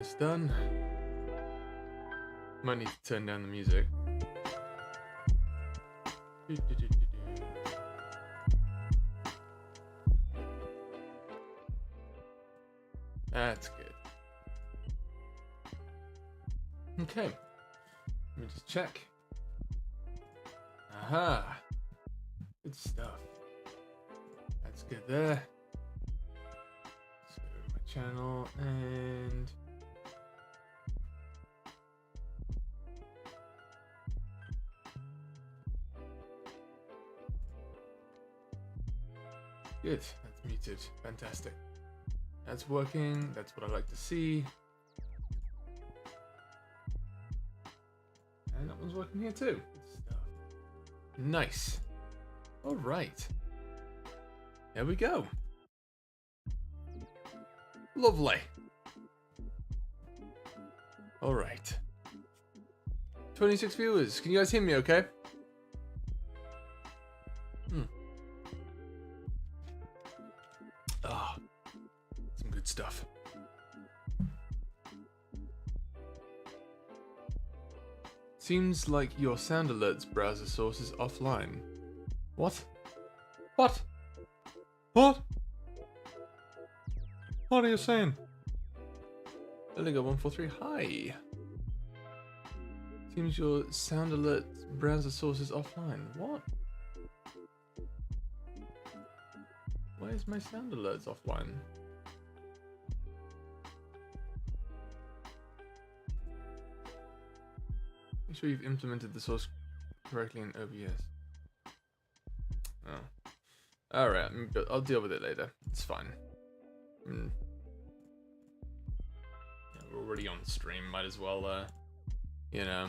It's done. Might need to turn down the music. That's good. Okay. Let me just check. Aha. Good stuff. That's good there. Let's go to my channel and good. That's muted. Fantastic. That's working. That's what I like to see. And that one's working here too. Good stuff. Nice. All right. There we go. Lovely. All right. 26 viewers. Can you guys hear me okay? Ah, some good stuff. Seems like your sound alerts browser source is offline. What? What? What? What are you saying? Illegal 143. Hi. Seems your sound alert browser source is offline. What? Why is my sound alerts offline? Make sure you've implemented the source correctly in OBS. Oh. Alright, I'll deal with it later. It's fine. Yeah, we're already on stream, might as well, you know.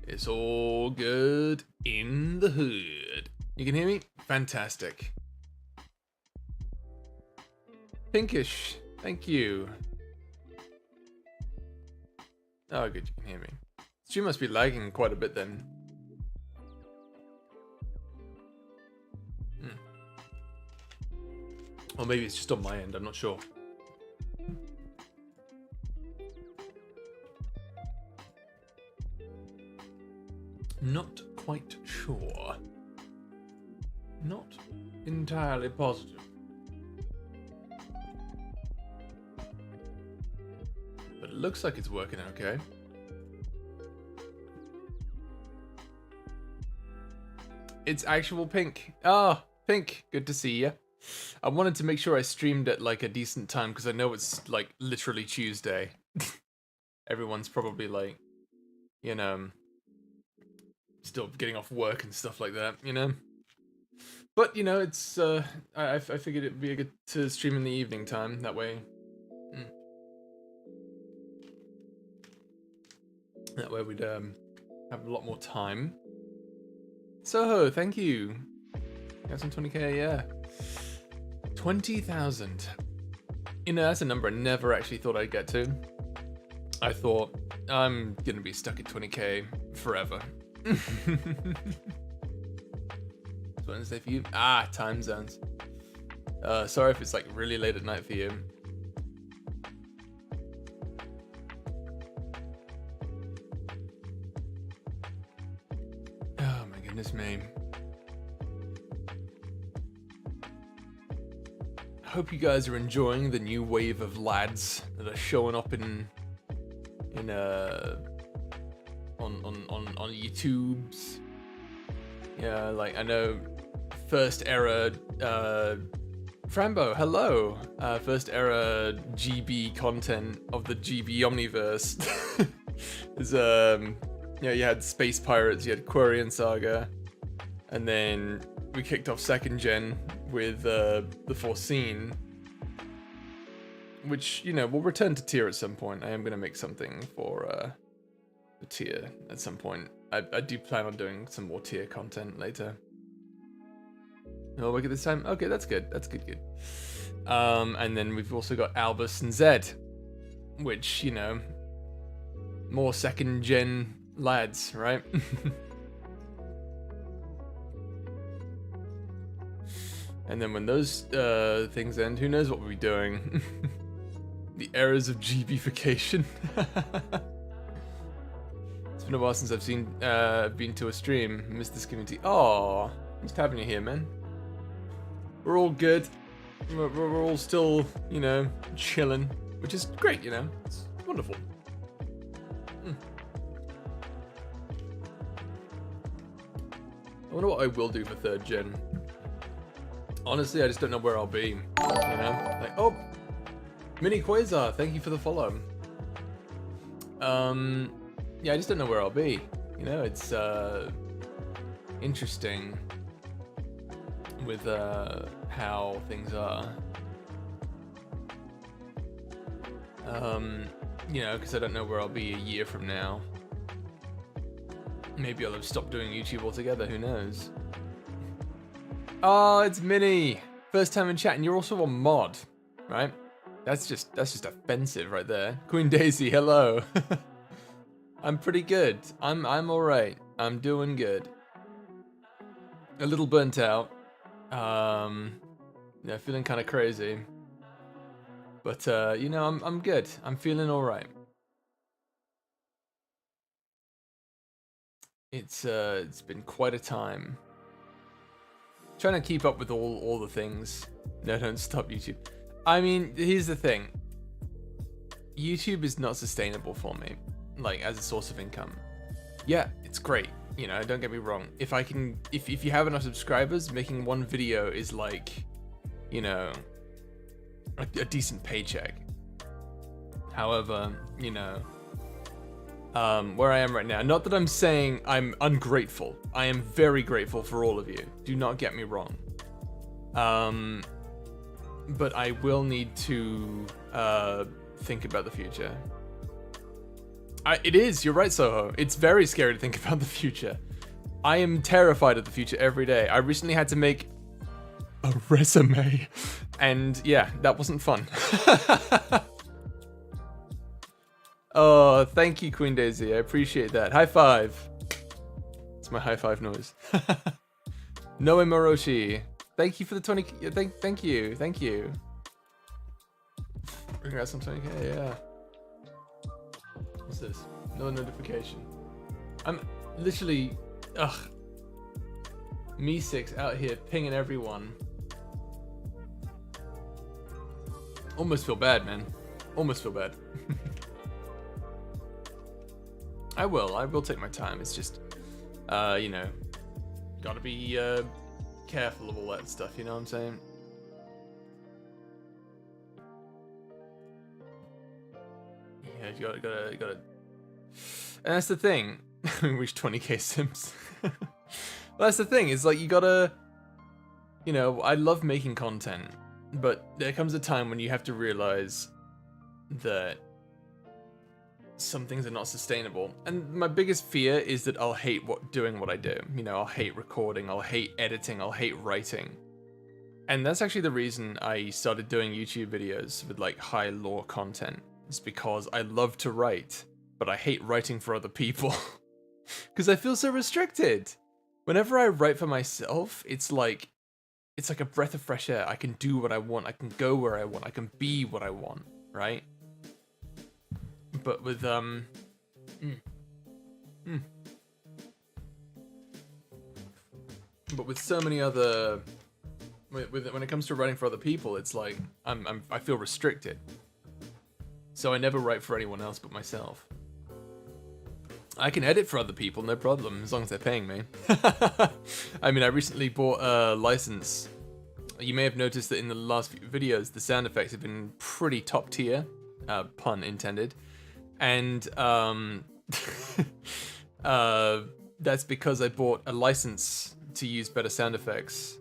It's all good in the hood. You can hear me? Fantastic. Pinkish, thank you. Oh, good, you can hear me. Stream must be lagging quite a bit then. Or maybe it's just on my end, I'm not sure. Not quite sure. Not entirely positive. But it looks like it's working okay. It's actual Pink. Ah, Pink, good to see you. I wanted to make sure I streamed at like a decent time because I know it's like literally Tuesday. Everyone's probably like, you know, still getting off work and stuff like that, you know. But you know, it's I figured it'd be good to stream in the evening time. That way, we'd have a lot more time. Soho, thank you. Got some 20k, yeah. 20,000. You know, that's a number I never actually thought I'd get to. I thought I'm gonna be stuck at 20k forever. It's Wednesday for you? Ah, time zones. Sorry if it's like really late at night for you. Oh my goodness me. Hope you guys are enjoying the new wave of lads that are showing up on YouTubes. Yeah, like I know first era Frambo, hello. First era GB content of the GB Omniverse. There's you know, you had Space Pirates, you had Quarian Saga, and then we kicked off second gen with the Foreseen, which, you know, we'll return to tier at some point. I am going to make something for the tier at some point. I do plan on doing some more tier content later. No work at this time? Okay, that's good. That's good. And then we've also got Albus and Zed, which, you know, more second gen lads, right? And then when those things end, who knows what we'll be doing. The errors of GBification. It's been a while since I've been to a stream. Missed this community. Oh, just having you here, man. We're all good. We're all still, you know, chilling, which is great, you know. It's wonderful. I wonder what I will do for 3rd gen. Honestly, I just don't know where I'll be, you know? Like, oh, Mini Quasar, thank you for the follow. Yeah, I just don't know where I'll be. You know, it's interesting with how things are. You know, because I don't know where I'll be a year from now. Maybe I'll have stopped doing YouTube altogether, who knows? Oh, it's Minnie! First time in chat, and you're also a mod, right? That's just offensive right there. Queen Daisy, hello. I'm pretty good. I'm alright. I'm doing good. A little burnt out. Yeah, feeling kind of crazy. But you know, I'm good. I'm feeling alright. It's been quite a time. Trying to keep up with all the things. No, don't stop YouTube. I mean, here's the thing. YouTube is not sustainable for me, like as a source of income. Yeah, it's great. You know, don't get me wrong. If you have enough subscribers, making one video is like, you know, a decent paycheck. However, you know, where I am right now, not that I'm saying I'm ungrateful. I am very grateful for all of you. Do not get me wrong. But I will need to think about the future. It is, you're right, Soho. It's very scary to think about the future. I am terrified of the future every day. I recently had to make a resume, and yeah, that wasn't fun. Oh, thank you, Queen Daisy. I appreciate that. High five. It's my high five noise. Noe Moroshi. Thank you for the 20. Thank you. Congrats on 20k. Yeah. What's this? No notification. I'm literally, Me6 out here pinging everyone. Almost feel bad, man. Almost feel bad. I will take my time. It's just, you know, gotta be careful of all that stuff, you know what I'm saying? Yeah, you gotta. And that's the thing. We reached 20k sims. Well, that's the thing, is like you gotta, you know, I love making content, but there comes a time when you have to realize that some things are not sustainable. And my biggest fear is that I'll hate doing what I do. You know, I'll hate recording, I'll hate editing, I'll hate writing. And that's actually the reason I started doing YouTube videos with like high lore content. It's because I love to write, but I hate writing for other people. Because I feel so restricted. Whenever I write for myself, it's like a breath of fresh air. I can do what I want, I can go where I want, I can be what I want, right? But with but with so many other, when it comes to writing for other people, it's like I feel restricted. So I never write for anyone else but myself. I can edit for other people, no problem, as long as they're paying me. I mean, I recently bought a license. You may have noticed that in the last few videos, the sound effects have been pretty top tier, pun intended. And that's because I bought a license to use better sound effects.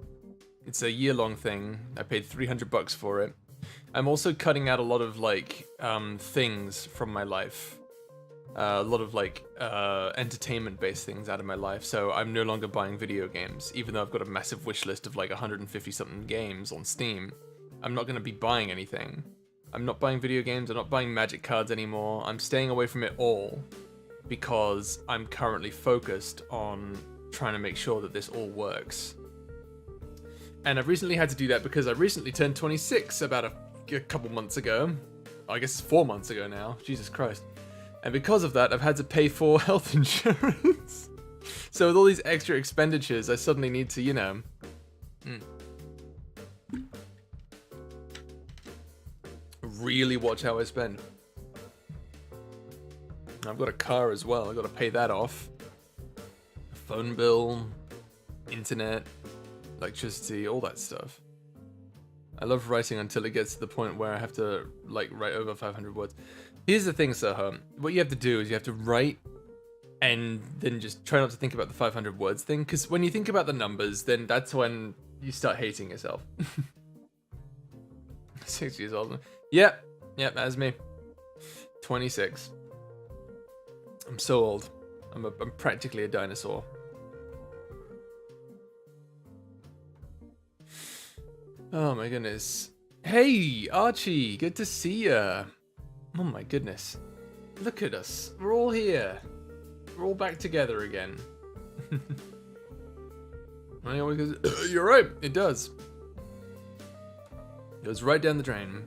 It's a year-long thing. I paid $300 for it. I'm also cutting out a lot of like things from my life. A lot of like entertainment-based things out of my life. So I'm no longer buying video games, even though I've got a massive wish list of like 150-something games on Steam. I'm not going to be buying anything. I'm not buying video games, I'm not buying magic cards anymore. I'm staying away from it all because I'm currently focused on trying to make sure that this all works. And I've recently had to do that because I recently turned 26 about a couple months ago. I guess it's 4 months ago now. Jesus Christ. And because of that, I've had to pay for health insurance. So with all these extra expenditures, I suddenly need to, you know... really watch how I spend. I've got a car as well. I've got to pay that off. A phone bill, internet, electricity, all that stuff. I love writing until it gets to the point where I have to, like, write over 500 words. Here's the thing, Soho. What you have to do is you have to write and then just try not to think about the 500 words thing. Because when you think about the numbers, then that's when you start hating yourself. 6 years old. Yep, that's me. 26. I'm so old. I'm practically a dinosaur. Oh my goodness. Hey, Archie, good to see ya. Oh my goodness. Look at us. We're all here. We're all back together again. And he always goes, you're right, it does. It goes right down the drain.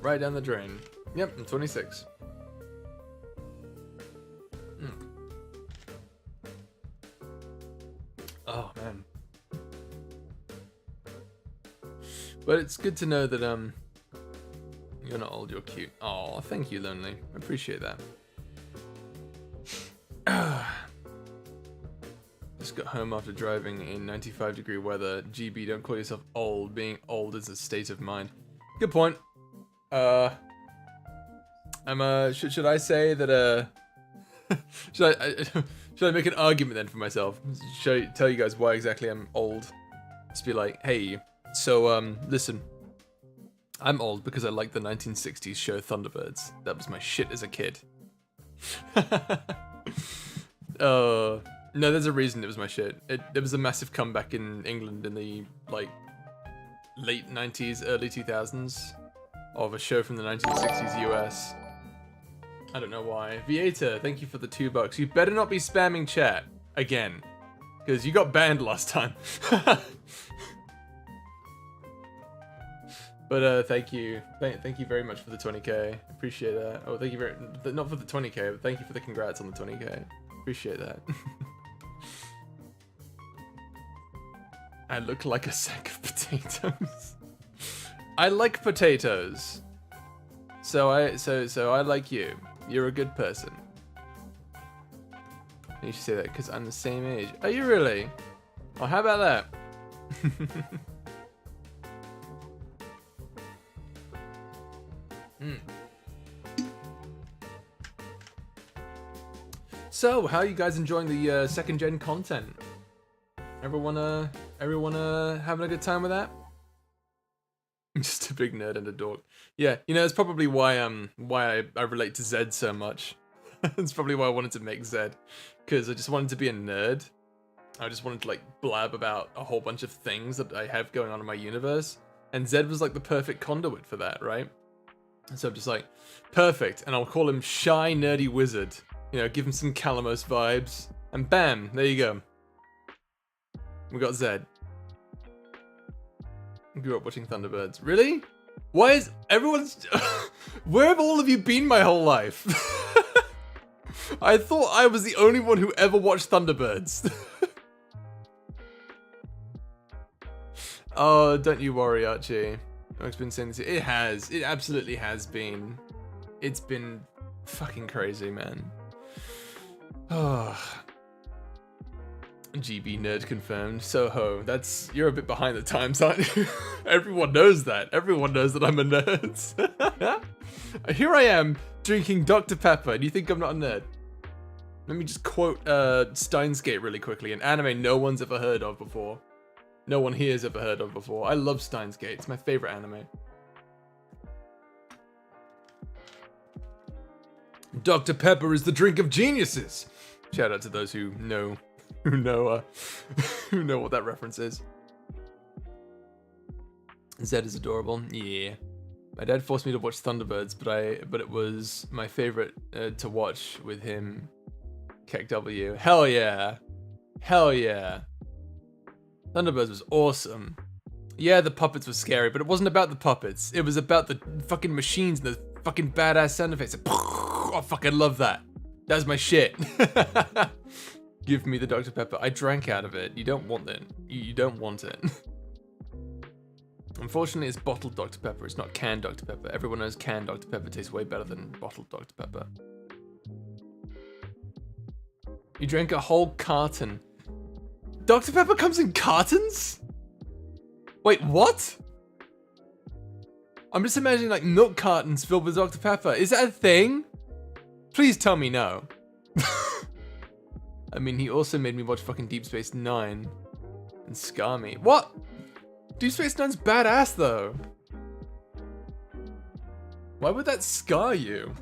Right down the drain. Yep, I'm 26. Oh, man. But it's good to know that, you're not old, you're cute. Oh, thank you, Lonely. I appreciate that. Just got home after driving in 95-degree weather. GB, don't call yourself old. Being old is a state of mind. Good point. Should I say that, should I make an argument then for myself? Should I tell you guys why exactly I'm old? Just be like, hey, so, listen. I'm old because I liked the 1960s show Thunderbirds. That was my shit as a kid. No, there's a reason it was my shit. It was a massive comeback in England in the, like, late 90s, early 2000s of a show from the 1960s US. I don't know why. Vieta, thank you for the $2. You better not be spamming chat again, because you got banned last time. But thank you very much for the 20k. Appreciate that. Oh, thank you very not for the 20k, but thank you for the congrats on the 20k. Appreciate that. I look like a sack of potatoes. I like potatoes. So I like you. You're a good person. You should say that because I'm the same age. Are you really? Oh, how about that? So, how are you guys enjoying the second gen content? Everyone having a good time with that? I'm just a big nerd and a dork. Yeah, you know, it's probably why I relate to Zed so much. It's probably why I wanted to make Zed, because I just wanted to be a nerd. I just wanted to like blab about a whole bunch of things that I have going on in my universe, and Zed was like the perfect conduit for that, right? So I'm just like, perfect, and I'll call him Shy Nerdy Wizard. You know, give him some Calamos vibes, and bam, there you go. We got Zed. Grew up watching Thunderbirds. Really? Why is everyone's... Where have all of you been my whole life? I thought I was the only one who ever watched Thunderbirds. Oh, don't you worry, Archie. I've been saying this. It has. It absolutely has been. It's been fucking crazy, man. Oh. GB nerd confirmed. Soho, you're a bit behind the times, aren't you? Everyone knows that. Everyone knows that I'm a nerd. Here I am drinking Dr. Pepper, and you think I'm not a nerd? Let me just quote Steins Gate really quickly, an anime no one's ever heard of before. No one here has ever heard of before. I love Steins Gate. It's my favorite anime. Dr. Pepper is the drink of geniuses. Shout out to those who know what that reference is. Zed is adorable. Yeah. My dad forced me to watch Thunderbirds, but it was my favorite to watch with him. Keck W. Hell yeah. Hell yeah. Thunderbirds was awesome. Yeah, the puppets were scary, but it wasn't about the puppets. It was about the fucking machines and the fucking badass sound effects. Oh, I fucking love that. That's my shit. Give me the Dr. Pepper. I drank out of it. You don't want it. You don't want it. Unfortunately, it's bottled Dr. Pepper. It's not canned Dr. Pepper. Everyone knows canned Dr. Pepper tastes way better than bottled Dr. Pepper. You drank a whole carton. Dr. Pepper comes in cartons? Wait, what? I'm just imagining like milk cartons filled with Dr. Pepper. Is that a thing? Please tell me no. I mean, he also made me watch fucking Deep Space Nine and scar me. What? Deep Space Nine's badass though. Why would that scar you?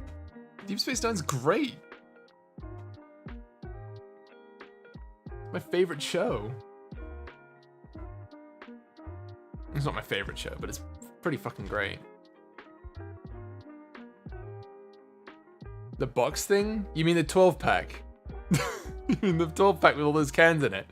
Deep Space Nine's great. My favorite show. It's not my favorite show, but it's pretty fucking great. The box thing? You mean the 12 pack? You mean the 12 pack with all those cans in it?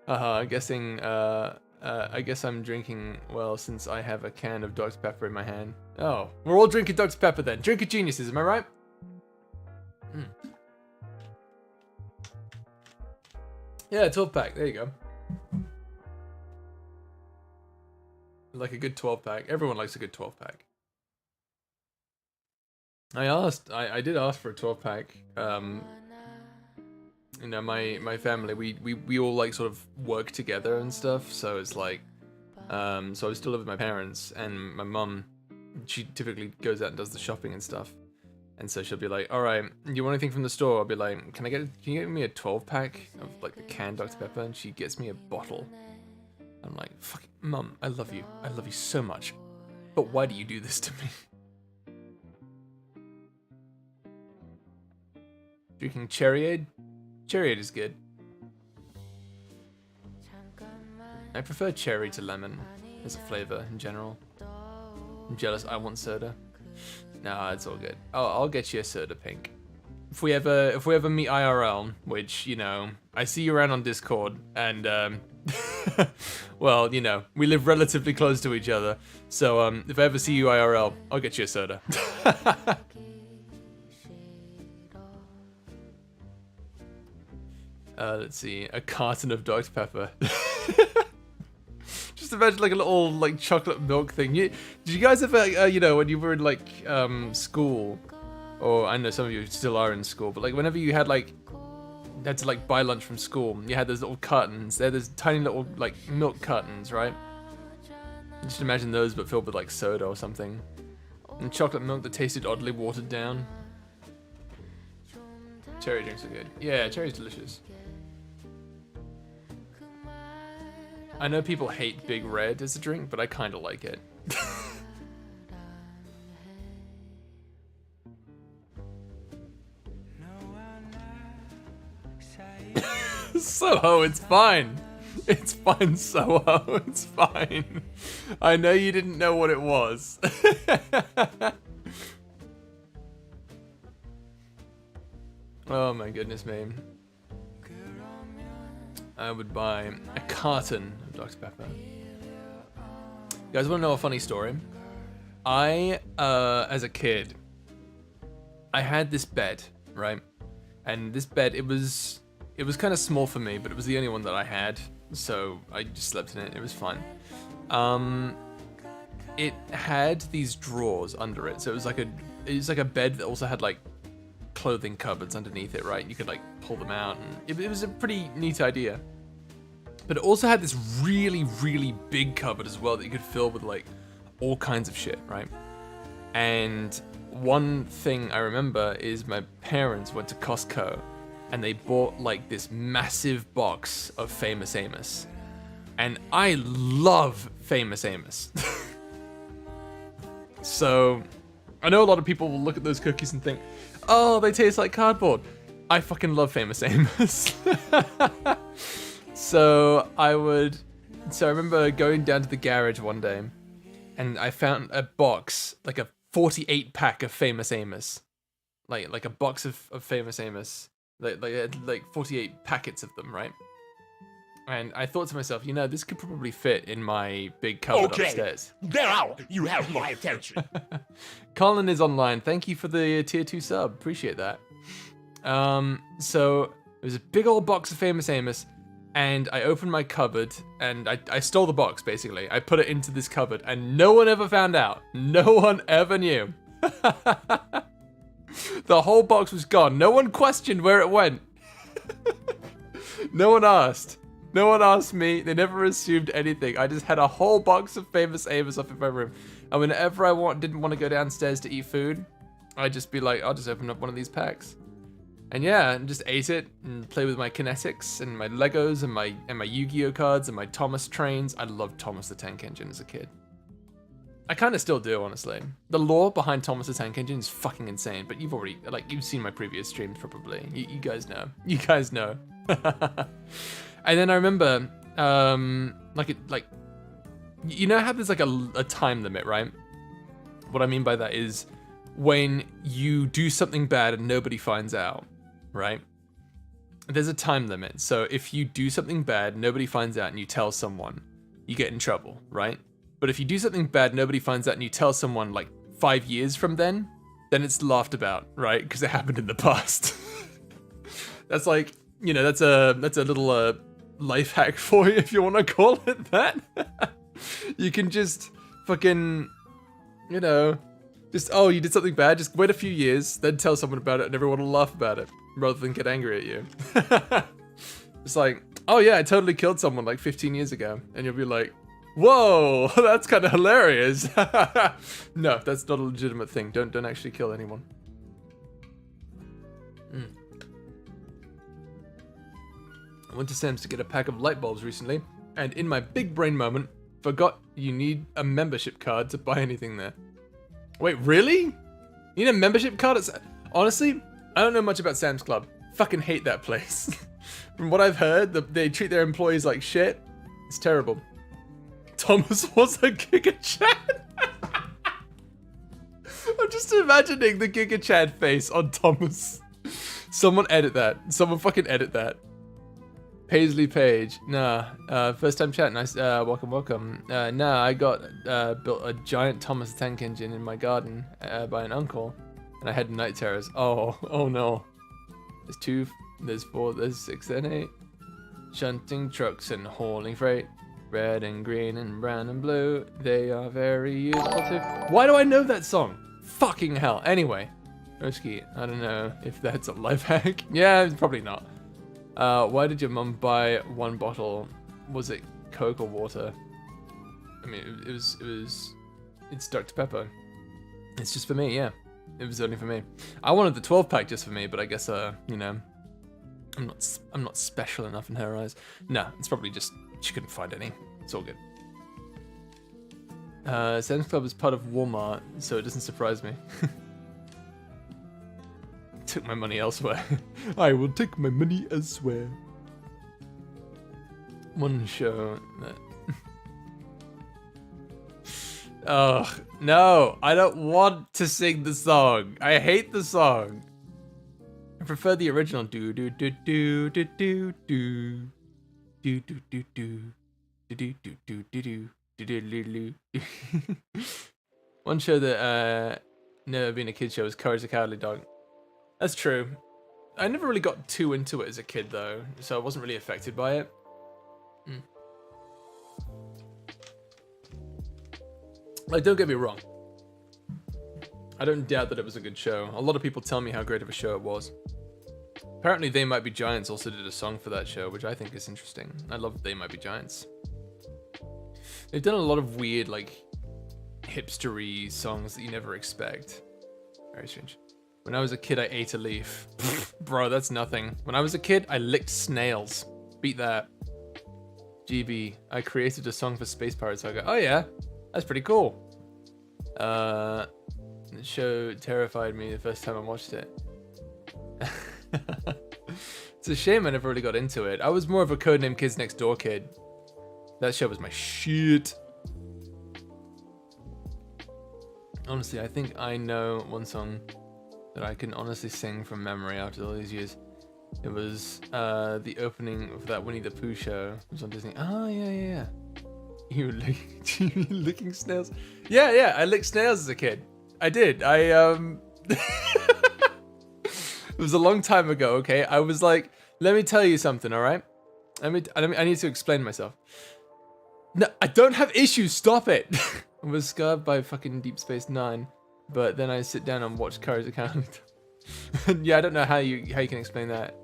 I'm guessing, I guess I'm drinking, well, since I have a can of Dr. Pepper in my hand. Oh, we're all drinking Dr. Pepper then. Drink of geniuses, am I right? Mm. Yeah, 12 pack, there you go. Like a good 12 pack. Everyone likes a good 12 pack. I did ask for a 12 pack. You know, my family, we all like sort of work together and stuff, so it's like, so I still live with my parents, and my mum, she typically goes out and does the shopping and stuff, and so she'll be like, all right, you want anything from the store? I'll be like, can you get me a 12 pack of like the canned Dr. Pepper? And she gets me a bottle. I'm like, fuck, Mum, I love you so much, but why do you do this to me? Drinking Cherryade? Cherryade is good. I prefer cherry to lemon as a flavor in general. I'm jealous, I want soda. Nah, it's all good. I'll get you a soda, Pink. If we ever meet IRL, which, you know, I see you around on Discord, and well, you know, we live relatively close to each other, so if I ever see you IRL, I'll get you a soda. Let's see, a carton of Dr. Pepper. Just imagine like a little like chocolate milk thing. Did you guys ever, you know, when you were in like school, or I know some of you still are in school, but like whenever you had to like buy lunch from school, you had those little cartons. They're those tiny little like milk cartons, right? Just imagine those, but filled with like soda or something, and chocolate milk that tasted oddly watered down. Cherry drinks are good. Yeah, cherry's delicious. I know people hate Big Red as a drink, but I kind of like it. Soho, it's fine. It's fine, Soho. It's fine. I know you didn't know what it was. Oh my goodness me. I would buy a carton of Dr. Pepper. You guys want to know a funny story? I, as a kid, I had this bed, right? And this bed, it was kind of small for me, but it was the only one that I had, so I just slept in it. It was fine. It had these drawers under it, so it was like a bed that also had like clothing cupboards underneath it, right? You could like pull them out, and it was a pretty neat idea. But it also had this really, really big cupboard as well that you could fill with like all kinds of shit, right? And one thing I remember is my parents went to Costco and they bought like this massive box of Famous Amos. And I love Famous Amos. So I know a lot of people will look at those cookies and think, oh, they taste like cardboard. I fucking love Famous Amos. So I remember going down to the garage one day and I found a box, like a 48 pack of Famous Amos. Like a box of Famous Amos. Like 48 packets of them, right? And I thought to myself, you know, this could probably fit in my big cupboard upstairs. Now you have my attention. Colin is online. Thank you for the tier 2 sub. Appreciate that. So it was a big old box of Famous Amos, and I opened my cupboard, and I stole the box, basically. I put it into this cupboard, and no one ever found out. No one ever knew. The whole box was gone. No one questioned where it went. No one asked. No one asked me. They never assumed anything. I just had a whole box of Famous Amos up in my room. And whenever I didn't want to go downstairs to eat food, I'd just be like, I'll just open up one of these packs. And yeah, and just ate it and play with my kinetics and my Legos and my Yu-Gi-Oh cards and my Thomas trains. I loved Thomas the Tank Engine as a kid. I kind of still do, honestly. The lore behind Thomas the Tank Engine is fucking insane, but you've seen my previous streams probably. You guys know. You guys know. And then I remember, you know how there's like a time limit, right? What I mean by that is when you do something bad and nobody finds out, right? There's a time limit. So if you do something bad, nobody finds out and you tell someone, you get in trouble, right? But if you do something bad, nobody finds out and you tell someone like 5 years from then it's laughed about, right? Because it happened in the past. That's like, you know, that's a little life hack for you if you want to call it that. You can just fucking, you know, just, oh, you did something bad, just wait a few years, then tell someone about it and everyone will laugh about it rather than get angry at you. It's like, oh yeah, I totally killed someone like 15 years ago. And you'll be like, whoa, that's kind of hilarious. No, that's not a legitimate thing. Don't actually kill anyone. I went to Sam's to get a pack of light bulbs recently, and in my big brain moment, forgot you need a membership card to buy anything there. Wait, really? You need a membership card? Honestly, I don't know much about Sam's Club. Fucking hate that place. From what I've heard, they treat their employees like shit. It's terrible. Thomas was a Giga Chad. I'm just imagining the Giga Chad face on Thomas. Someone edit that. Someone fucking edit that. Paisley Page. Nah. First time chat. Nice. Welcome. Nah, I got built a giant Thomas the Tank Engine in my garden by an uncle, and I had night terrors. Oh no. There's 2, there's 4, there's 6 and 8. Shunting trucks and hauling freight. Red and green and brown and blue. They are very useful too. Why do I know that song? Fucking hell. Anyway. Oski, I don't know if that's a life hack. Yeah, probably not. Why did your mum buy 1 bottle? Was it Coke or water? I mean, it's Dr. Pepper. It's just for me, yeah. It was only for me. I wanted the 12-pack just for me, but I guess, you know, I'm not special enough in her eyes. No, it's probably just she couldn't find any. It's all good. Sam's Club is part of Walmart, so it doesn't surprise me. Took my money elsewhere. I will take my money elsewhere. One show that... Ugh, no, I don't want to sing the song. I hate the song. I prefer the original. Do do do do do do do do do do do do do do do do do. One show that never been a kid show was Courage the Cowardly Dog. That's true. I never really got too into it as a kid though, so I wasn't really affected by it. Like, don't get me wrong. I don't doubt that it was a good show. A lot of people tell me how great of a show it was. Apparently They Might Be Giants also did a song for that show, which I think is interesting. I love They Might Be Giants. They've done a lot of weird, like, hipstery songs that you never expect. Very strange. When I was a kid, I ate a leaf. Bro, that's nothing. When I was a kid, I licked snails. Beat that. GB, I created a song for Space Pirates Saga. Oh yeah, that's pretty cool. The show terrified me the first time I watched it. It's a shame I never really got into it. I was more of a Codename Kids Next Door kid. That show was my shit. Honestly, I think I know one song that I can honestly sing from memory after all these years. It was the opening of that Winnie the Pooh show. It was on Disney. Oh, yeah. You were licking snails? Yeah, I licked snails as a kid. I did. It was a long time ago, okay? I was like, let me tell you something, all right? I need to explain myself. No, I don't have issues. Stop it. I was scarred by fucking Deep Space Nine, but then I sit down and watch Kari's account. Yeah, I don't know how you can explain that.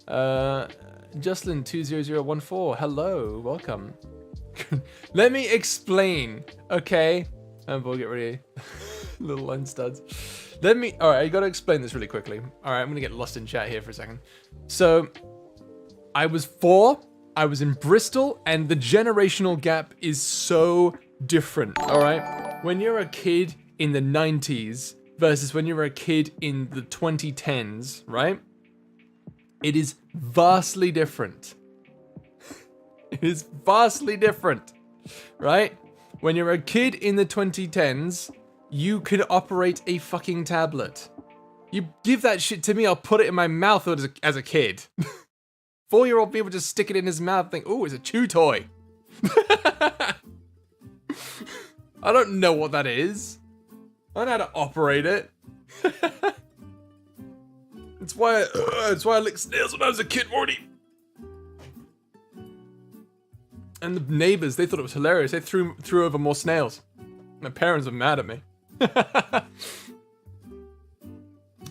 Jocelyn20014, hello, welcome. Let me explain, okay? We'll get ready. Little line studs. Alright, I gotta explain this really quickly. Alright, I'm gonna get lost in chat here for a second. So, I was 4, I was in Bristol, and the generational gap is so different, alright? When you're a kid in the 90s versus when you're a kid in the 2010s, right? It is vastly different. It is vastly different, right? When you're a kid in the 2010s, you can operate a fucking tablet. You give that shit to me, I'll put it in my mouth as a kid. 4-year-old people just stick it in his mouth and think, oh, it's a chew toy. I don't know what that is. I don't know how to operate it. That's why I licked snails when I was a kid, Morty. And the neighbors, they thought it was hilarious. They threw over more snails. My parents were mad at me.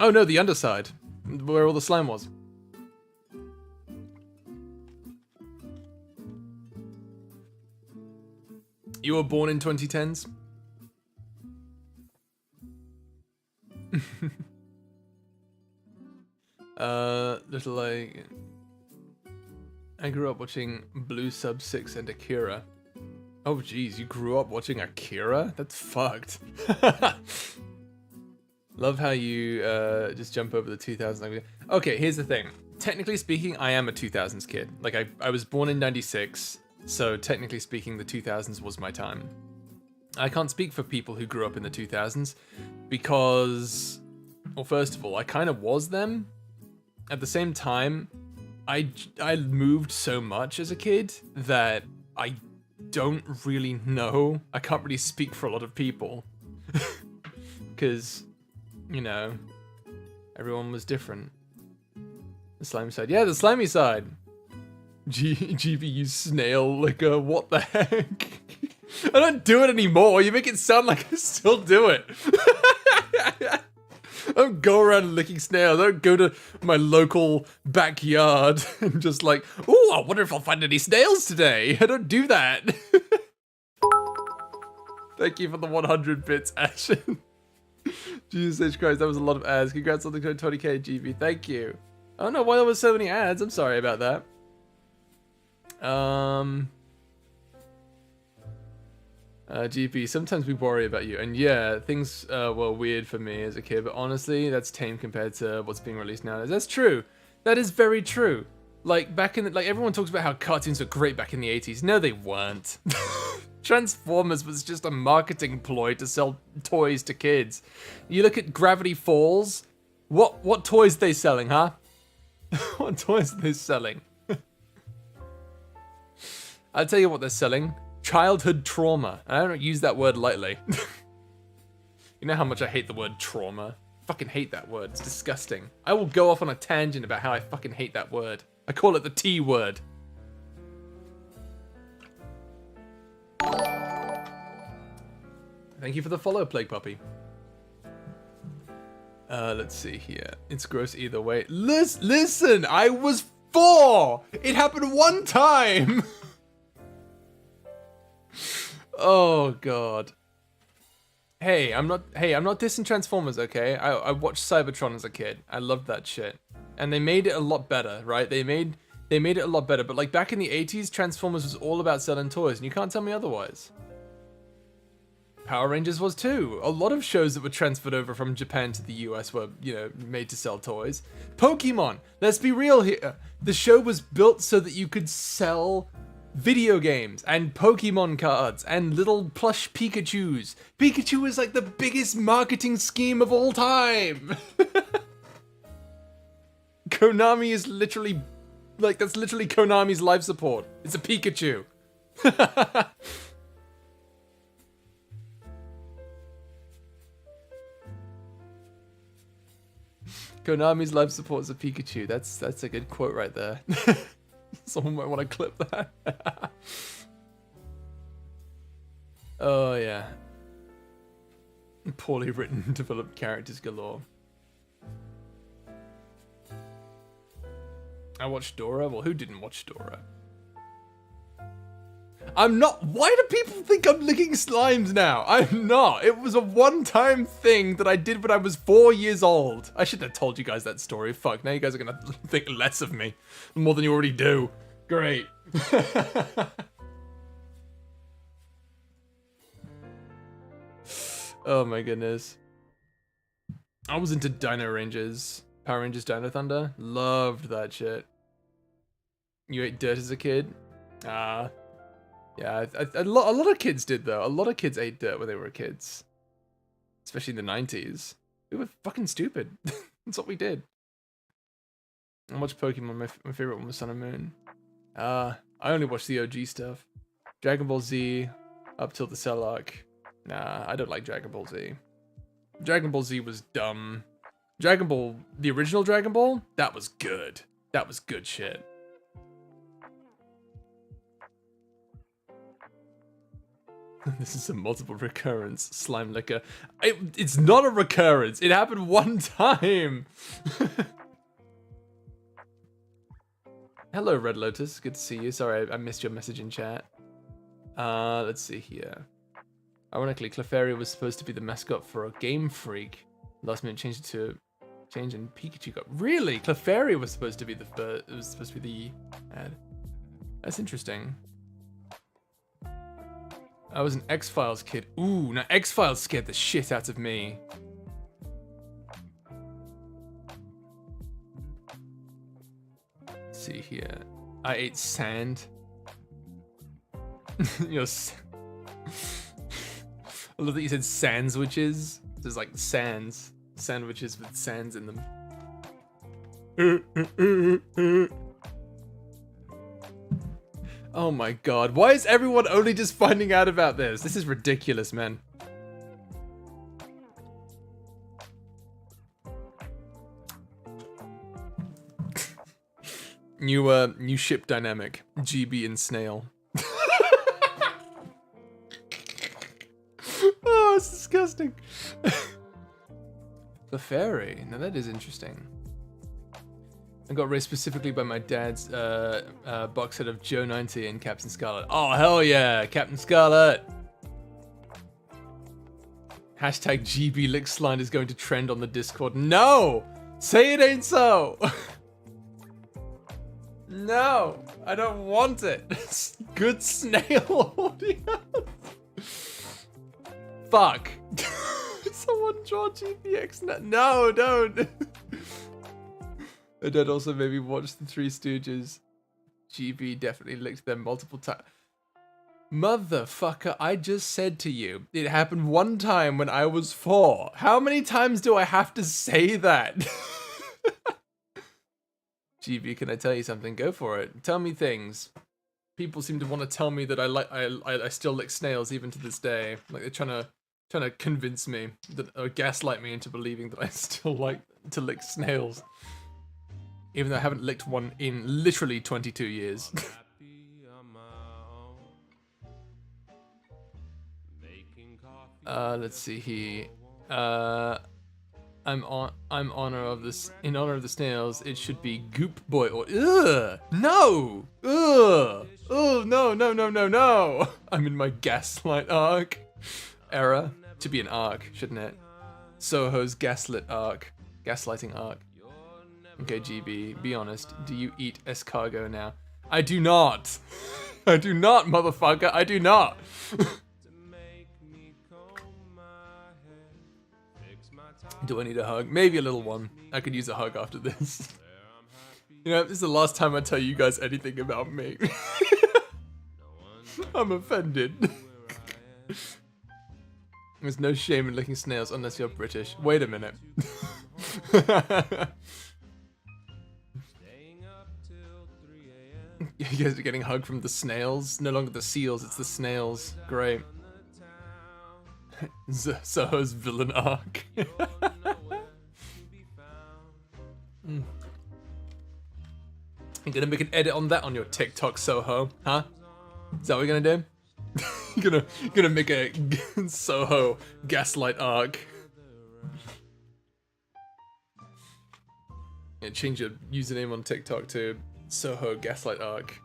Oh no, the underside, where all the slime was. You were born in 2010s? Little like... I grew up watching Blue Sub 6 and Akira. Oh geez, you grew up watching Akira? That's fucked. Love how you just jump over the 2000s. Okay, here's the thing. Technically speaking, I am a 2000s kid. Like, I was born in 96, so technically speaking, the 2000s was my time. I can't speak for people who grew up in the 2000s because, well, first of all, I kind of was them. At the same time, I moved so much as a kid that I don't really know. I can't really speak for a lot of people. Because, you know, everyone was different. The slimy side. Yeah, the slimy side. GBU snail liquor. What the heck? I don't do it anymore. You make it sound like I still do it. I don't go around licking snails. I don't go to my local backyard and just like, ooh, I wonder if I'll find any snails today. I don't do that. Thank you for the 100 bits, Ashen. Jesus H. Christ, that was a lot of ads. Congrats on the 20k, GB. Thank you. I don't know why there was so many ads. I'm sorry about that. GP, sometimes we worry about you, and yeah, things were weird for me as a kid, but honestly, that's tame compared to what's being released nowadays. That's true. That is very true. Like, back in the, like, everyone talks about how cartoons were great back in the 80s. No, they weren't. Transformers was just a marketing ploy to sell toys to kids. You look at Gravity Falls, what toys are they selling, huh? What toys are they selling? I'll tell you what they're selling. Childhood trauma. I don't use that word lightly. You know how much I hate the word trauma? I fucking hate that word. It's disgusting. I will go off on a tangent about how I fucking hate that word. I call it the T word. Thank you for the follow, Plague Puppy. Let's see here. It's gross either way. Listen, I was 4! It happened one time! Oh god. Hey, I'm not dissing Transformers, okay? I watched Cybertron as a kid. I loved that shit. And they made it a lot better, right? They made it a lot better, but like back in the 80s, Transformers was all about selling toys, and you can't tell me otherwise. Power Rangers was too. A lot of shows that were transferred over from Japan to the US were, you know, made to sell toys. Pokemon, let's be real here. The show was built so that you could sell video games and Pokemon cards and little plush Pikachus. Pikachu is like the biggest marketing scheme of all time. Konami is literally, like, that's literally Konami's life support. It's a Pikachu. Konami's life support is a Pikachu. That's a good quote right there. Someone might want to clip that. Oh yeah. Poorly written, developed characters galore. I watched Dora. Well, who didn't watch Dora? I'm not. Why do people think I'm licking slimes now? I'm not. It was a one-time thing that I did when I was 4 years old. I shouldn't have told you guys that story. Fuck, now you guys are gonna think less of me. More than you already do. Great. Oh my goodness. I was into Dino Rangers. Power Rangers Dino Thunder. Loved that shit. You ate dirt as a kid? Yeah, a lot of kids did though. A lot of kids ate dirt when they were kids. Especially in the 90s. We were fucking stupid. That's what we did. I watched Pokemon. My favorite one was Sun and Moon. I only watched the OG stuff. Dragon Ball Z up till the Cell arc. Nah, I don't like Dragon Ball Z. Dragon Ball Z was dumb. Dragon Ball, the original Dragon Ball, that was good. That was good shit. This is a multiple recurrence, slime liquor. It's not a recurrence. It happened one time. Hello, Red Lotus. Good to see you. Sorry, I missed your message in chat. Let's see here. Ironically, Clefairy was supposed to be the mascot for a Game Freak. Last minute changed it to change and Pikachu got. Really? Clefairy was supposed to be the first. It was supposed to be the ad. That's interesting. I was an X-Files kid. Ooh, now X-Files scared the shit out of me. Let's see here. I ate sand. I love that you said sandwiches. There's like sandwiches with sands in them. Oh my god, why is everyone only just finding out about this? This is ridiculous, man. New ship dynamic. GB and snail. Oh, it's disgusting. The fairy. Now that is interesting. I got raised specifically by my dad's box set of Joe 90 and Captain Scarlet. Oh, hell yeah, Captain Scarlet. Hashtag GB Lick Slime is going to trend on the Discord. No! Say it ain't so! No, I don't want it. Good snail audio. Fuck. Someone draw GPX. No, don't. My dad also made me watch the Three Stooges. GB definitely licked them multiple times. Motherfucker, I just said to you, it happened one time when I was 4. How many times do I have to say that? GB, can I tell you something? Go for it. Tell me things. People seem to want to tell me that I still lick snails even to this day. Like they're trying to convince me that, or gaslight me into believing that I still like to lick snails. Even though I haven't licked one in literally 22 years. Let's see here. In honor of the snails, it should be Goop Boy or ugh! No! Ugh! Oh no! I'm in my gaslight arc. Era to be an arc, shouldn't it? Soho's gaslit arc. Gaslighting arc. Okay, GB, be honest. Do you eat escargot now? I do not! I do not, motherfucker! I do not! Do I need a hug? Maybe a little one. I could use a hug after this. You know, this is the last time I tell you guys anything about me. I'm offended. There's no shame in licking snails unless you're British. Wait a minute. You guys are getting hugged from the snails. No longer the seals, it's the snails. Great. Soho's villain arc. You're gonna make an edit on that on your TikTok, Soho, huh? Is that what you're gonna do? you're gonna make a Soho gaslight arc. Yeah, change your username on TikTok to Soho gaslight arc.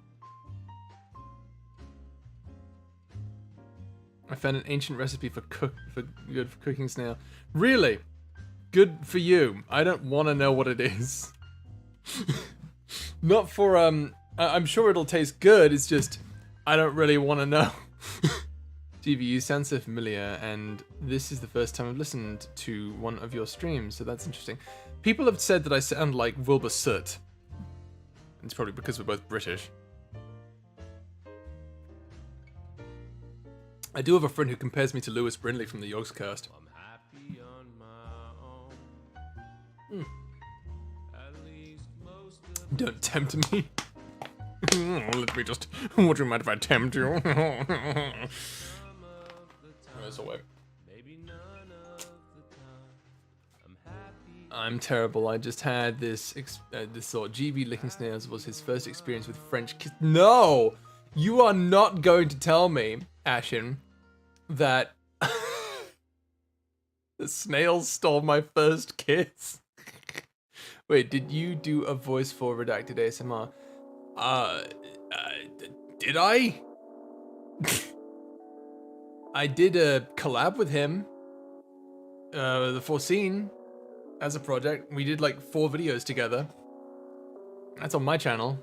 I found an ancient recipe for cooking snail. Really? Good for you. I don't want to know what it is. Not for I'm sure it'll taste good. It's just I don't really want to know. GV, you sound so familiar, and this is the first time I've listened to one of your streams, so that's interesting. People have said that I sound like Wilbur Soot. It's probably because we're both British. I do have a friend who compares me to Lewis Brindley from the Yogscast. Don't tempt me. Let me just... What do you mind if I tempt you? That's all right. I'm terrible. I just had this thought. GB licking snails was his first experience with French kiss. No! You are not going to tell me, Ashen, that the snails stole my first kiss. Wait, did you do a voice for Redacted ASMR? Did I? I did a collab with him. The Foreseen as a project. We did like 4 videos together. That's on my channel.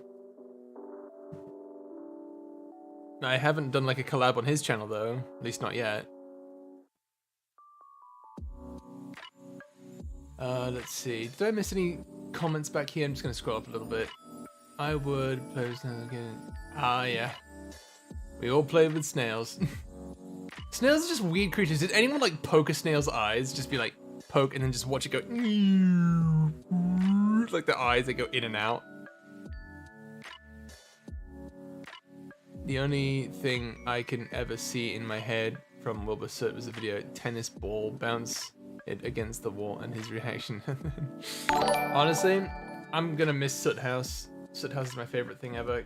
I haven't done like a collab on his channel though, at least not yet. Let's see. Did I miss any comments back here? I'm just gonna scroll up a little bit. I would play with snails again. Ah, yeah. We all play with snails. Snails are just weird creatures. Did anyone like poke a snail's eyes? Just be like, poke and then just watch it go. Like the eyes, they go in and out. The only thing I can ever see in my head from Wilbur Soot was a video tennis ball bounce it against the wall and his reaction. Honestly, I'm gonna miss Soot House. Soot House is my favorite thing ever.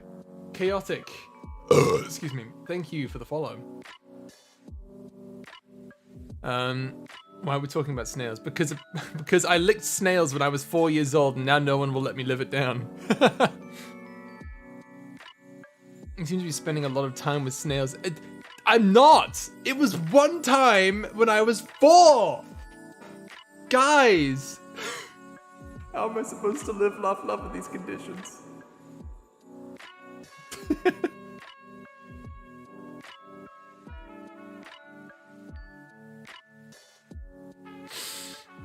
Chaotic. Excuse me. Thank you for the follow. Why are we talking about snails? Because I licked snails when I was 4 years old, and now no one will let me live it down. You seem to be spending a lot of time with snails. I'm not! It was one time when I was 4! Guys! How am I supposed to live, laugh, love in these conditions?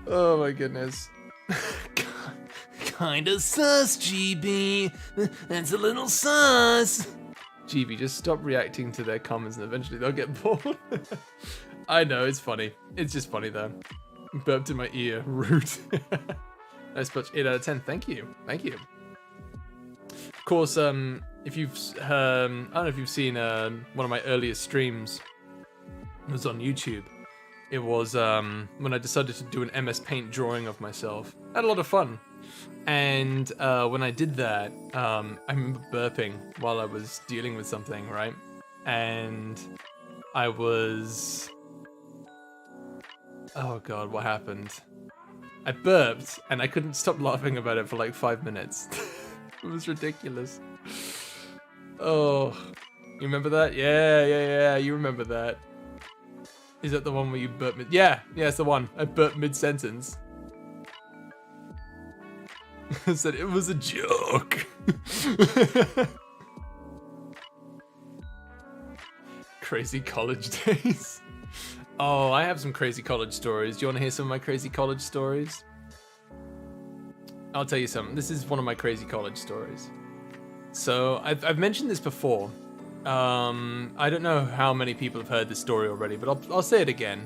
Oh my goodness. Kinda sus, GB. That's a little sus. GB, just stop reacting to their comments and eventually they'll get bored. I know, it's funny. It's just funny though. Burped in my ear. Rude. Nice punch. 8 out of 10. Thank you. Thank you. Of course, if you've I don't know if you've seen one of my earliest streams. It was on YouTube. It was when I decided to do an MS Paint drawing of myself. I had a lot of fun. And when I did that, I remember burping while I was dealing with something, right? And I was... Oh god, what happened? I burped, and I couldn't stop laughing about it for like 5 minutes. It was ridiculous. Oh, you remember that? Yeah, you remember that. Is that the one where you burp mid? Yeah, it's the one. I burped mid-sentence. I said it was a joke. Crazy college days. Oh, I have some crazy college stories. Do you want to hear some of my crazy college stories? I'll tell you something. This is one of my crazy college stories. So I've mentioned this before. I don't know how many people have heard this story already, but I'll say it again.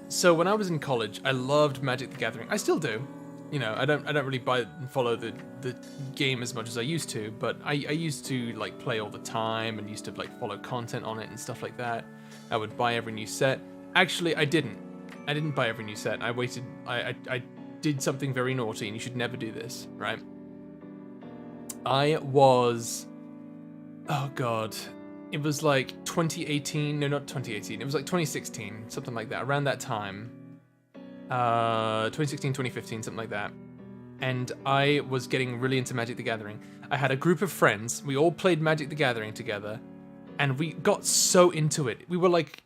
So when I was in college, I loved Magic the Gathering. I still do. you know, I don't really follow the game as much as I used to, but I used to like play all the time and used to like follow content on it and stuff like that. I would buy every new set. Actually, I didn't buy every new set. I waited. I did something very naughty, and you should never do this, right? I was, oh god, it was like 2018. No, not 2018. It was like 2016, something like that. Around that time. 2016, 2015, something like that. And I was getting really into Magic the Gathering. I had a group of friends. We all played Magic the Gathering together, and we got so into it. We were like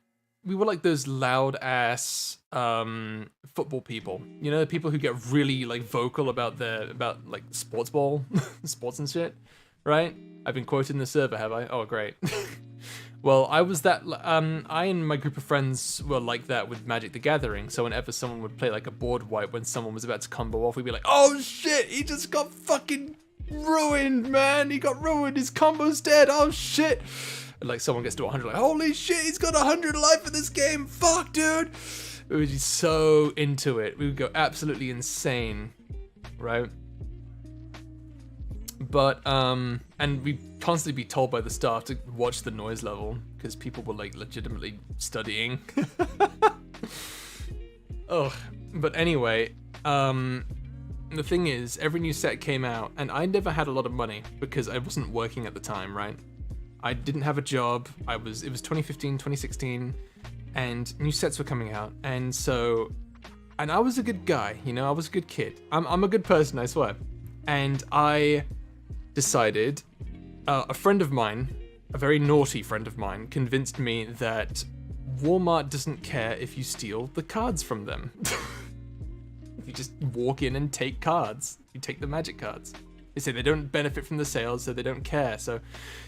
those loud ass football people. You know, the people who get really like vocal about like sports ball, sports and shit, right? I've been quoted in the server, have I? Oh, great. Well, I was that. I and my group of friends were like that with Magic the Gathering. So whenever someone would play like a board wipe when someone was about to combo off, we'd be like, "Oh shit, he just got fucking ruined, man! He got ruined. His combo's dead. Oh shit!" And like someone gets to 100, like, "Holy shit, he's got 100 life in this game. Fuck, dude!" We would be so into it. We would go absolutely insane, right? But and we'd constantly be told by the staff to watch the noise level because people were like legitimately studying. Oh, but anyway, the thing is, every new set came out, and I never had a lot of money because I wasn't working at the time, right? I didn't have a job. It was 2015, 2016, and new sets were coming out, and I was a good guy, you know, I was a good kid. I'm a good person, I swear. And I decided, a friend of mine, a very naughty friend of mine, convinced me that Walmart doesn't care if you steal the cards from them. If you just walk in and take cards, you take the Magic cards. They say they don't benefit from the sales, so they don't care. So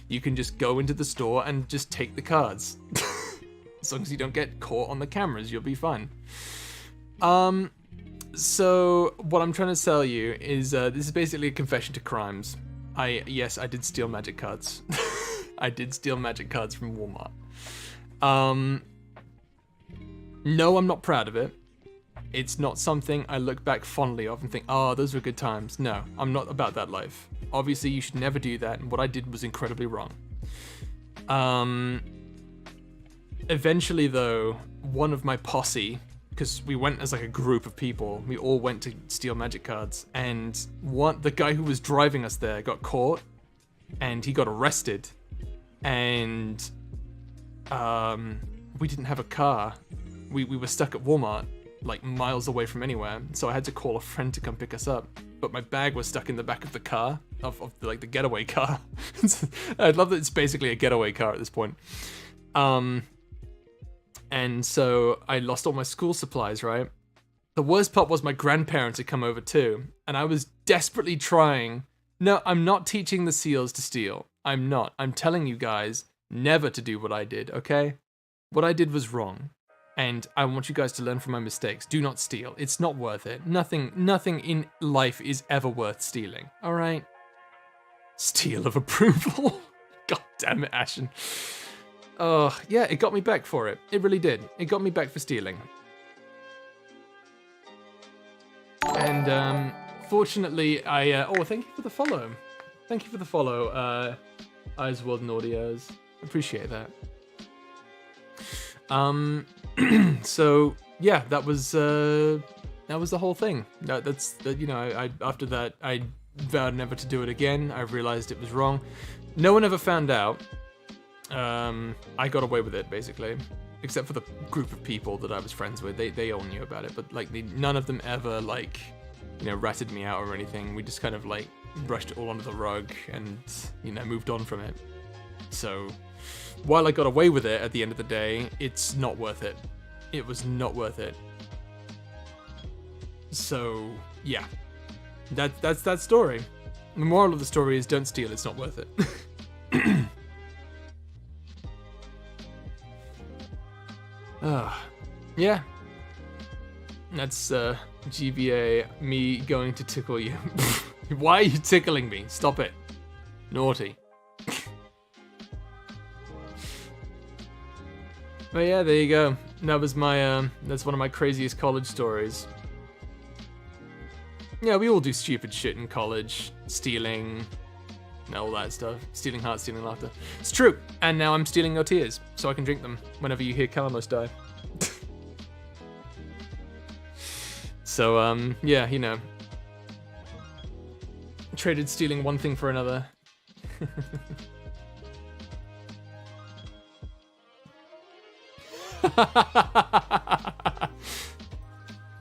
you can just go into the store and just take the cards. As long as you don't get caught on the cameras, you'll be fine. So what I'm trying to tell you is this is basically a confession to crimes. Yes, I did steal Magic cards. I did steal Magic cards from Walmart. No, I'm not proud of it. It's not something I look back fondly of and think, oh, those were good times. No, I'm not about that life. Obviously, you should never do that, and what I did was incredibly wrong. Eventually, though, one of my posse, because we went as like a group of people, we all went to steal Magic cards, and the guy who was driving us there got caught, and he got arrested, and we didn't have a car. We were stuck at Walmart, like miles away from anywhere, so I had to call a friend to come pick us up, but my bag was stuck in the back of the car, of the getaway car. I love that it's basically a getaway car at this point. And so I lost all my school supplies, right? The worst part was my grandparents had come over too, and I was desperately trying. No, I'm not teaching the seals to steal. I'm not. I'm telling you guys never to do what I did, okay? What I did was wrong, and I want you guys to learn from my mistakes. Do not steal. It's not worth it. Nothing in life is ever worth stealing, all right? Steal of approval. God damn it, Ashen. Oh, yeah, it got me back for it. It really did. It got me back for stealing. And, fortunately, oh, thank you for the follow. Thank you for the follow, Eyes World and Audios. Appreciate that. So, yeah, that was the whole thing. After that, I vowed never to do it again. I realized it was wrong. No one ever found out. I got away with it, basically, except for the group of people that I was friends with. They all knew about it, but like none of them ever ratted me out or anything. We just kind of like brushed it all under the rug and moved on from it. So while I got away with it at the end of the day, it's not worth it. It was not worth it. So yeah, that's that story. The moral of the story is don't steal. It's not worth it. Yeah. That's GBA, me going to tickle you. Why are you tickling me? Stop it. Naughty. But yeah, there you go. That was my that's one of my craziest college stories. Yeah, we all do stupid shit in college. Stealing, all that stuff. Stealing hearts, stealing laughter. It's true. And now I'm stealing your tears, so I can drink them whenever you hear Calamos die. So, yeah, you know. Traded stealing one thing for another.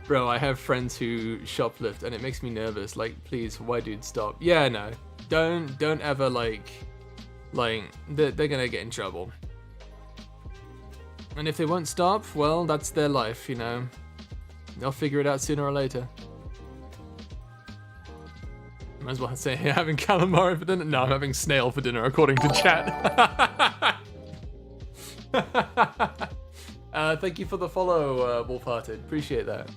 Bro, I have friends who shoplift and it makes me nervous. Like, please, why, dude, stop? Yeah, no, don't ever like they're gonna get in trouble. And if they won't stop, well, that's their life, you know. They'll figure it out sooner or later. Might as well say, hey, having calamari for dinner. No, I'm having snail for dinner, according to chat. Thank you for the follow, Wolfhearted. Appreciate that.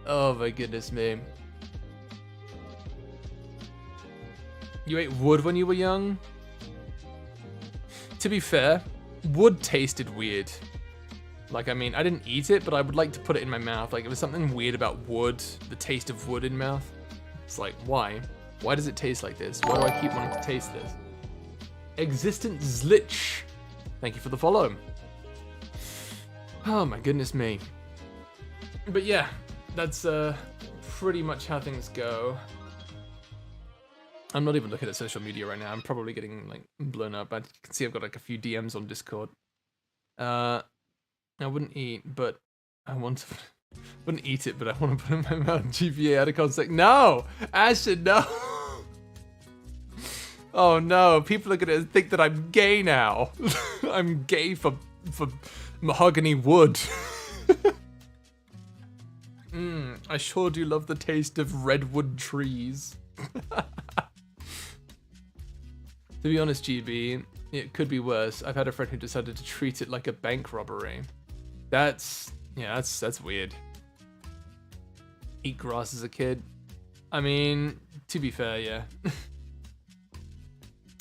Oh my goodness me. You ate wood when you were young? To be fair, wood tasted weird. Like, I mean, I didn't eat it, but I would like to put it in my mouth. Like, it was something weird about wood, the taste of wood in mouth. It's like, why? Why does it taste like this? Why do I keep wanting to taste this? Existent Zlich. Thank you for the follow. Oh my goodness me. But yeah, that's pretty much how things go. I'm not even looking at social media right now. I'm probably getting like blown up. I can see I've got like a few DMs on Discord. I wouldn't eat, but I want to. Wouldn't eat it, but I want to put it in my mouth. GPA out of context. No, Ashton, no. Oh no, people are gonna think that I'm gay now. I'm gay for mahogany wood. I sure do love the taste of redwood trees. To be honest, GB, it could be worse. I've had a friend who decided to treat it like a bank robbery. That's weird. Eat grass as a kid. I mean, to be fair, yeah.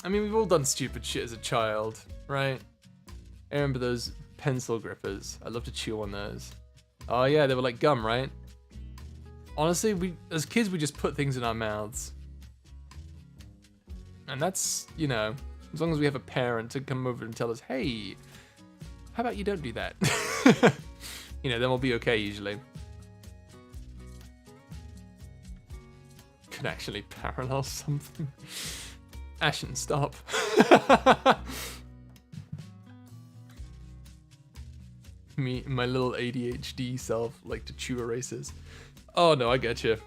I mean, we've all done stupid shit as a child, right? I remember those pencil grippers. I love to chew on those. Oh yeah, they were like gum, right? Honestly, as kids, we just put things in our mouths. And that's, you know, as long as we have a parent to come over and tell us, hey, how about you don't do that? You know, then we'll be okay usually. Could actually parallel something. Ashen, stop. Me, my little ADHD self, like to chew erasers. Oh no, I get you.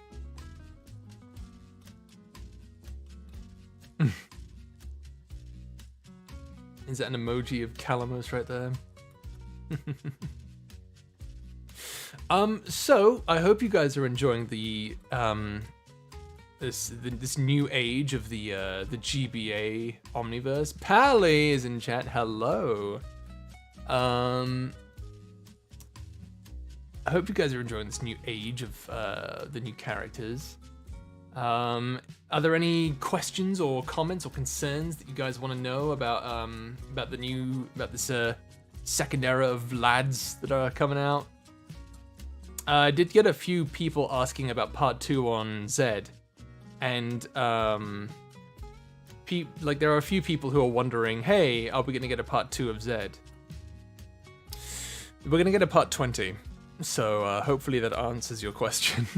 Is that an emoji of Calamos right there? So I hope you guys are enjoying the this new age of the GBA Omniverse. Pally is in chat. Hello. I hope you guys are enjoying this new age of the new characters. Are there any questions or comments or concerns that you guys want to know about this second era of lads that are coming out? I did get a few people asking about part 2 on Zed, and there are a few people who are wondering, hey, are we gonna get a part 2 of Zed? We're gonna get a part 20, so hopefully that answers your question.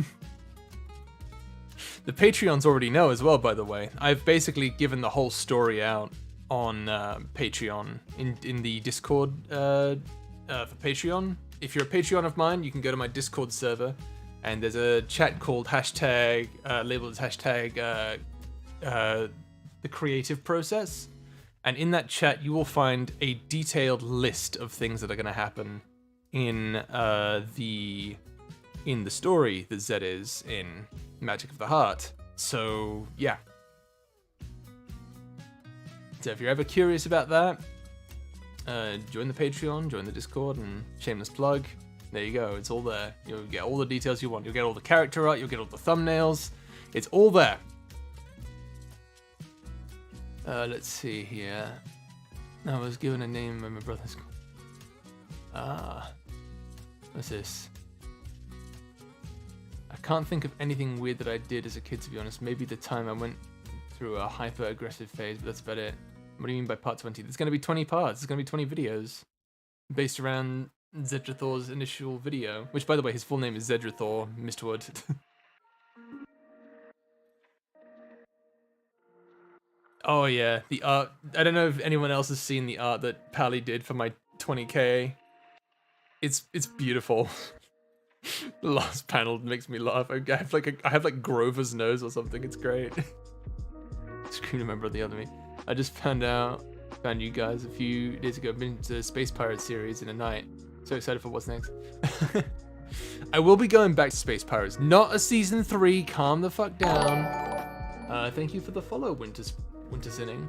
The Patreons already know as well, by the way. I've basically given the whole story out on Patreon, in the Discord for Patreon. If you're a Patreon of mine, you can go to my Discord server, and there's a chat called hashtag, labeled as hashtag the creative process. And in that chat, you will find a detailed list of things that are going to happen in the story that Zed is in Magic of the Heart. So yeah. So if you're ever curious about that, join the Patreon, join the Discord, and shameless plug. There you go, it's all there. You'll get all the details you want. You'll get all the character art, you'll get all the thumbnails. It's all there. Let's see here. I was given a name by my brother's. What's this? I can't think of anything weird that I did as a kid, to be honest. Maybe the time I went through a hyper-aggressive phase, but that's about it. What do you mean by part 20? There's going to be 20 parts. There's going to be 20 videos based around Zedrathor's initial video, which, by the way, his full name is Zedrathor Mistwood. Oh yeah, the art. I don't know if anyone else has seen the art that Pally did for my 20k. It's beautiful. The last panel makes me laugh. I have like Grover's nose or something. It's great. Scream remember the other me. I just found you guys a few days ago. I've been to the Space Pirates series in a night. So excited for what's next. I will be going back to Space Pirates. Not a season 3. Calm the fuck down. Thank you for the follow, Winter Sinning.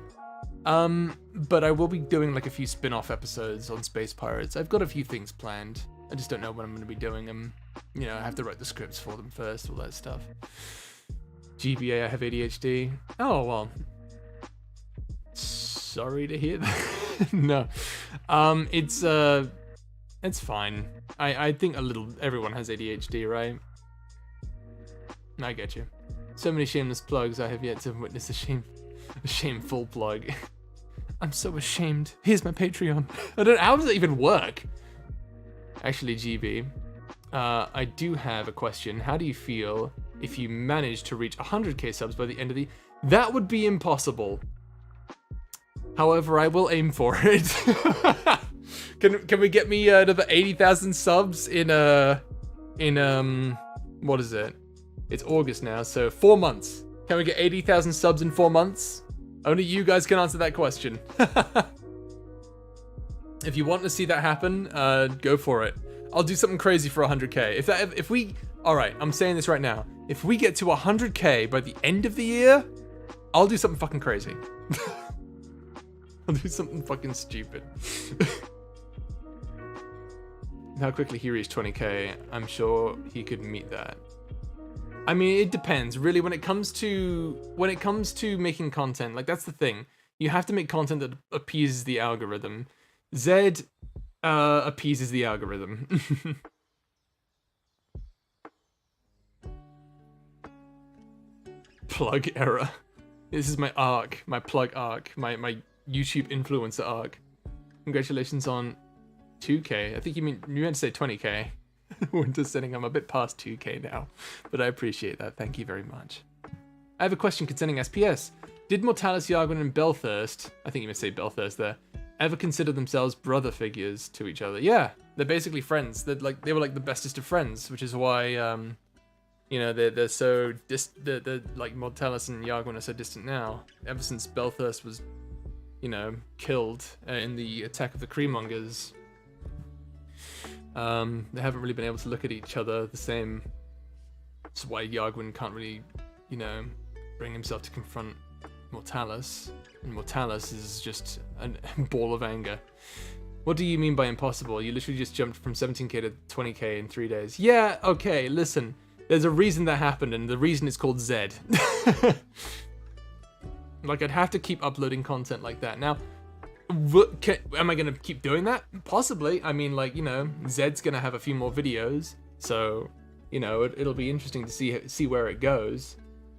But I will be doing like a few spin-off episodes on Space Pirates. I've got a few things planned. I just don't know when I'm going to be doing them. You know, I have to write the scripts for them first, all that stuff. GBA, I have ADHD. Oh, well. Sorry to hear that. No. It's fine. I think everyone has ADHD, right? I get you. So many shameless plugs, I have yet to witness a shameful plug. I'm so ashamed. Here's my Patreon. How does that even work? Actually, GB, I do have a question. How do you feel if you manage to reach 100k subs by the end of the... That would be impossible. However, I will aim for it. Can we get me another 80,000 subs in what is it? It's August now, so 4 months. Can we get 80,000 subs in 4 months? Only you guys can answer that question. If you want to see that happen, go for it. I'll do something crazy for 100k. All right, I'm saying this right now. If we get to 100k by the end of the year, I'll do something fucking crazy. I'll do something fucking stupid. How quickly he reached 20k, I'm sure he could meet that. I mean, it depends, really. When it comes to making content, like that's the thing. You have to make content that appeases the algorithm. Zed appeases the algorithm. Plug error. This is my arc, my plug arc, my YouTube influencer arc. Congratulations on 2k. I think you meant to say 20k. Winter Sinning, I'm a bit past 2k now, but I appreciate that. Thank you very much. I have a question concerning SPS. Did Mortalis, Yargwin, and Belthurst, I think you meant to say Belthurst there, ever consider themselves brother figures to each other? Yeah, they're basically friends. They were like the bestest of friends, which is why you know, they're so they're like Mortalis and Yargwin are so distant now. Ever since Belthurst was, you know, killed in the attack of the Creamongers. They haven't really been able to look at each other the same. That's why Yargwin can't really, you know, bring himself to confront Mortalis. And Mortalis is just a ball of anger. What do you mean by impossible? You literally just jumped from 17k to 20k in 3 days. Yeah, okay, listen. There's a reason that happened, and the reason is called Zed. Like, I'd have to keep uploading content like that. Now, am I gonna keep doing that? Possibly. I mean, like, you know, Zed's gonna have a few more videos, so, you know, it'll be interesting to see where it goes.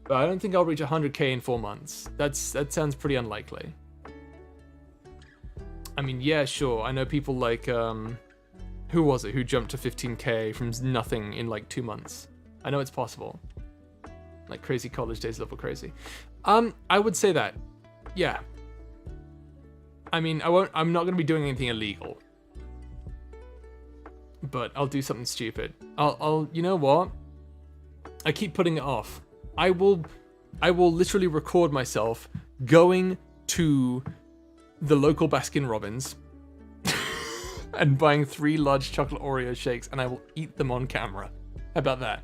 But I don't think I'll reach 100k in 4 months. That sounds pretty unlikely. I mean, yeah, sure. I know people like who was it who jumped to 15k from nothing in like 2 months. I know it's possible. Like crazy college days level crazy. I would say that. Yeah. I mean, I'm not gonna be doing anything illegal. But I'll do something stupid. I'll you know what? I keep putting it off. I will literally record myself going to the local Baskin Robbins and buying 3 large chocolate Oreo shakes, and I will eat them on camera. How about that?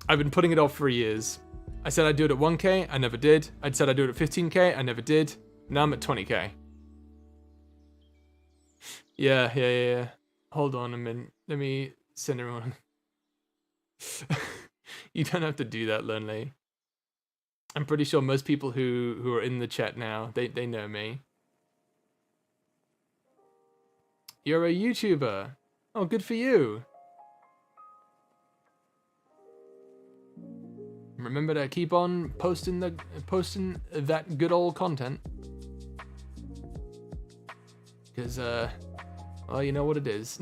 I've been putting it off for years. I said I'd do it at 1k, I never did. I said I'd do it at 15k, I never did. Now I'm at 20k. Yeah. Hold on a minute. Let me send everyone. You don't have to do that, Lonely. I'm pretty sure most people who are in the chat now, they know me. You're a YouTuber. Oh, good for you. remember to keep on posting that good old content. Because, well, you know what it is.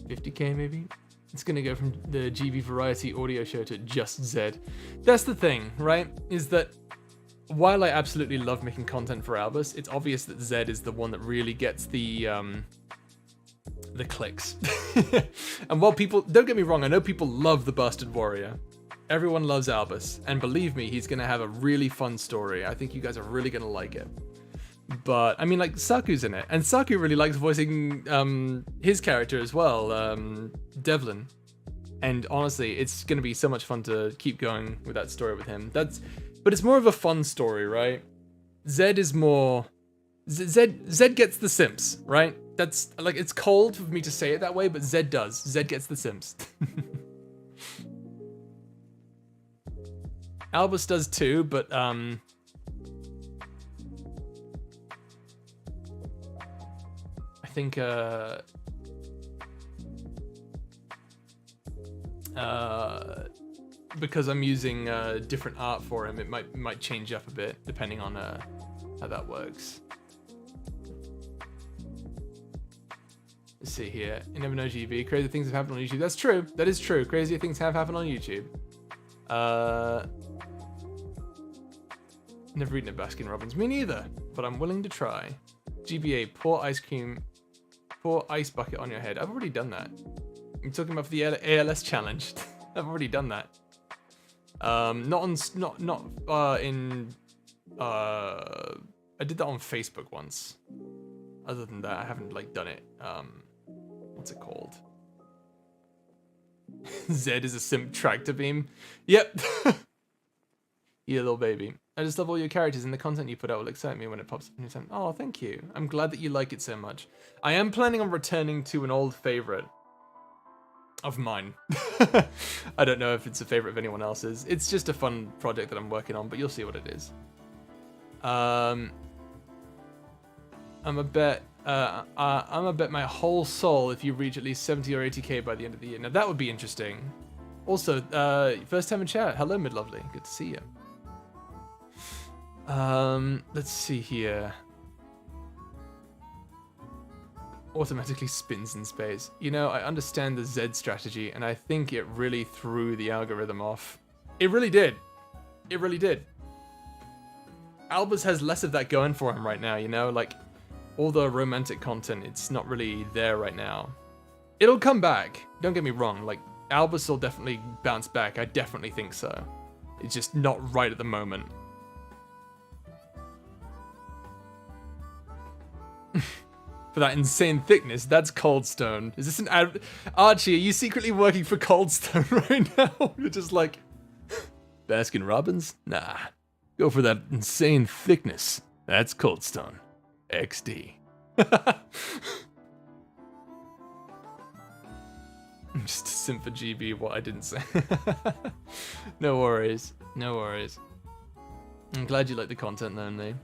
50k maybe? It's gonna go from the GB Variety audio show to just Zed. That's the thing, right? Is that while I absolutely love making content for Albus, it's obvious that Zed is the one that really gets the clicks. And while people, don't get me wrong, I know people love the Bastard Warrior. Everyone loves Albus, and believe me, he's gonna have a really fun story. I think you guys are really gonna like it. But I mean, like, Saku's in it, and Saku really likes voicing his character as well, Devlin. And honestly, it's gonna be so much fun to keep going with that story with him. But it's more of a fun story, right? Zed is more. Zed gets the simps, right? That's like, it's cold for me to say it that way, but Zed does. Zed gets the simps. Albus does too, but I think because I'm using different art for him, it might change up a bit depending on how that works. Let's see here. You never know, GB. Crazy things have happened on YouTube. That's true. That is true. Crazy things have happened on YouTube. Never eaten a Baskin Robbins. Me neither. But I'm willing to try. GBA, pour ice bucket on your head. I've already done that. I'm talking about the ALS challenge. I've already done that. I did that on Facebook once. Other than that, I haven't like done it. What's it called? Zed is a simp tractor beam. Yep. You little baby. I just love all your characters, and the content you put out will excite me when it pops up in your time. Oh, thank you. I'm glad that you like it so much. I am planning on returning to an old favorite of mine. I don't know if it's a favorite of anyone else's. It's just a fun project that I'm working on, but you'll see what it is. I'm a bet my whole soul if you reach at least 70 or 80k by the end of the year. Now that would be interesting. Also, first time in chat. Hello, Midlovely. Good to see you. Let's see here. Automatically spins in space. You know, I understand the Z strategy, and I think it really threw the algorithm off. It really did. It really did. Albus has less of that going for him right now, you know? Like, all the romantic content, it's not really there right now. It'll come back. Don't get me wrong. Like, Albus will definitely bounce back. I definitely think so. It's just not right at the moment. For that insane thickness, that's Coldstone. Is this an ad? Archie, are you secretly working for Coldstone right now? You're just like, Baskin Robbins? Nah. Go for that insane thickness. That's Coldstone. XD. I'm just a simp for GB, what I didn't say. No worries. No worries. I'm glad you like the content though, Nate.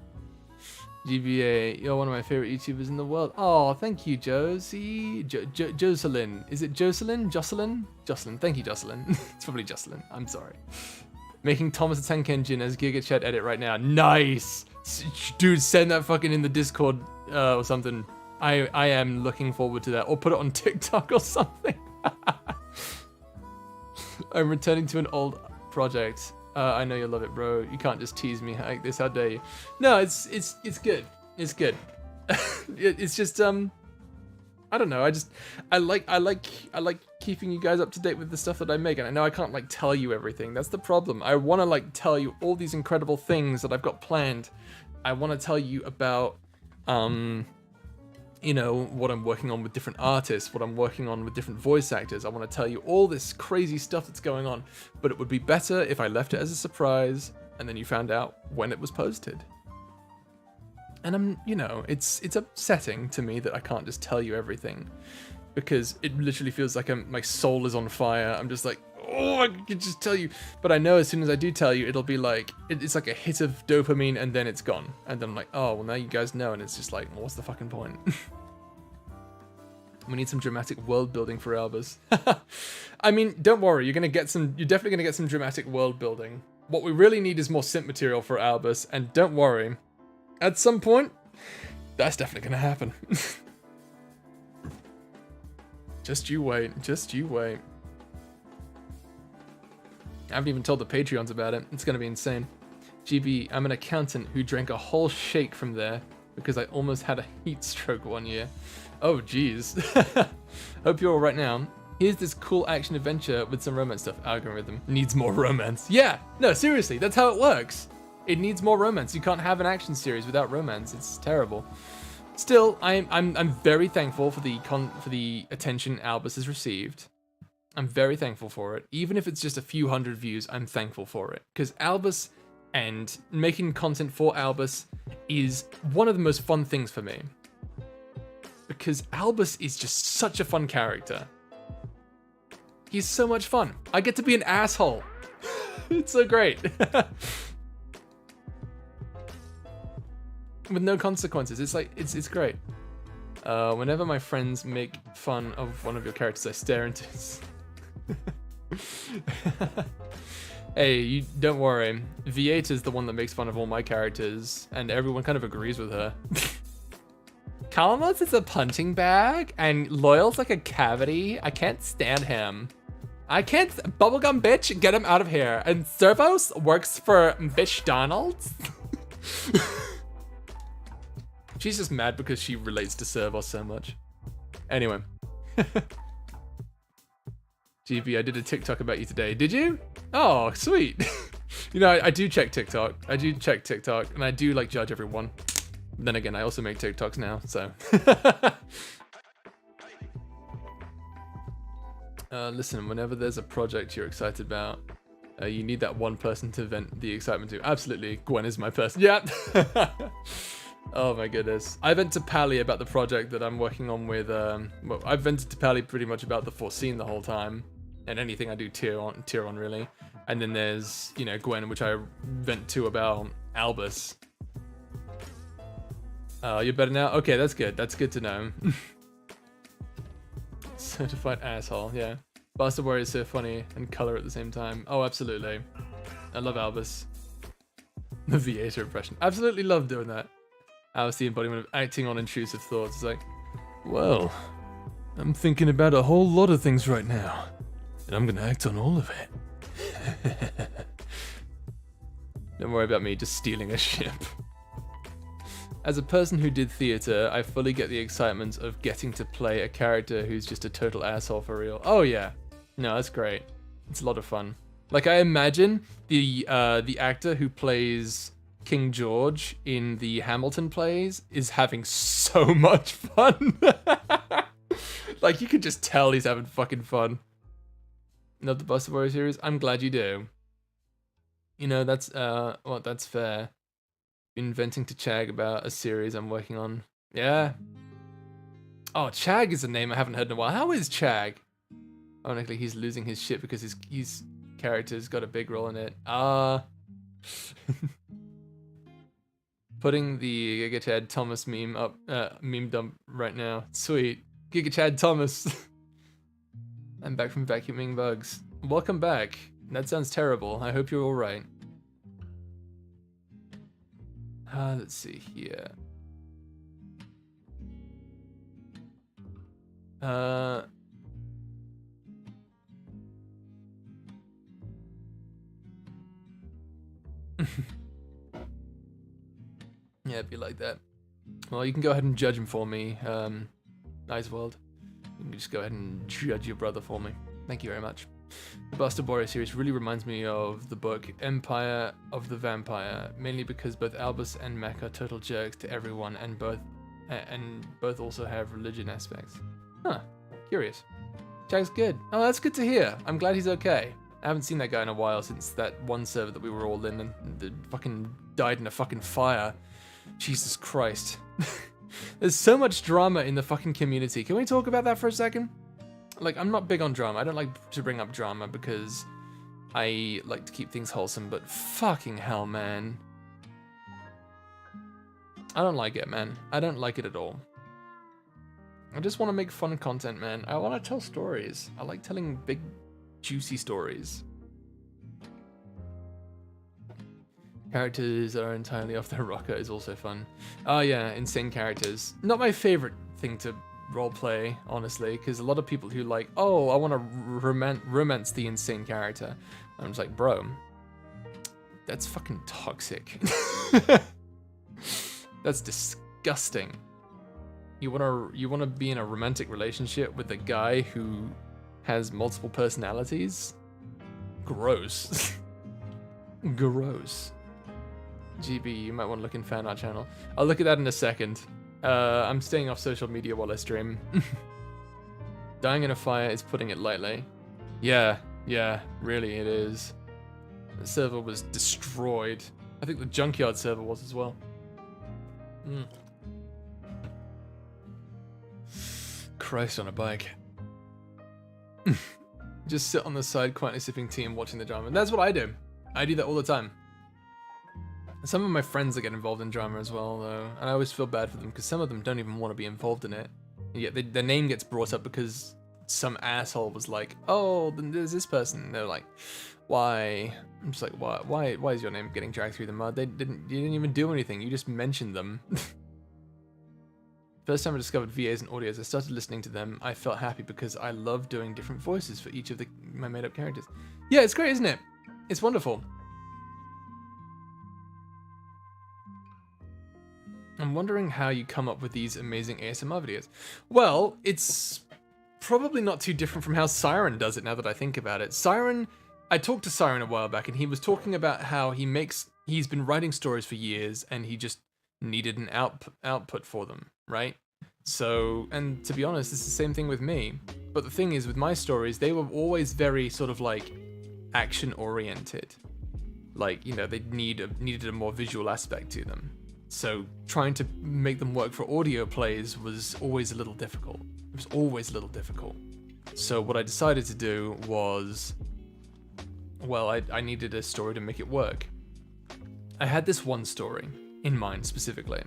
GBA, you're one of my favorite YouTubers in the world. Oh, thank you, Josie. Jocelyn. Is it Jocelyn? Jocelyn? Jocelyn. Thank you, Jocelyn. It's probably Jocelyn. I'm sorry. Making Thomas the Tank Engine as Giga Chat edit right now. Nice! Dude, send that fucking in the Discord or something. I am looking forward to that. Or put it on TikTok or something. I'm returning to an old project. I know you'll love it, bro. You can't just tease me like this. How dare you? No, it's good. It's good. It's just I don't know. I like keeping you guys up to date with the stuff that I make, and I know I can't like tell you everything. That's the problem. I want to like tell you all these incredible things that I've got planned. I want to tell you about you know, what I'm working on with different artists, what I'm working on with different voice actors. I want to tell you all this crazy stuff that's going on, but it would be better if I left it as a surprise and then you found out when it was posted. And you know, it's upsetting to me that I can't just tell you everything, because it literally feels like my soul is on fire. I'm just like, oh, I could just tell you. But I know as soon as I do tell you, it'll be like, it's like a hit of dopamine and then it's gone. And then I'm like, oh, well now you guys know. And it's just like, well, what's the fucking point? We need some dramatic world building for Albus. I mean, don't worry, you're definitely gonna get some dramatic world building. What we really need is more synth material for Albus, and don't worry, at some point, that's definitely gonna happen. Just you wait, just you wait. I haven't even told the Patreons about it. It's gonna be insane. GB, I'm an accountant who drank a whole shake from there because I almost had a heat stroke one year. Oh, geez. Hope you're all right now. Here's this cool action adventure with some romance stuff. Algorithm needs more romance. Yeah, no, seriously, that's how it works. It needs more romance. You can't have an action series without romance. It's terrible. Still, I'm very thankful for the attention Albus has received. I'm very thankful for it. Even if it's just a few hundred views, I'm thankful for it. Because Albus and making content for Albus is one of the most fun things for me. Because Albus is just such a fun character. He's so much fun. I get to be an asshole. It's so great. With no consequences. It's like, it's great. Whenever my friends make fun of one of your characters, I stare into his... Hey, you don't worry. Vieta's the one that makes fun of all my characters, and everyone kind of agrees with her. Kalamos is a punching bag, and Loyal's like a cavity. I can't stand him. I can't... Bubblegum bitch, get him out of here. And Servos works for bitch Donald's? She's just mad because she relates to Servos so much. Anyway. GB, I did a TikTok about you today. Did you? Oh, sweet. You know, I do check TikTok. I do check TikTok, and I do like judge everyone. Then again, I also make TikToks now, so. Listen, whenever there's a project you're excited about, you need that one person to vent the excitement to. Absolutely, Gwen is my person. Yeah. Oh my goodness. I vent to Pally about the project that I'm working on with, well, I've vented to Pally pretty much about the foreseen the whole time. And anything I do tier on really. And then there's, you know, Gwen, which I vent to about Albus. You're better now? Okay, that's good. That's good to know. Certified asshole, yeah. Bastard Warrior is so funny and color at the same time. Oh, absolutely. I love Albus. The Vieta impression. Absolutely love doing that. Albus, the embodiment of acting on intrusive thoughts. It's like, well, I'm thinking about a whole lot of things right now. And I'm gonna act on all of it. Don't worry about me just stealing a ship. As a person who did theater, I fully get the excitement of getting to play a character who's just a total asshole for real. Oh yeah. No, that's great. It's a lot of fun. Like, I imagine the actor who plays King George in the Hamilton plays is having so much fun. Like, you could just tell he's having fucking fun. Love the Buster Warrior series? I'm glad you do. You know, that's, well, that's fair. Been venting to Chag about a series I'm working on. Yeah. Oh, Chag is a name I haven't heard in a while. How is Chag? Ironically, he's losing his shit because his character's got a big role in it. Putting the Giga Chad Thomas meme up, meme dump right now. Sweet. Giga Chad Thomas. I'm back from vacuuming bugs. Welcome back. That sounds terrible. I hope you're alright. Let's see here. Yeah, it'd be like that. Well, you can go ahead and judge him for me, Nice World. You can just go ahead and judge your brother for me. Thank you very much. The Buster Warrior series really reminds me of the book Empire of the Vampire, mainly because both Albus and Mac are total jerks to everyone, and both also have religion aspects. Huh, curious. Chag's good. Oh, that's good to hear. I'm glad he's okay. I haven't seen that guy in a while since that one server that we were all in and the fucking died in a fucking fire. Jesus Christ. There's so much drama in the fucking community. Can we talk about that for a second? Like, I'm not big on drama. I don't like to bring up drama because I like to keep things wholesome, but fucking hell, man. I don't like it, man. I don't like it at all. I just want to make fun content, man. I want to tell stories. I like telling big, juicy stories. Characters are entirely off their rocker is also fun. Oh yeah, insane characters. Not my favorite thing to roleplay, honestly, because a lot of people who like, oh, I want to romance the insane character. I'm just like, bro, that's fucking toxic. That's disgusting. You wanna be in a romantic relationship with a guy who has multiple personalities? Gross. Gross. GB, you might want to look in fan art channel. I'll look at that in a second. I'm staying off social media while I stream. Dying in a fire is putting it lightly. Yeah, really it is. The server was destroyed. I think the junkyard server was as well. Christ on a bike. Just sit on the side quietly sipping tea and watching the drama. That's what I do. I do that all the time. Some of my friends that get involved in drama as well, though, and I always feel bad for them because some of them don't even want to be involved in it. And yet their name gets brought up because some asshole was like, "Oh, then there's this person." And they're like, "Why?" I'm just like, "Why is your name getting dragged through the mud? You didn't even do anything. You just mentioned them." First time I discovered VAs and audios, I started listening to them. I felt happy because I love doing different voices for each of my made-up characters. Yeah, it's great, isn't it? It's wonderful. I'm wondering how you come up with these amazing ASMR videos. Well, it's probably not too different from how Siren does it now that I think about it. Siren, I talked to Siren a while back and he was talking about how he's been writing stories for years and he just needed an output for them, right? So, and to be honest, it's the same thing with me. But the thing is, with my stories, they were always very sort of like action-oriented. Like, you know, they needed a more visual aspect to them. So trying to make them work for audio plays was always a little difficult. It was always a little difficult. So what I decided to do was, well, I needed a story to make it work. I had this one story in mind specifically.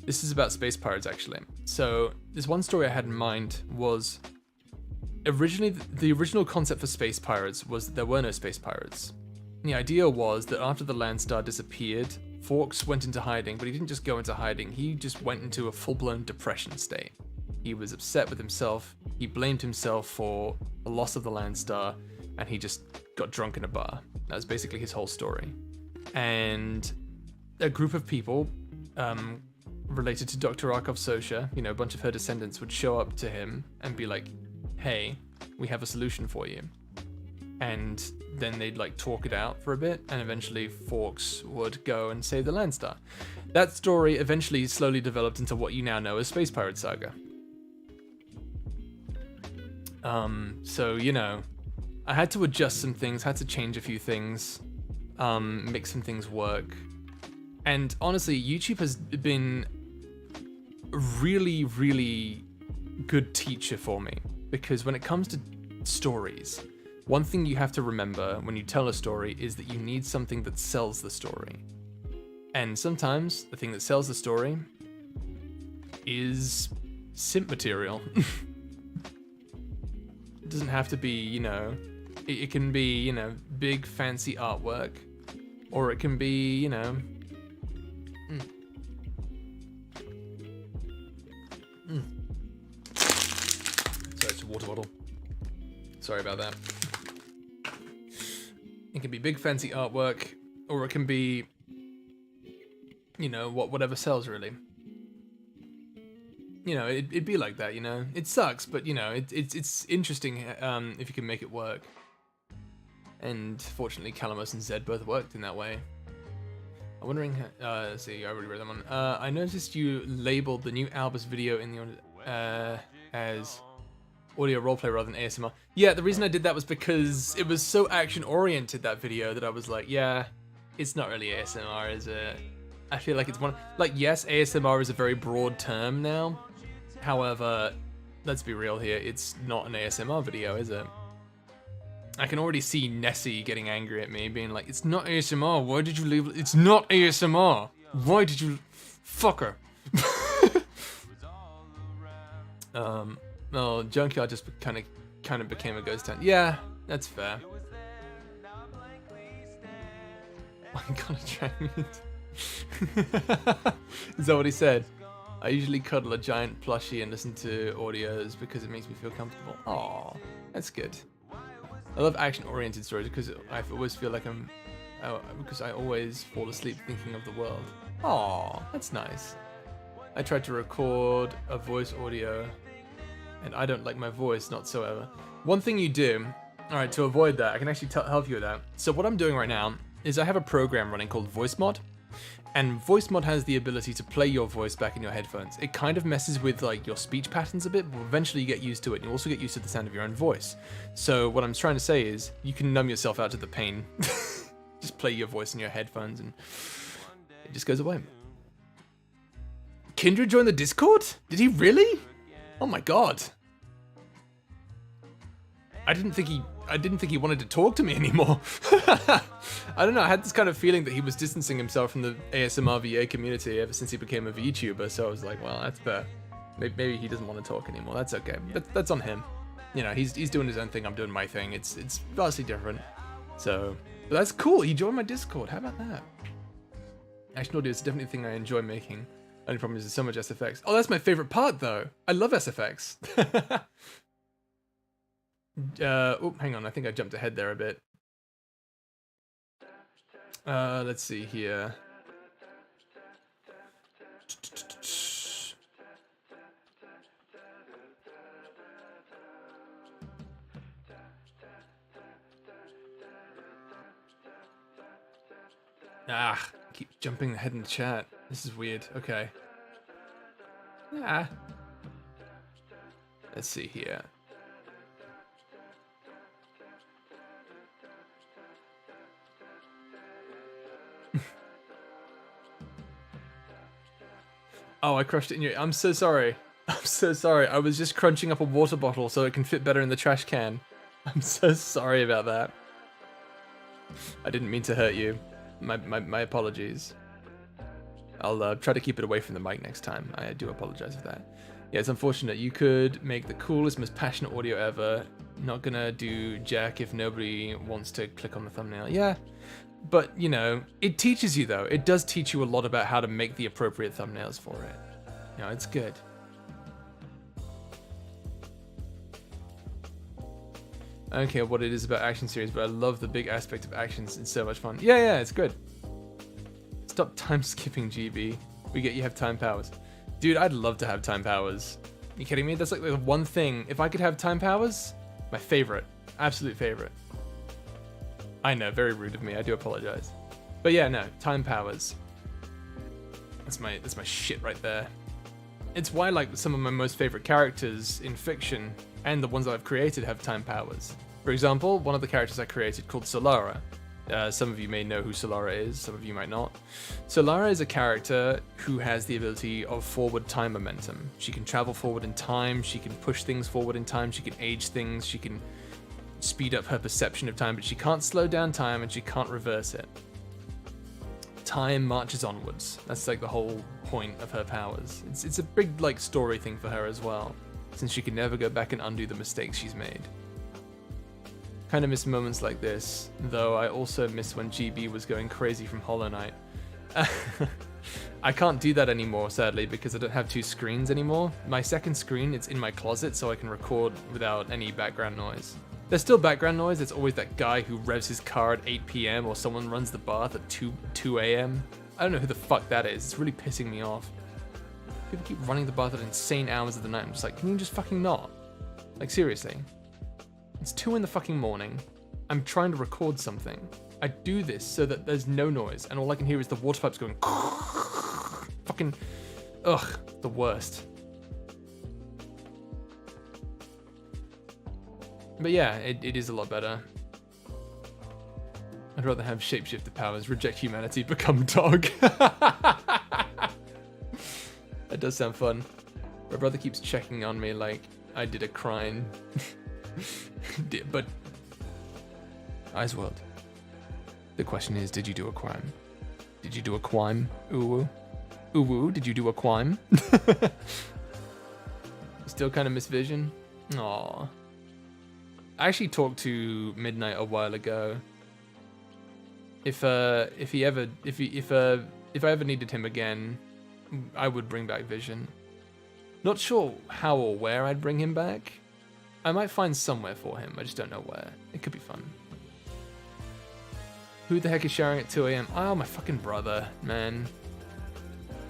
This is about space pirates, actually. So this one story I had in mind was originally the original concept for space pirates was that there were no space pirates. The idea was that after the Landstar disappeared, Fawkes went into hiding, but he didn't just go into hiding, he just went into a full-blown depression state. He was upset with himself, he blamed himself for the loss of the Landstar, and he just got drunk in a bar. That was basically his whole story. And a group of people related to Dr. Arkov-Sosha, you know, a bunch of her descendants would show up to him and be like, hey, we have a solution for you. And then they'd like talk it out for a bit, and eventually Fawkes would go and save the Landstar. That story eventually slowly developed into what you now know as Space Pirate Saga. So, you know, I had to adjust some things, had to change a few things, make some things work. And honestly, YouTube has been a really, really good teacher for me, because when it comes to stories, one thing you have to remember when you tell a story is that you need something that sells the story. And sometimes the thing that sells the story is simp material. It doesn't have to be, you know, it can be, you know, big fancy artwork, or it can be, you know, Sorry, it's a water bottle. Sorry about that. It can be big fancy artwork, or it can be, you know, whatever sells really. You know, it'd be like that, you know. It sucks, but you know, it's interesting if you can make it work. And fortunately, Calamus and Zed both worked in that way. I'm wondering, let's see, I already read that one. I noticed you labeled the new Albus video in the as audio roleplay rather than ASMR. Yeah, the reason I did that was because it was so action-oriented, that video, that I was like, yeah, it's not really ASMR, is it? I feel like it's one, like, yes, ASMR is a very broad term now. However, let's be real here, it's not an ASMR video, is it? I can already see Nessie getting angry at me, being like, it's not ASMR, why did you leave it? It's not ASMR! Why did you... Fucker! Well, Junkyard just kind of became a ghost town. Yeah, that's fair. I'm gonna try Is that what he said? I usually cuddle a giant plushie and listen to audios because it makes me feel comfortable. Aw, that's good. I love action-oriented stories because I always feel like because I always fall asleep thinking of the world. Aw, that's nice. I tried to record a voice audio and I don't like my voice whatsoever. One thing you do, alright, to avoid that, I can actually help you with that. So what I'm doing right now is I have a program running called VoiceMod, and VoiceMod has the ability to play your voice back in your headphones. It kind of messes with like your speech patterns a bit, but eventually you get used to it, and you also get used to the sound of your own voice. So what I'm trying to say is, you can numb yourself out to the pain. Just play your voice in your headphones and it just goes away. Kindred joined the Discord? Did he really? Oh my god. I didn't think he wanted to talk to me anymore. I don't know, I had this kind of feeling that he was distancing himself from the ASMR VA community ever since he became a VTuber, so I was like, well, that's fair. Maybe he doesn't want to talk anymore, that's okay. That's on him. You know, he's doing his own thing, I'm doing my thing. It's vastly different. So, but that's cool, he joined my Discord, how about that? Action audio is definitely a thing I enjoy making. Only problem is there's so much SFX. Oh, that's my favorite part though. I love SFX. Oh, hang on, I think I jumped ahead there a bit. Let's see here. Ah, keep jumping ahead in the chat. This is weird. Okay. Ah. Let's see here. Oh, I crushed it in your... I'm so sorry. I'm so sorry. I was just crunching up a water bottle so it can fit better in the trash can. I'm so sorry about that. I didn't mean to hurt you. My apologies. I'll try to keep it away from the mic next time. I do apologize for that. Yeah, it's unfortunate. You could make the coolest, most passionate audio ever. Not gonna do jack if nobody wants to click on the thumbnail. Yeah, but you know, it teaches you though. It does teach you a lot about how to make the appropriate thumbnails for it. You know, it's good. I don't care what it is about action series, but I love the big aspect of actions. It's so much fun. Yeah, it's good. Stop time skipping, GB. We get you have time powers. Dude, I'd love to have time powers. You kidding me? That's like the one thing. If I could have time powers, my favorite. Absolute favorite. I know, very rude of me. I do apologize. But yeah, no, time powers. That's my shit right there. It's why like some of my most favorite characters in fiction and the ones that I've created have time powers. For example, one of the characters I created called Solara. Some of you may know who Solara is, some of you might not. Solara is a character who has the ability of forward time momentum. She can travel forward in time, she can push things forward in time, she can age things, she can speed up her perception of time, but she can't slow down time and she can't reverse it. Time marches onwards. That's like the whole point of her powers. It's a big like story thing for her as well, since she can never go back and undo the mistakes she's made. Kind of miss moments like this, though I also miss when GB was going crazy from Hollow Knight. I can't do that anymore, sadly, because I don't have two screens anymore. My second screen, it's in my closet, so I can record without any background noise. There's still background noise. There's always that guy who revs his car at 8 PM or someone runs the bath at 2 AM. I don't know who the fuck that is. It's really pissing me off. People keep running the bath at insane hours of the night. I'm just like, can you just fucking not? Like, seriously. It's 2 in the fucking morning. I'm trying to record something. I do this so that there's no noise, and all I can hear is the water pipes going fucking, ugh, the worst. But yeah, it is a lot better. I'd rather have shapeshifter powers, reject humanity, become dog. That does sound fun. My brother keeps checking on me like I did a crime. But Eyes World. The question is, did you do a crime? Did you do a crime? Ooh. Ooh, did you do a crime? Just Still kind of miss Vision? Aw. I actually talked to Midnight a while ago. If I ever needed him again, I would bring back Vision. Not sure how or where I'd bring him back. I might find somewhere for him, I just don't know where. It could be fun. Who the heck is showering at 2 a.m? Oh, my fucking brother, man.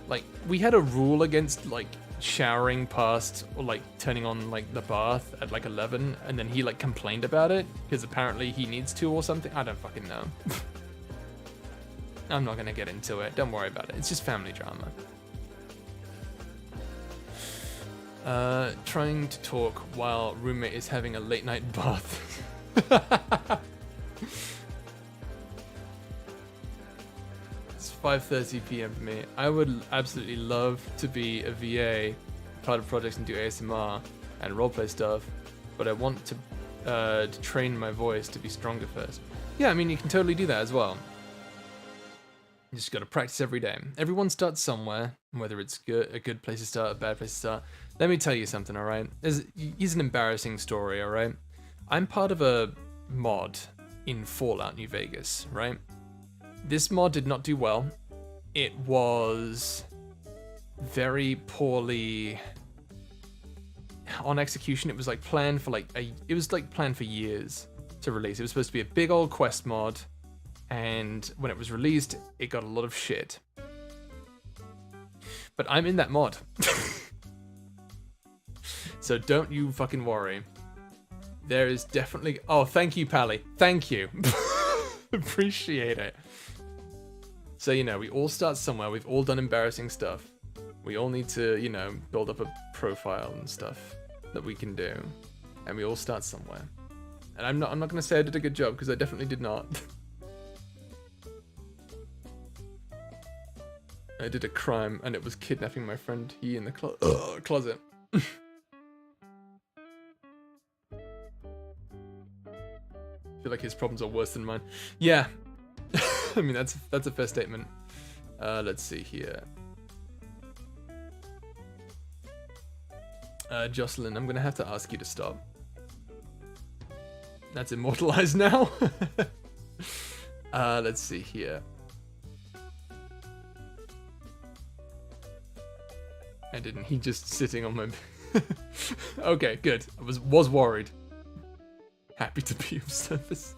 Like, we had a rule against, like, showering past, or, like, turning on, like, the bath at, like, 11, and then he, like, complained about it, because apparently he needs to or something. I don't fucking know. I'm not gonna get into it. Don't worry about it. It's just family drama. Trying to talk while roommate is having a late night bath. It's 5:30 p.m. for me. I would absolutely love to be a VA, part of projects and do ASMR and roleplay stuff, but I want to train my voice to be stronger first. Yeah, I mean, you can totally do that as well. You just gotta practice every day. Everyone starts somewhere, whether it's a good place to start, a bad place to start. Let me tell you something, alright? Here's an embarrassing story, alright? I'm part of a mod in Fallout New Vegas, right? This mod did not do well. It was very poorly on execution. It was like planned for planned for years to release. It was supposed to be a big old quest mod. And when it was released, it got a lot of shit. But I'm in that mod. So don't you fucking worry. There is definitely... Oh, thank you, Pally. Thank you. Appreciate it. So, you know, we all start somewhere. We've all done embarrassing stuff. We all need to, you know, build up a profile and stuff that we can do. And we all start somewhere. And I'm not going to say I did a good job, because I definitely did not. I did a crime, and it was kidnapping my friend He in the closet. I feel like his problems are worse than mine. Yeah. I mean, that's a fair statement. Let's see here. Jocelyn, I'm gonna have to ask you to stop. That's immortalized now. Let's see here. I didn't. He just sitting on my... Okay, good. I was worried. Happy to be of service.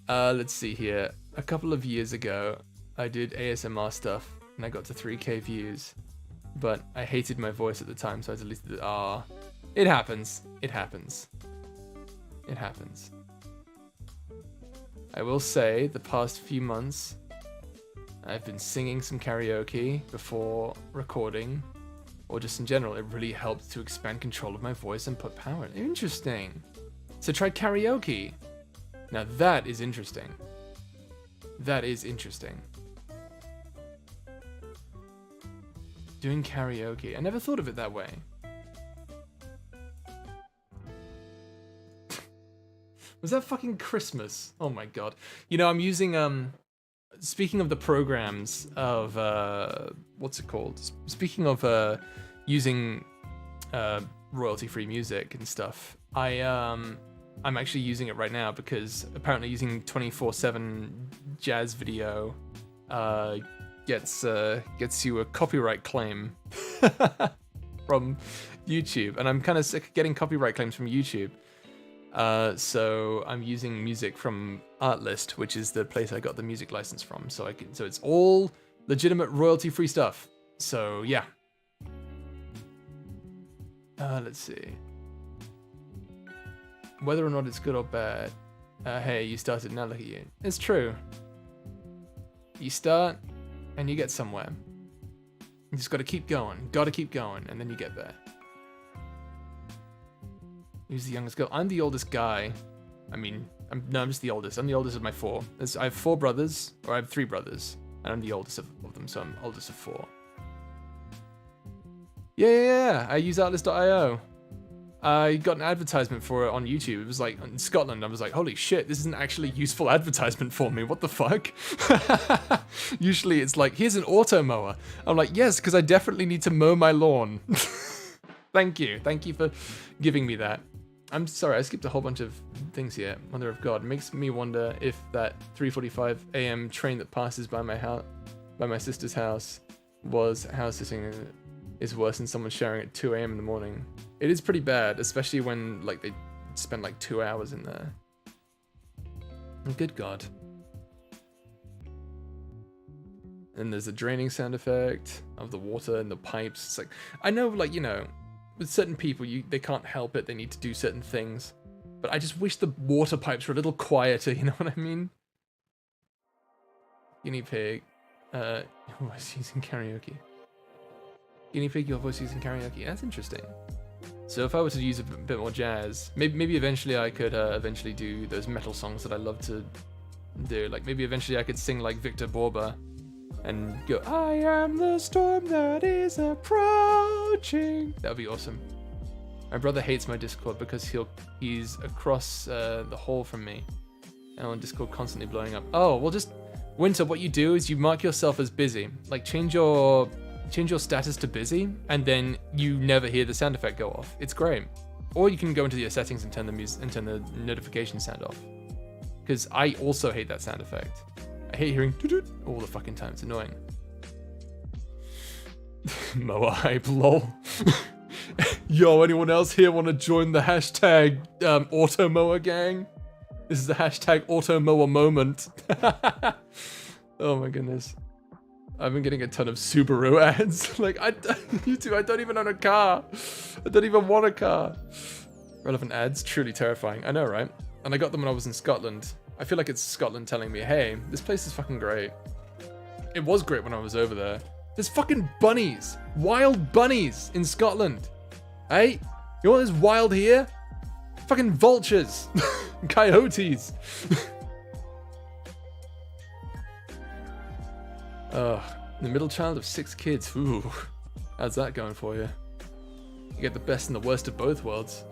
Let's see here. A couple of years ago, I did ASMR stuff, and I got to 3K views. But I hated my voice at the time, so I deleted it. It happens. It happens. It happens. I will say, the past few months, I've been singing some karaoke before recording, or just in general. It really helped to expand control of my voice and put power. Interesting. So try karaoke. Now that is interesting. That is interesting. Doing karaoke. I never thought of it that way. Was that fucking Christmas? Oh my god. You know, I'm using, speaking of the programs of, what's it called? Speaking of, using, royalty-free music and stuff, I'm actually using it right now because apparently using 24/7 jazz video, gets you a copyright claim from YouTube, and I'm kind of sick of getting copyright claims from YouTube. So I'm using music from Artlist, which is the place I got the music license from. So it's all legitimate royalty-free stuff. So yeah. Let's see. Whether or not it's good or bad. Hey, you started, now look at you. It's true. You start, and you get somewhere. You just gotta keep going, and then you get there. Who's the youngest girl? I'm the oldest guy. I mean, I'm just the oldest. I'm the oldest of my four. I have 4 brothers, or I have 3 brothers, and I'm the oldest of them, so I'm oldest of 4. Yeah. I use Artlist.io. I got an advertisement for it on YouTube. It was like in Scotland. I was like, holy shit, this is an actually useful advertisement for me. What the fuck? Usually it's like, here's an auto mower. I'm like, yes, because I definitely need to mow my lawn. Thank you for giving me that. I'm sorry, I skipped a whole bunch of things here. Mother of God, makes me wonder if that 3:45 a.m. train that passes by my house, by my sister's house, was house sitting is worse than someone sharing at 2 a.m. in the morning. It is pretty bad, especially when like they spend like 2 hours in there. Good God. And there's a draining sound effect of the water and the pipes. It's like, I know, like, you know, with certain people, they can't help it. They need to do certain things. But I just wish the water pipes were a little quieter, you know what I mean? Guinea pig. Your voice using karaoke. Guinea pig, your voice using karaoke. That's interesting. So if I were to use a bit more jazz, maybe eventually I could eventually do those metal songs that I love to do. Like maybe eventually I could sing like Victor Borba and go, I am the storm that is approaching. That would be awesome. My brother hates my Discord because he's across the hall from me. And on Discord constantly blowing up. Oh, well just, Winter, what you do is you mark yourself as busy. Like change your status to busy, and then you never hear the sound effect go off. It's great. Or you can go into your settings and turn the notification sound off. Because I also hate that sound effect. I hate hearing doo-doo all the fucking time. It's annoying. Moa hype, lol. Yo, anyone else here want to join the hashtag auto mower gang? This is the hashtag auto mower moment. Oh my goodness. I've been getting a ton of Subaru ads. Like, YouTube, I don't even own a car. I don't even want a car. Relevant ads, truly terrifying. I know, right? And I got them when I was in Scotland. I feel like it's Scotland telling me, hey, this place is fucking great. It was great when I was over there. There's fucking bunnies. Wild bunnies in Scotland. Hey, you know what is wild here? Fucking vultures. Coyotes. The middle child of 6 kids. Ooh, how's that going for you? You get the best and the worst of both worlds.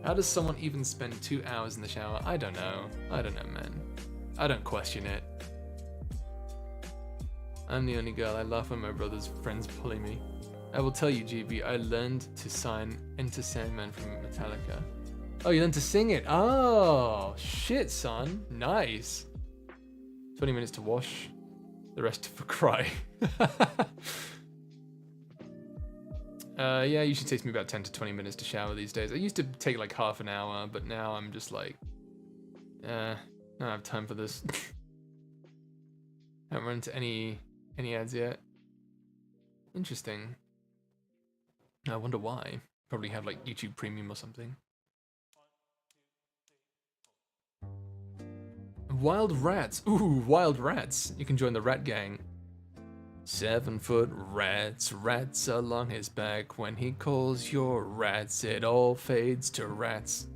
How does someone even spend 2 hours in the shower? I don't know. I don't know, man. I don't question it. I'm the only girl. I laugh when my brother's friends bully me. I will tell you, GB, I learned to sign Enter Sandman from Metallica. Oh, you learned to sing it? Oh, shit, son. Nice. 20 minutes to wash. The rest for cry. Yeah, usually takes me about 10 to 20 minutes to shower these days. I used to take like half an hour, but now I'm just like, I don't have time for this. Haven't run into any ads yet. Interesting. I wonder why. Probably have like YouTube Premium or something. Wild rats. Ooh, wild rats. You can join the rat gang. 7-foot rats, rats along his back. When he calls your rats, it all fades to rats.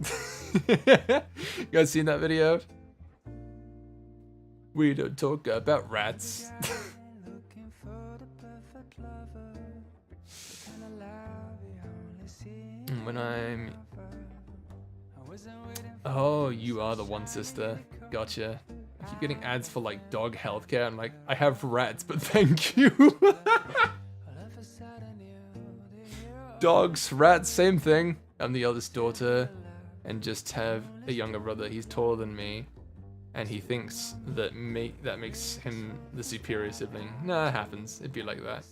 You guys seen that video? We don't talk about rats. When I'm... Oh, you are the one, sister. Gotcha. I keep getting ads for like dog healthcare. I'm like, I have rats, but thank you. Dogs, rats, same thing. I'm the eldest daughter and just have a younger brother. He's taller than me, and he thinks that makes him the superior sibling. Nah, it happens. It'd be like that.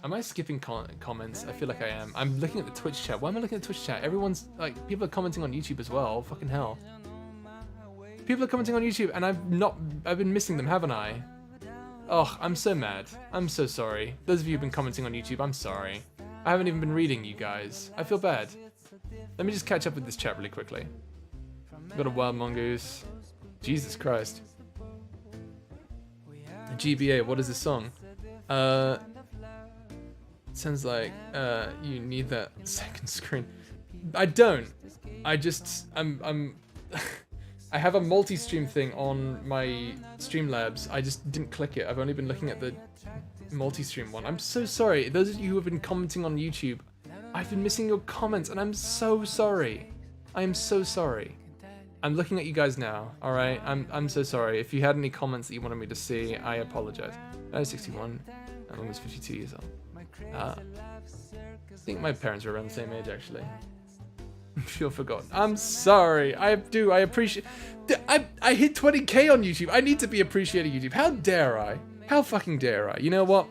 Am I skipping comments? I feel like I am. I'm looking at the Twitch chat. Why am I looking at the Twitch chat? Everyone's like, people are commenting on YouTube as well. Fucking hell. People are commenting on YouTube and I've been missing them, haven't I? Oh, I'm so mad. I'm so sorry. Those of you who've been commenting on YouTube, I'm sorry. I haven't even been reading you guys. I feel bad. Let me just catch up with this chat really quickly. Got a wild mongoose. Jesus Christ. GBA, what is this song? Sounds like you need that second screen. I don't. I just I have a multi-stream thing on my Streamlabs. I just didn't click it. I've only been looking at the multi-stream one. I'm so sorry. Those of you who have been commenting on YouTube, I've been missing your comments and I'm so sorry. I am so sorry. I'm looking at you guys now, alright? I'm so sorry. If you had any comments that you wanted me to see, I apologize. I was 61. I'm almost 52 years old. I think my parents were around the same age, actually. Feel forgotten. I'm sorry. I appreciate... I hit 20k on YouTube. I need to be appreciating YouTube. How dare I? How fucking dare I? You know what?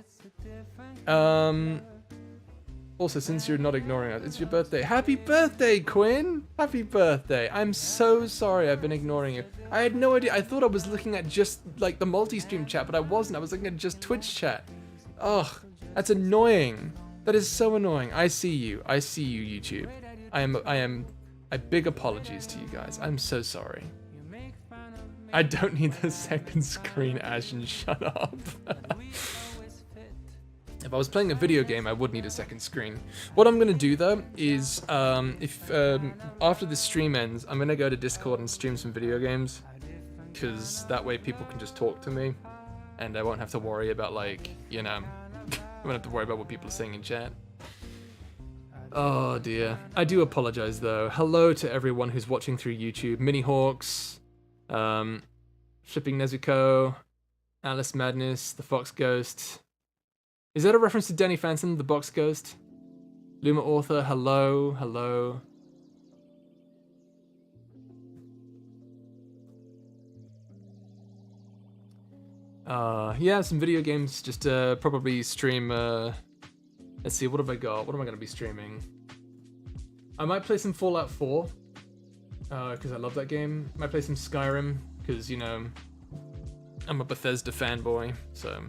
Also, since you're not ignoring us, it's your birthday. Happy birthday, Quinn! Happy birthday. I'm so sorry I've been ignoring you. I had no idea. I thought I was looking at just, like, the multi-stream chat, but I wasn't. I was looking at just Twitch chat. Ugh, that's annoying. That is so annoying. I see you. I see you, YouTube. I big apologies to you guys. I'm so sorry. I don't need the second screen, Ashen. Shut up. If I was playing a video game, I would need a second screen. What I'm gonna do though is, after this stream ends, I'm gonna go to Discord and stream some video games, because that way people can just talk to me, and I won't have to worry about, like, you know, I won't have to worry about what people are saying in chat. Oh dear. I do apologize though. Hello to everyone who's watching through YouTube. Minihawks, Flipping Nezuko, Alice Madness, The Fox Ghost. Is that a reference to Danny Phantom, the Box Ghost? Luma Author, hello, hello. Yeah, some video games, just probably stream, let's see, what have I got? What am I gonna be streaming? I might play some Fallout 4, because I love that game. Might play some Skyrim, because, you know, I'm a Bethesda fanboy, so...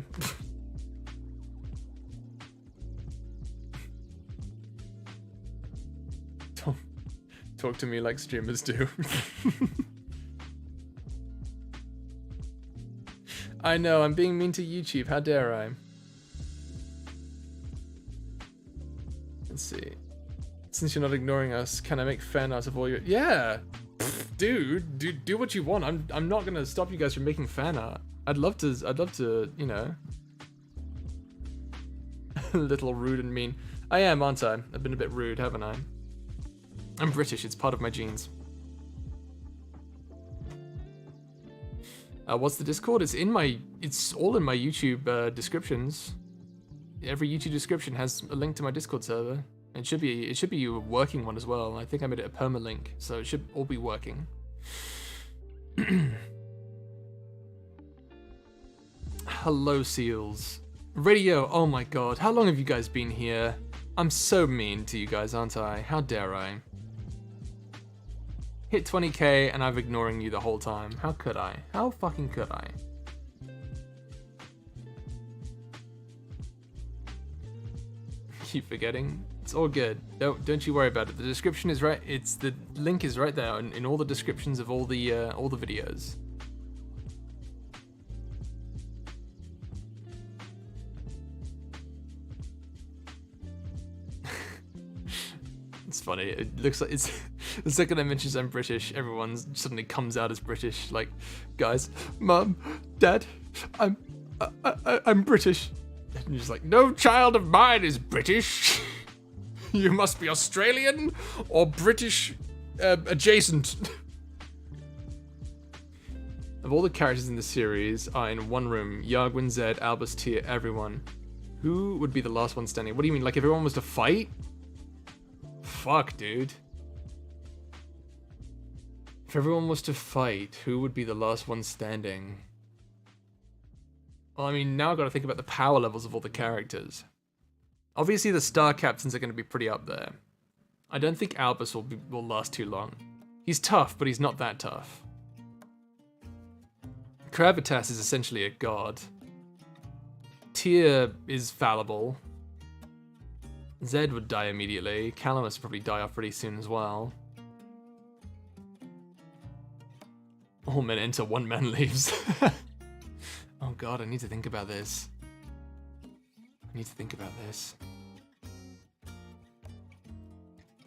Talk to me like streamers do. I know, I'm being mean to YouTube, how dare I? Let's see. Since you're not ignoring us, can I make fan art of all your... Yeah! Pfft, dude, do what you want. I'm not gonna stop you guys from making fan art. I'd love to, you know... A little rude and mean. I am, aren't I? I've been a bit rude, haven't I? I'm British, it's part of my genes. What's the Discord? It's all in my YouTube descriptions. Every YouTube description has a link to my Discord server. It should be a working one as well. I think I made it a permalink, so it should all be working. Hello, seals. Radio, oh my god, how long have you guys been here? I'm so mean to you guys, aren't I? How dare I? Hit 20k and I'm ignoring you the whole time. How could I? How fucking could I? Keep forgetting. It's all good. Don't you worry about it. The description is right. The link is right there in all the descriptions of all the videos. It's funny. It looks like it's the second I mention I'm British, everyone suddenly comes out as British. Like, guys, Mum, Dad, I'm British. And you're just like, no child of mine is British. You must be Australian or British adjacent. Of all the characters in the series are in one room, Yargwin, Zed, Albus, Tyr, everyone. Who would be the last one standing? What do you mean, like if everyone was to fight? Fuck, dude. If everyone was to fight, who would be the last one standing? Well, I mean, now I've got to think about the power levels of all the characters. Obviously, the star captains are going to be pretty up there. I don't think Albus will last too long. He's tough, but he's not that tough. Gravitas is essentially a god. Tyr is fallible. Zed would die immediately. Calamus would probably die off pretty soon as well. All men enter, one man leaves. Oh god, I need to think about this.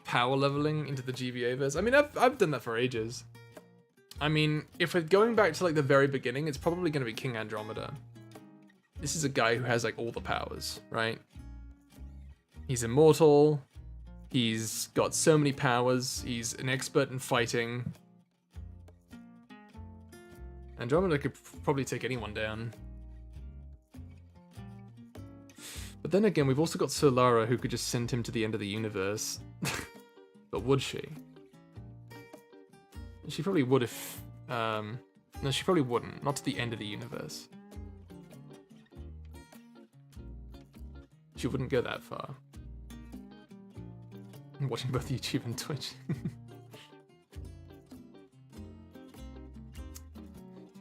Power leveling into the GVA verse. I mean, I've done that for ages. I mean, if we're going back to like the very beginning, it's probably going to be King Andromeda. This is a guy who has like all the powers, right? He's immortal. He's got so many powers. He's an expert in fighting. Andromeda could probably take anyone down. But then again, we've also got Solara, who could just send him to the end of the universe. But would she? She probably would if... no, she probably wouldn't. Not to the end of the universe. She wouldn't go that far. I'm watching both YouTube and Twitch.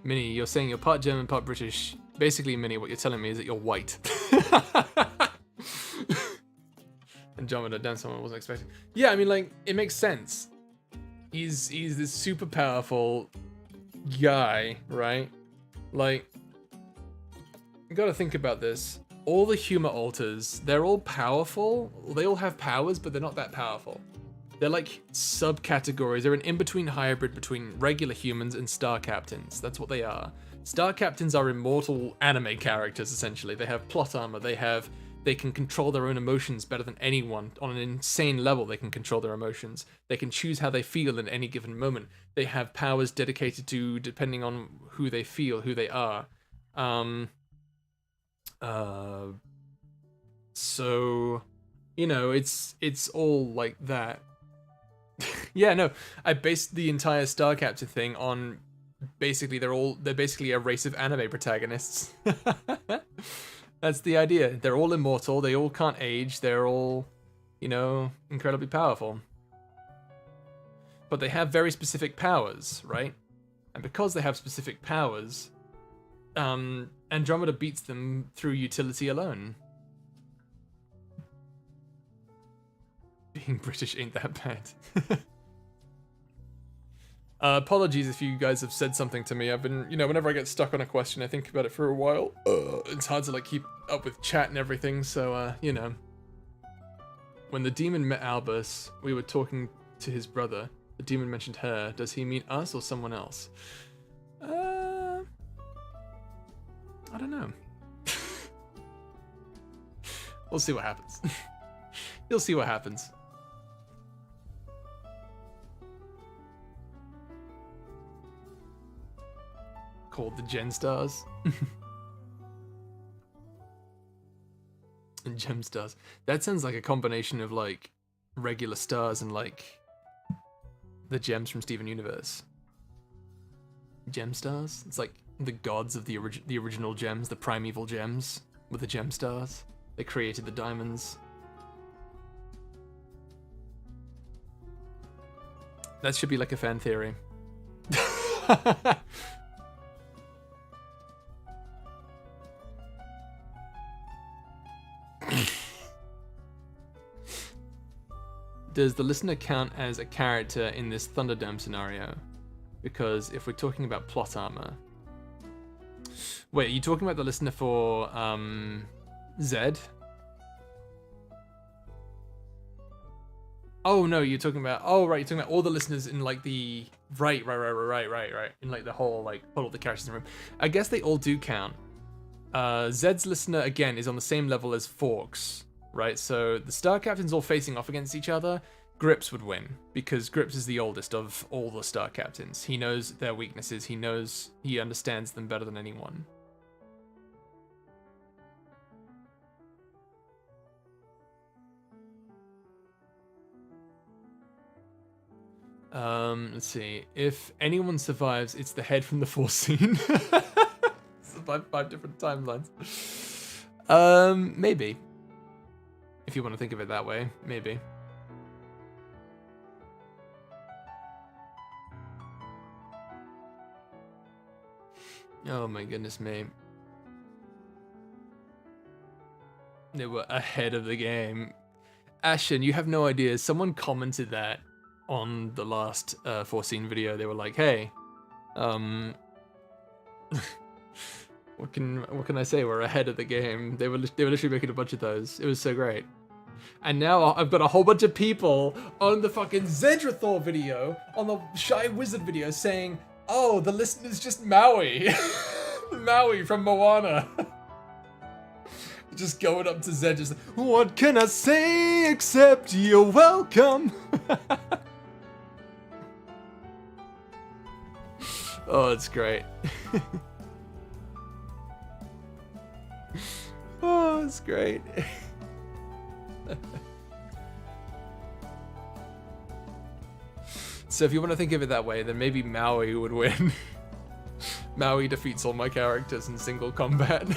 Minnie, you're saying you're part German, part British. Basically, Minnie, what you're telling me is that you're white. Andromeda, damn, someone wasn't expecting. Yeah, I mean, like, it makes sense. He's this super powerful guy, right? Like, you gotta think about this. All the humor alters, they're all powerful. They all have powers, but they're not that powerful. They're like subcategories. They're an in-between hybrid between regular humans and star captains. That's what they are. Star captains are immortal anime characters, essentially. They have plot armor. They can control their own emotions better than anyone. On an insane level, they can control their emotions. They can choose how they feel in any given moment. They have powers dedicated to, depending on who they feel, who they are. So, you know, it's all like that. Yeah, no, I based the entire Star Captain thing on basically they're basically a race of anime protagonists. That's the idea. They're all immortal, they all can't age, they're all, you know, incredibly powerful. But they have very specific powers, right? And because they have specific powers, Andromeda beats them through utility alone. Being British ain't that bad. Apologies if you guys have said something to me. I've been, you know, whenever I get stuck on a question, I think about it for a while. It's hard to like keep up with chat and everything, so you know. When the demon met Albus, we were talking to his brother. The demon mentioned her. Does he mean us or someone else? I don't know. We'll see what happens. You'll see what happens. Called the Gen Stars. And Gem Stars. That sounds like a combination of like regular stars and like the gems from Steven Universe. Gem Stars? It's like the gods of the original gems, the primeval gems with the Gem Stars. They created the diamonds. That should be like a fan theory. Does the listener count as a character in this Thunderdome scenario? Because if we're talking about plot armor... Wait, are you talking about the listener for Zed? Oh no, you're talking about... Oh right, you're talking about all the listeners in like the... Right. In like the whole, like, all of the characters in the room. I guess they all do count. Zed's listener, again, is on the same level as Forks. Right, so the Star Captains all facing off against each other, Grips would win, because Grips is the oldest of all the Star Captains. He knows their weaknesses, he understands them better than anyone. Let's see. If anyone survives, it's the head from the fourth scene. Survived 5 different timelines. Maybe. If you want to think of it that way, maybe. Oh my goodness me. They were ahead of the game. Ashen, you have no idea. Someone commented that on the last 4-scene video. They were like, hey, what can I say? We're ahead of the game. They were literally making a bunch of those. It was so great. And now I've got a whole bunch of people on the fucking Zedrathor video, on the Shy Wizard video, saying, "Oh, the listener's just Maui, Maui from Moana." Just going up to Zed, just, what can I say except you're welcome? Oh, it's great. Oh, that's great. So if you want to think of it that way, then maybe Maui would win. Maui defeats all my characters in single combat.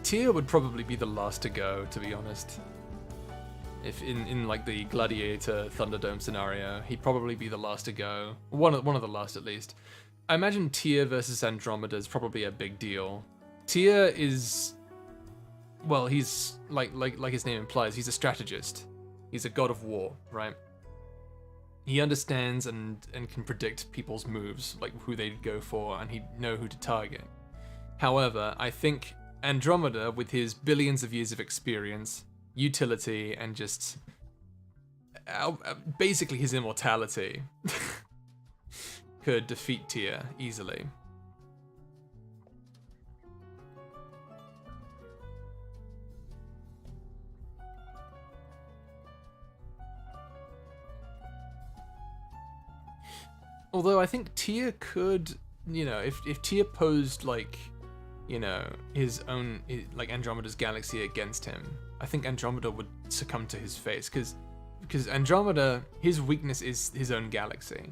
Tyr would probably be the last to go, to be honest. If in like the Gladiator Thunderdome scenario, he'd probably be the last to go. One of the last, at least. I imagine Tyr versus Andromeda is probably a big deal. Tyr is, well, he's like his name implies, he's a strategist. He's a god of war, right? He understands and can predict people's moves, like who they'd go for, and he'd know who to target. However, I think Andromeda, with his billions of years of experience, utility, and just basically his immortality, could defeat Tyr easily. Although I think Tyr could, if Tyr posed like, his own, like Andromeda's galaxy against him, I think Andromeda would succumb to his face, because Andromeda, his weakness is his own galaxy.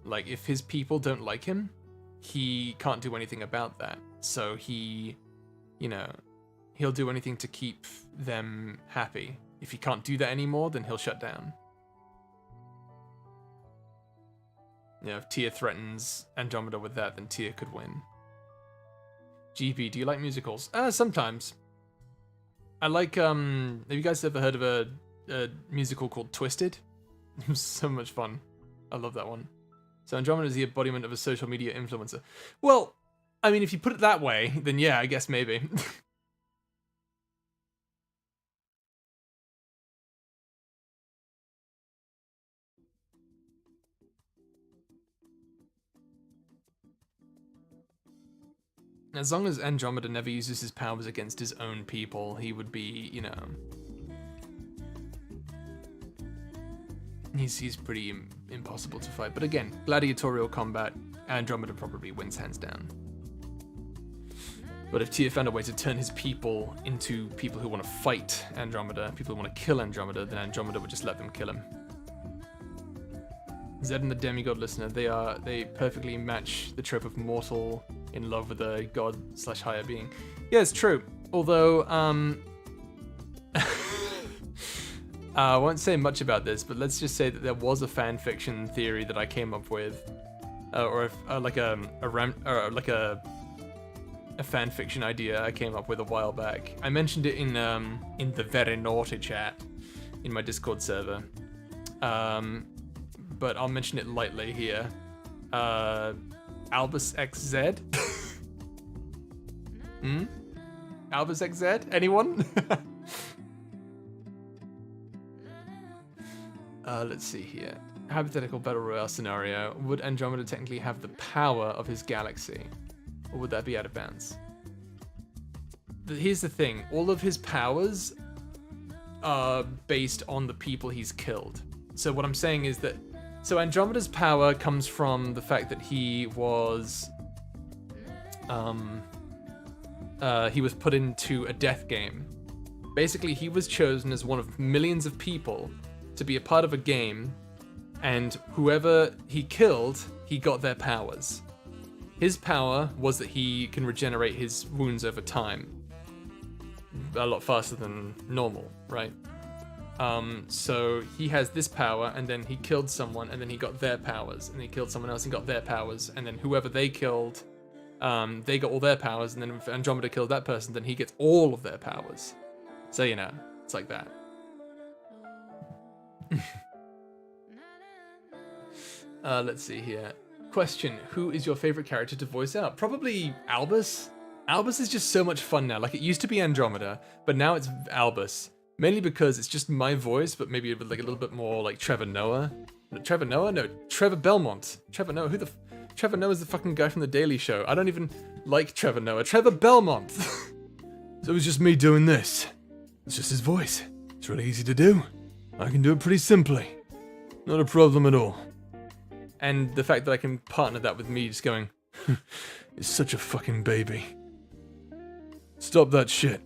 Like, if his people don't like him, he can't do anything about that. So he, he'll do anything to keep them happy. If he can't do that anymore, then he'll shut down. If Tyr threatens Andromeda with that, then Tyr could win. GP, do you like musicals? Sometimes. I like, have you guys ever heard of a musical called Twisted? It was so much fun. I love that one. So Andromeda is the embodiment of a social media influencer. Well, I mean, if you put it that way, then yeah, I guess maybe. As long as Andromeda never uses his powers against his own people, he would be, he's pretty impossible to fight. But again, gladiatorial combat, Andromeda probably wins hands down. But if Tyr found a way to turn his people into people who want to fight Andromeda, people who want to kill Andromeda, then Andromeda would just let them kill him. Zed and the demigod listener, they perfectly match the trope of mortal in love with a god/higher being. Yeah, it's true. Although, I won't say much about this, but let's just say that there was a fan fiction theory that I came up with, like a fan fiction idea I came up with a while back. I mentioned it in the Very Naughty chat in my Discord server. But I'll mention it lightly here. Albus XZ? Albus XZ? Anyone? Let's see here. Hypothetical battle royale scenario. Would Andromeda technically have the power of his galaxy? Or would that be out of bounds? Here's the thing. All of his powers are based on the people he's killed. So what I'm saying is that so Andromeda's power comes from the fact that he was put into a death game. Basically, he was chosen as one of millions of people to be a part of a game, and whoever he killed, he got their powers. His power was that he can regenerate his wounds over time. A lot faster than normal, right? So he has this power, and then he killed someone, and then he got their powers, and he killed someone else and got their powers, and then whoever they killed, they got all their powers, and then if Andromeda killed that person, then he gets all of their powers. So, it's like that. Let's see here. Question, who is your favorite character to voice out? Probably Albus. Albus is just so much fun now. Like, it used to be Andromeda, but now it's Albus. Mainly because it's just my voice, but maybe with like a little bit more like Trevor Noah. Trevor Noah? No, Trevor Belmont. Trevor Noah, Trevor Noah's the fucking guy from The Daily Show. I don't even like Trevor Noah. Trevor Belmont. So it's just me doing this. It's just his voice. It's really easy to do. I can do it pretty simply. Not a problem at all. And the fact that I can partner that with me just going, "It's such a fucking baby. Stop that shit.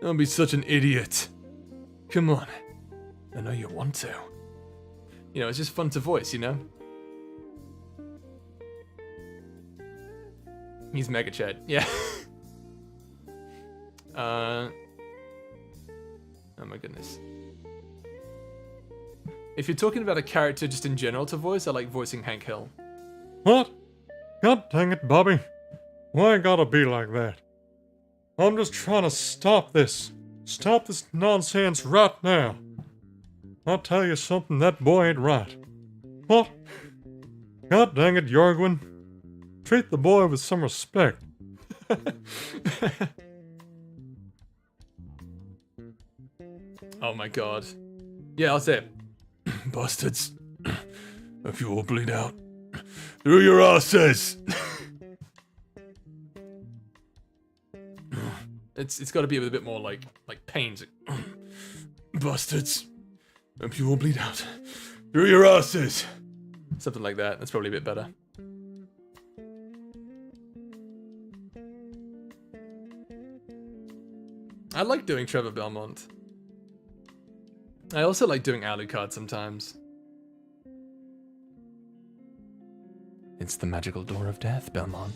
Don't be such an idiot. Come on. I know you want to." You know, it's just fun to voice, you know? He's Mega Chad. Yeah. Oh my goodness. If you're talking about a character just in general to voice, I like voicing Hank Hill. What? God dang it, Bobby. Why it gotta be like that? I'm just trying to stop this. Stop this nonsense right now. I'll tell you something, that boy ain't right. What? God dang it, Jorgwin. Treat the boy with some respect. Oh my god. Yeah, I'll say it. Bastards. If you all bleed out through your asses. It's got to be with a bit more like pains. Bastards. If you all bleed out through your asses. Something like that. That's probably a bit better. I like doing Trevor Belmont. I also like doing Alucard sometimes. It's the magical door of death, Belmont.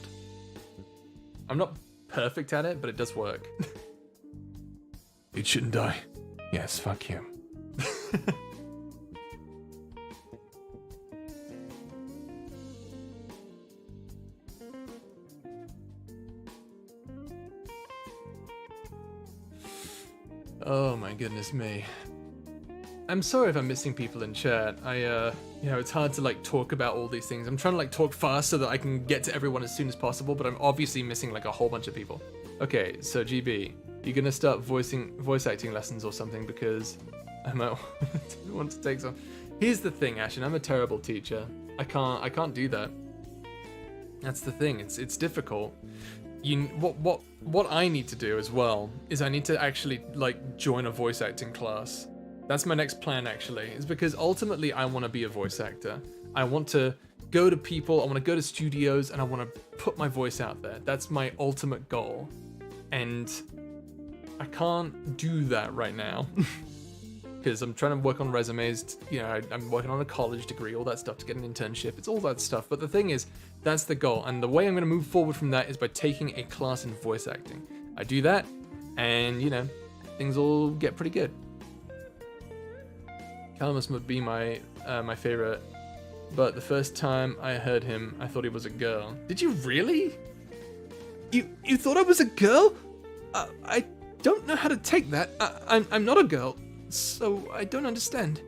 I'm not perfect at it, but it does work. It shouldn't die. Yes, fuck you. Oh my goodness me. I'm sorry if I'm missing people in chat. You know, it's hard to like talk about all these things. I'm trying to like talk fast so that I can get to everyone as soon as possible, but I'm obviously missing like a whole bunch of people. Okay, so GB, you're gonna start voice acting lessons or something because I might want to take some. Here's the thing, Ashen, I'm a terrible teacher. I can't do that. That's the thing. It's difficult. What I need to do as well is I need to actually like join a voice acting class. That's my next plan actually, is because ultimately I want to be a voice actor. I want to go to people, I want to go to studios, and I want to put my voice out there. That's my ultimate goal. And I can't do that right now. Because I'm trying to work on resumes, you know, I'm working on a college degree, all that stuff to get an internship. It's all that stuff. But the thing is, that's the goal. And the way I'm going to move forward from that is by taking a class in voice acting. I do that, and, you know, things will get pretty good. Calamus would be my favorite, but the first time I heard him, I thought he was a girl. Did you really? You thought I was a girl? I don't know how to take that. I'm not a girl, so I don't understand.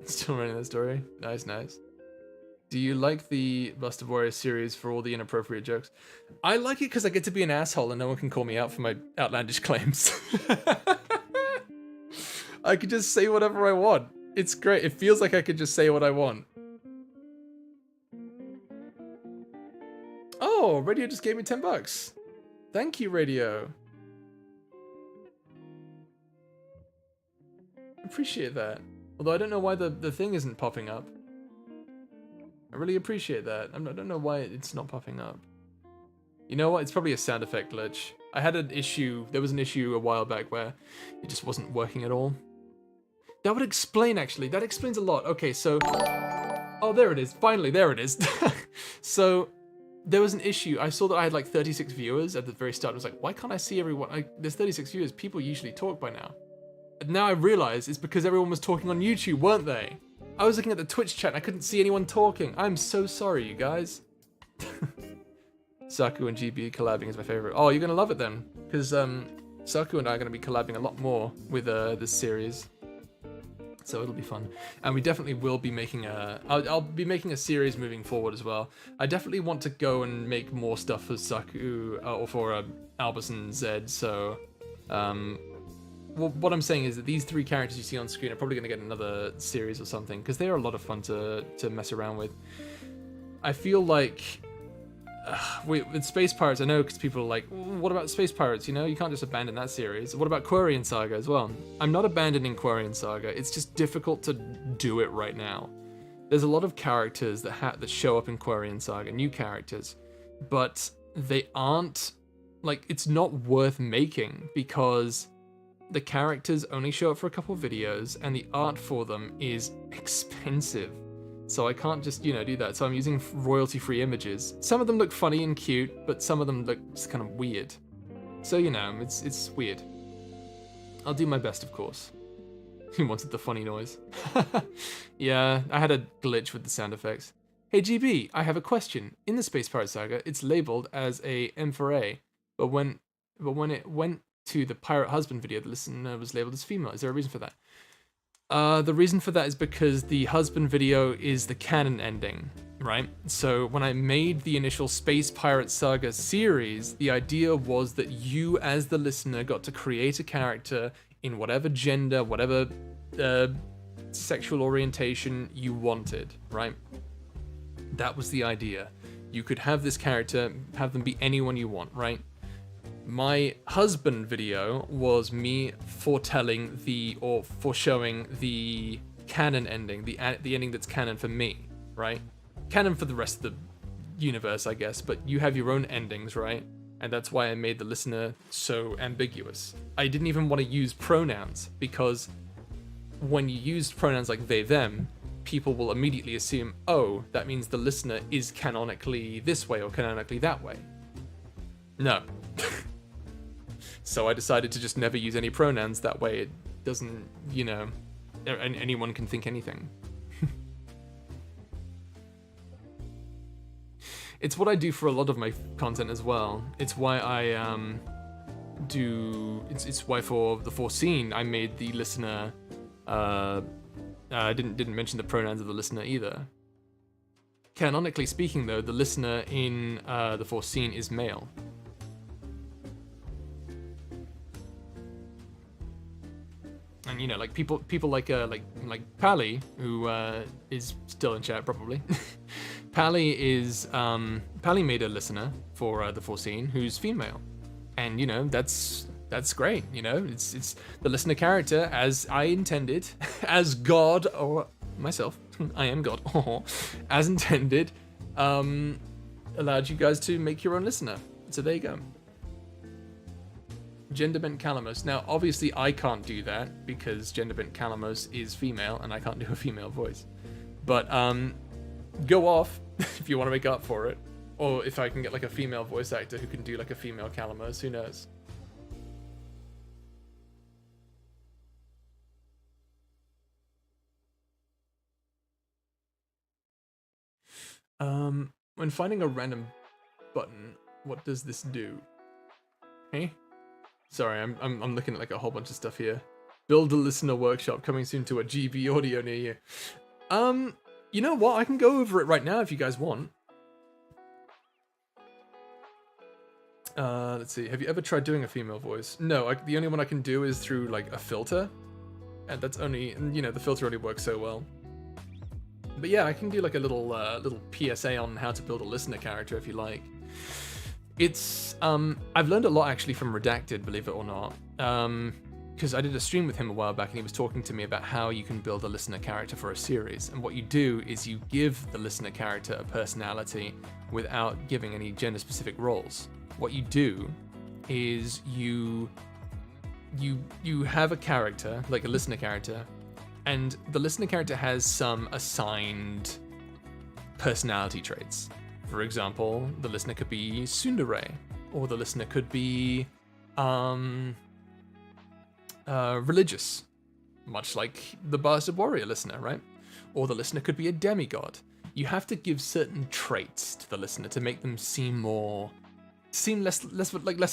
Still running that story. Nice. Do you like the Buster Warrior series for all the inappropriate jokes? I like it because I get to be an asshole and no one can call me out for my outlandish claims. I could just say whatever I want. It's great. It feels like I could just say what I want. Oh, Radio just gave me $10. Thank you, Radio. Appreciate that. Although I don't know why the thing isn't popping up. I really appreciate that. I don't know why it's not popping up. You know what? It's probably a sound effect glitch. I had an issue. There was an issue a while back where it just wasn't working at all. That would explain, actually. That explains a lot. Okay, so... Oh, there it is. Finally, there it is. So, there was an issue. I saw that I had like 36 viewers at the very start. I was like, why can't I see everyone? There's 36 viewers. People usually talk by now. And now I realize it's because everyone was talking on YouTube, weren't they? I was looking at the Twitch chat and I couldn't see anyone talking. I'm so sorry, you guys. Saku and GB collabing is my favorite. Oh, you're gonna love it then, because Saku and I are gonna be collabing a lot more with this series, so it'll be fun. And we definitely will be making I'll be making a series moving forward as well. I definitely want to go and make more stuff for Saku or for Albus and Zed. So, well, what I'm saying is that these three characters you see on screen are probably going to get another series or something, because they are a lot of fun to mess around with. I feel like with Space Pirates, I know because people are like, what about Space Pirates? You know, you can't just abandon that series. What about Quarian Saga as well? I'm not abandoning Quarian Saga. It's just difficult to do it right now. There's a lot of characters that show up in Quarian Saga, new characters, but they aren't, like, it's not worth making because the characters only show up for a couple videos and the art for them is expensive. So I can't just, you know, do that. So I'm using royalty-free images. Some of them look funny and cute, but some of them look just kind of weird. So, you know, it's weird. I'll do my best, of course. He wanted the funny noise. Yeah, I had a glitch with the sound effects. Hey GB, I have a question. In the Space Pirate Saga, it's labeled as a M4A, but when it went to the Pirate Husband video, the listener was labeled as female. Is there a reason for that? The reason for that is because the husband video is the canon ending, right? So when I made the initial Space Pirate Saga series, the idea was that you as the listener got to create a character in whatever gender, whatever sexual orientation you wanted, right? That was the idea. You could have this character, have them be anyone you want, right? My husband video was me foreshowing the canon ending, the ending that's canon for me, right? Canon for the rest of the universe, I guess, but you have your own endings, right? And that's why I made the listener so ambiguous. I didn't even want to use pronouns because when you use pronouns like they, them, people will immediately assume, oh, that means the listener is canonically this way or canonically that way. No. So I decided to just never use any pronouns, that way it doesn't, you know, anyone can think anything. It's what I do for a lot of my content as well. It's why I it's why for the foreseen I made the listener, I didn't mention the pronouns of the listener either. Canonically speaking though, the listener in the foreseen is male. And you know, like people like Pally, who is still in chat probably. Pally made a listener for the foreseen who's female, and you know that's great. You know, it's the listener character as I intended, as God or myself. I am God. As intended, allowed you guys to make your own listener. So there you go. Genderbent Calamos. Now, obviously, I can't do that because Genderbent Calamos is female, and I can't do a female voice. But go off if you want to make up for it, or if I can get like a female voice actor who can do like a female Calamos. Who knows? When finding a random button, what does this do? Hey? Sorry, I'm looking at like a whole bunch of stuff here. Build a listener workshop coming soon to a GB audio near you. You know what? I can go over it right now if you guys want. Let's see. Have you ever tried doing a female voice? No, the only one I can do is through like a filter. And that's only, you know, the filter only works so well. But yeah, I can do like a little PSA on how to build a listener character if you like. It's, I've learned a lot actually from Redacted, believe it or not. Because I did a stream with him a while back and he was talking to me about how you can build a listener character for a series. And what you do is you give the listener character a personality without giving any gender specific roles. What you do is you have a character, like a listener character, and the listener character has some assigned personality traits. For example, the listener could be tsundere, or the listener could be religious, much like the Bastard Warrior listener, right? Or the listener could be a demigod. You have to give certain traits to the listener to make them seem less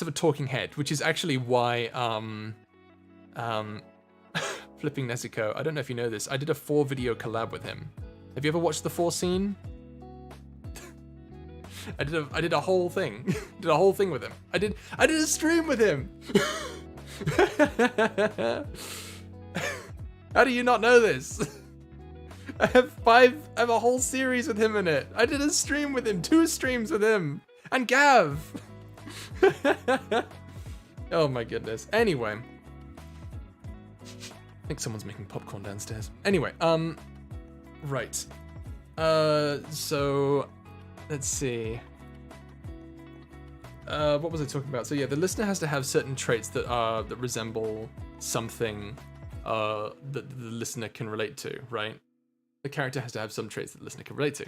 of a talking head, which is actually why Flipping Nezuko, I don't know if you know this, I did a 4-video collab with him. Have you ever watched the 4 I did a whole thing. Did a whole thing with him. I did a stream with him. How do you not know this? I have a whole series with him in it. I did a stream with him, 2 streams with him. And Gav! Oh my goodness. Anyway. I think someone's making popcorn downstairs. Anyway, right. So, let's see. What was I talking about? So yeah, the listener has to have certain traits that resemble something that the listener can relate to, right? The character has to have some traits that the listener can relate to.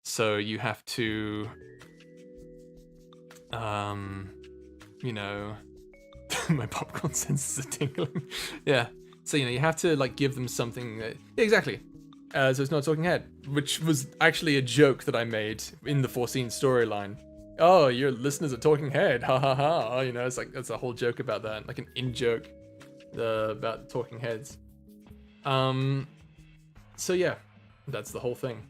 So you have to, you know, my popcorn senses are tingling. Yeah. So, you know, you have to like give them something that, yeah, exactly. So it's not a talking head, which was actually a joke that I made in the foreseen storyline. Oh, your listener's a talking head, ha ha ha. You know, it's like, that's a whole joke about that, like an in-joke about talking heads. So yeah, that's the whole thing.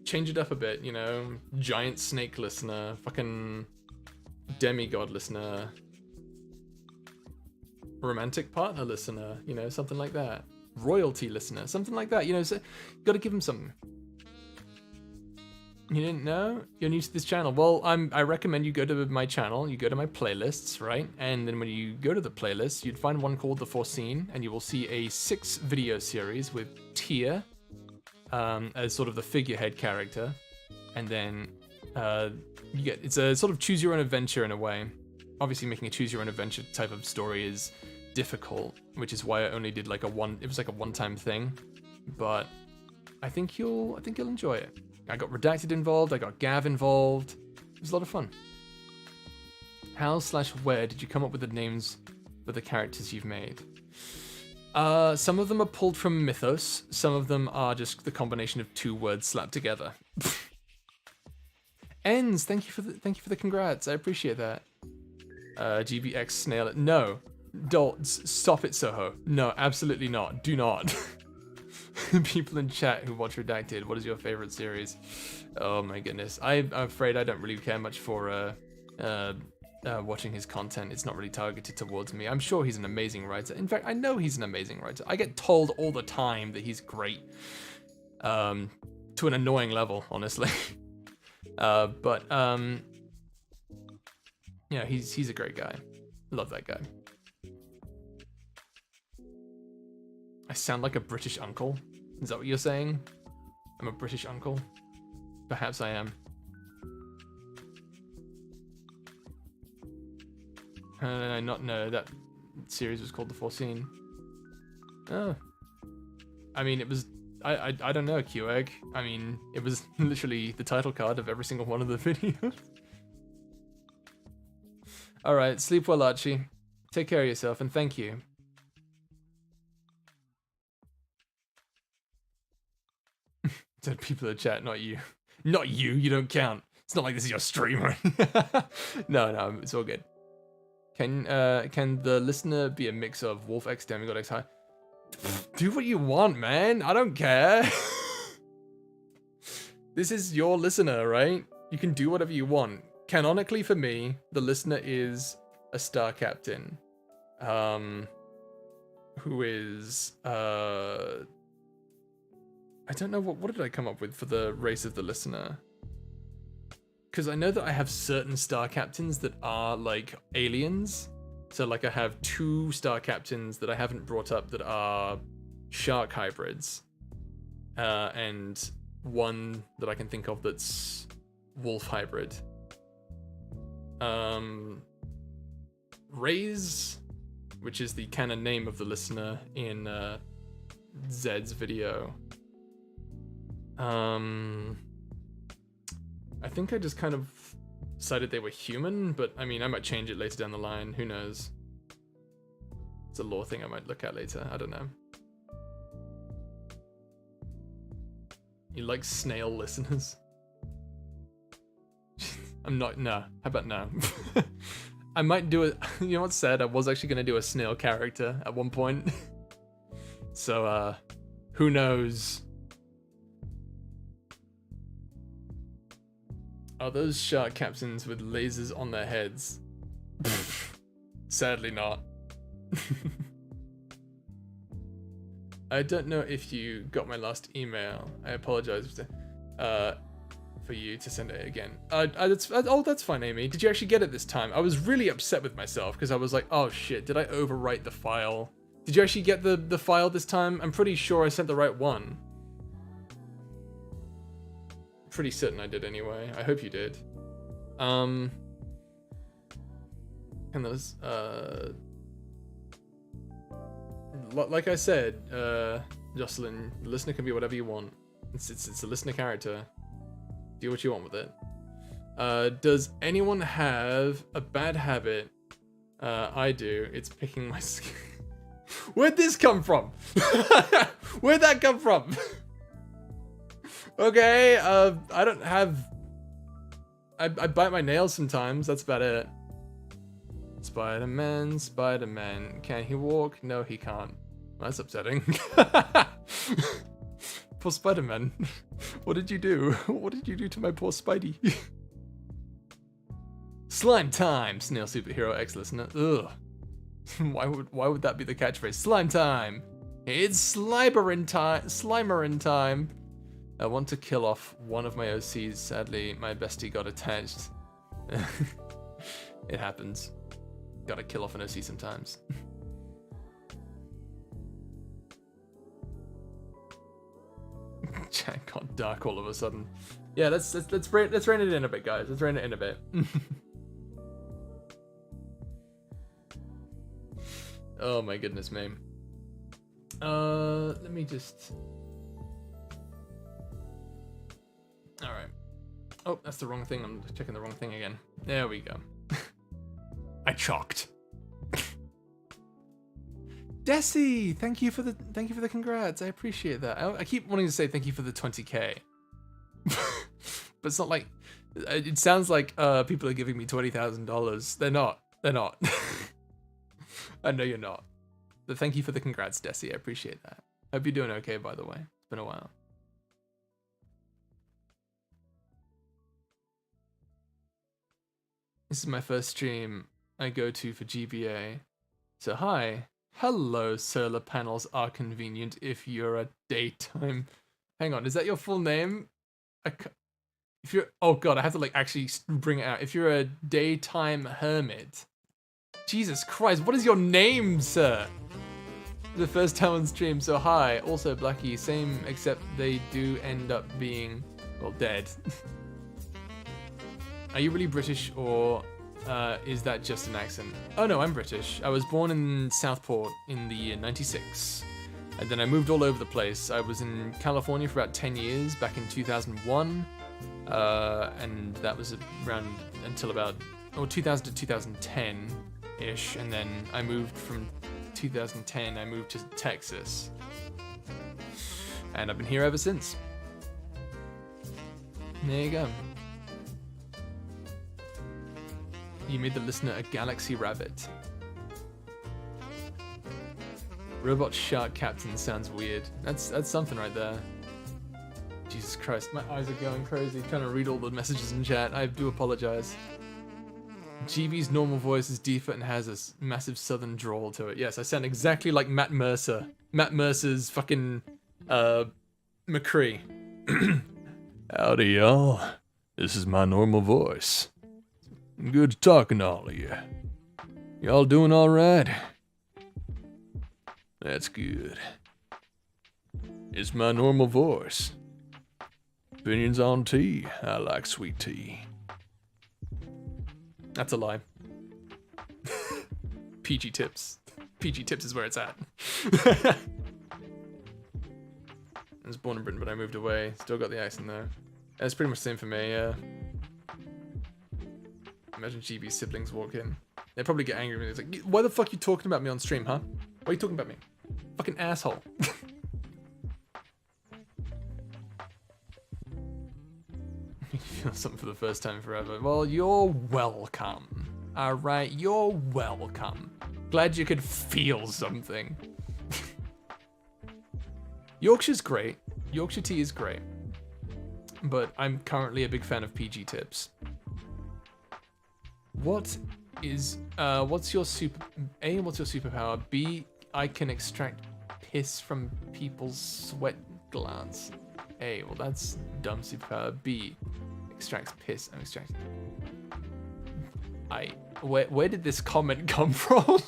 Change it up a bit, you know, giant snake listener, fucking demigod listener, romantic partner listener, you know, something like that. Royalty listener, something like that, you know, so you gotta give them something. You didn't know? You're new to this channel. Well, I recommend you go to my channel, you go to my playlists, right? And then when you go to the playlist, you'd find one called The Foreseen, and you will see a 6-video series with Tia as sort of the figurehead character. And then it's a sort of choose your own adventure in a way. Obviously making a choose your own adventure type of story is difficult, which is why I only did like it was like a one-time thing. But I think you'll enjoy it. I got Redacted involved, I got Gav involved. It was a lot of fun. How/where did you come up with the names for the characters you've made? Some of them are pulled from Mythos, some of them are just the combination of 2 words slapped together. Ends, thank you for the congrats, I appreciate that. GBX snail, no. Stop it, Soho. No, absolutely not. Do not. People in chat who watch Redacted, what is your favorite series? Oh my goodness. I'm afraid I don't really care much for watching his content. It's not really targeted towards me. I'm sure he's an amazing writer. In fact, I know he's an amazing writer. I get told all the time that he's great. To an annoying level, honestly. Yeah, he's a great guy. Love that guy. I sound like a British uncle. Is that what you're saying? I'm a British uncle? Perhaps I am. I not know that series was called The Foreseen. Oh. I mean, it was... I don't know, Q-Egg. I mean, it was literally the title card of every single one of the videos. Alright, sleep well, Archie. Take care of yourself, and thank you. Said people in the chat, not you. Not you, you don't count. It's not like this is your streamer. No, it's all good. Can the listener be a mix of Wolf X Demigod X High? Do what you want, man. I don't care. This is your listener, right? You can do whatever you want. Canonically for me, the listener is a star captain. Who is I don't know what did I come up with for the race of the listener? Because I know that I have certain star captains that are like aliens. So like I have 2 star captains that I haven't brought up that are shark hybrids. And 1 that I can think of that's wolf hybrid. Raise, which is the canon name of the listener in Zed's video. I think I just kind of decided they were human, but I mean, I might change it later down the line. Who knows? It's a lore thing I might look at later. I don't know. You like snail listeners? I'm not, no. How about no? I might do it. You know what's sad? I was actually going to do a snail character at one point. So, who knows? Are those shark captains with lasers on their heads? Sadly not. I don't know if you got my last email. I apologize. for you to send it again. That's fine, Amy. Did you actually get it this time? I was really upset with myself because I was like, oh shit, did I overwrite the file? Did you actually get the file this time? I'm pretty sure I sent the right one. Pretty certain I did anyway. I hope you did. And those, like I said, Jocelyn, the listener can be whatever you want. It's a listener character. Do what you want with it. Does anyone have a bad habit? I do. It's picking my skin. Where'd this come from? Where'd that come from? Okay, I don't have... I bite my nails sometimes, that's about it. Spider-Man, Spider-Man. Can he walk? No, he can't. That's upsetting. Poor Spider-Man. What did you do? What did you do to my poor Spidey? Slime time! Snail superhero ex-listener. Ugh. Why would that be the catchphrase? Slime time! It's Slimerin time! Slimerin time! I want to kill off one of my OCs. Sadly, my bestie got attached. It happens. Gotta kill off an OC sometimes. Chat got dark all of a sudden. Yeah, let's rein it in a bit, guys. Let's rein it in a bit. Oh my goodness, me. Let me just. All right. Oh, that's the wrong thing. I'm checking the wrong thing again. There we go. I chalked. Desi, thank you for the congrats. I appreciate that. I keep wanting to say thank you for the 20k, but it's not like it sounds like people are giving me $20,000. They're not. They're not. I know you're not. But thank you for the congrats, Desi. I appreciate that. Hope you're doing okay, by the way. It's been a while. This is my first stream I go to for GBA. So hi. Hello, solar panels are convenient if you're a daytime. Hang on, is that your full name? If you're, oh god, I have to like actually bring it out. If you're a daytime hermit. Jesus Christ, what is your name, sir? The first time on stream, so hi. Also, Blackie, same, except they do end up being, well, dead. Are you really British, or is that just an accent? Oh no, I'm British. I was born in Southport in the year 96. And then I moved all over the place. I was in California for about 10 years, back in 2001. And that was around until about 2000 to 2010-ish. And then I moved from 2010, I moved to Texas. And I've been here ever since. There you go. You made the listener a galaxy rabbit. Robot shark captain sounds weird. That's something right there. Jesus Christ, my eyes are going crazy trying to read all the messages in chat. I do apologize. GB's normal voice is deeper and has a massive southern drawl to it. Yes, I sound exactly like Matt Mercer. Matt Mercer's fucking McCree. Howdy, y'all. This is my normal voice. Good talking to all of you. Y'all doing all right? That's good. It's my normal voice. Opinions on tea. I like sweet tea. That's a lie. PG tips. PG tips is where it's at. I was born in Britain, but I moved away. Still got the accent though. It's pretty much the same for me, yeah. Imagine GB's siblings walk in. They'd probably get angry with me. It's like, why the fuck are you talking about me on stream, huh? Why are you talking about me? Fucking asshole. You feel something for the first time forever. Well, you're welcome. Alright, you're welcome. Glad you could feel something. Yorkshire's great. Yorkshire tea is great. But I'm currently a big fan of PG tips. What is, what's your A, what's your superpower? B, I can extract piss from people's sweat glands. A, well that's dumb superpower. B, Extracts piss. I'm extracting. Where did this comment come from?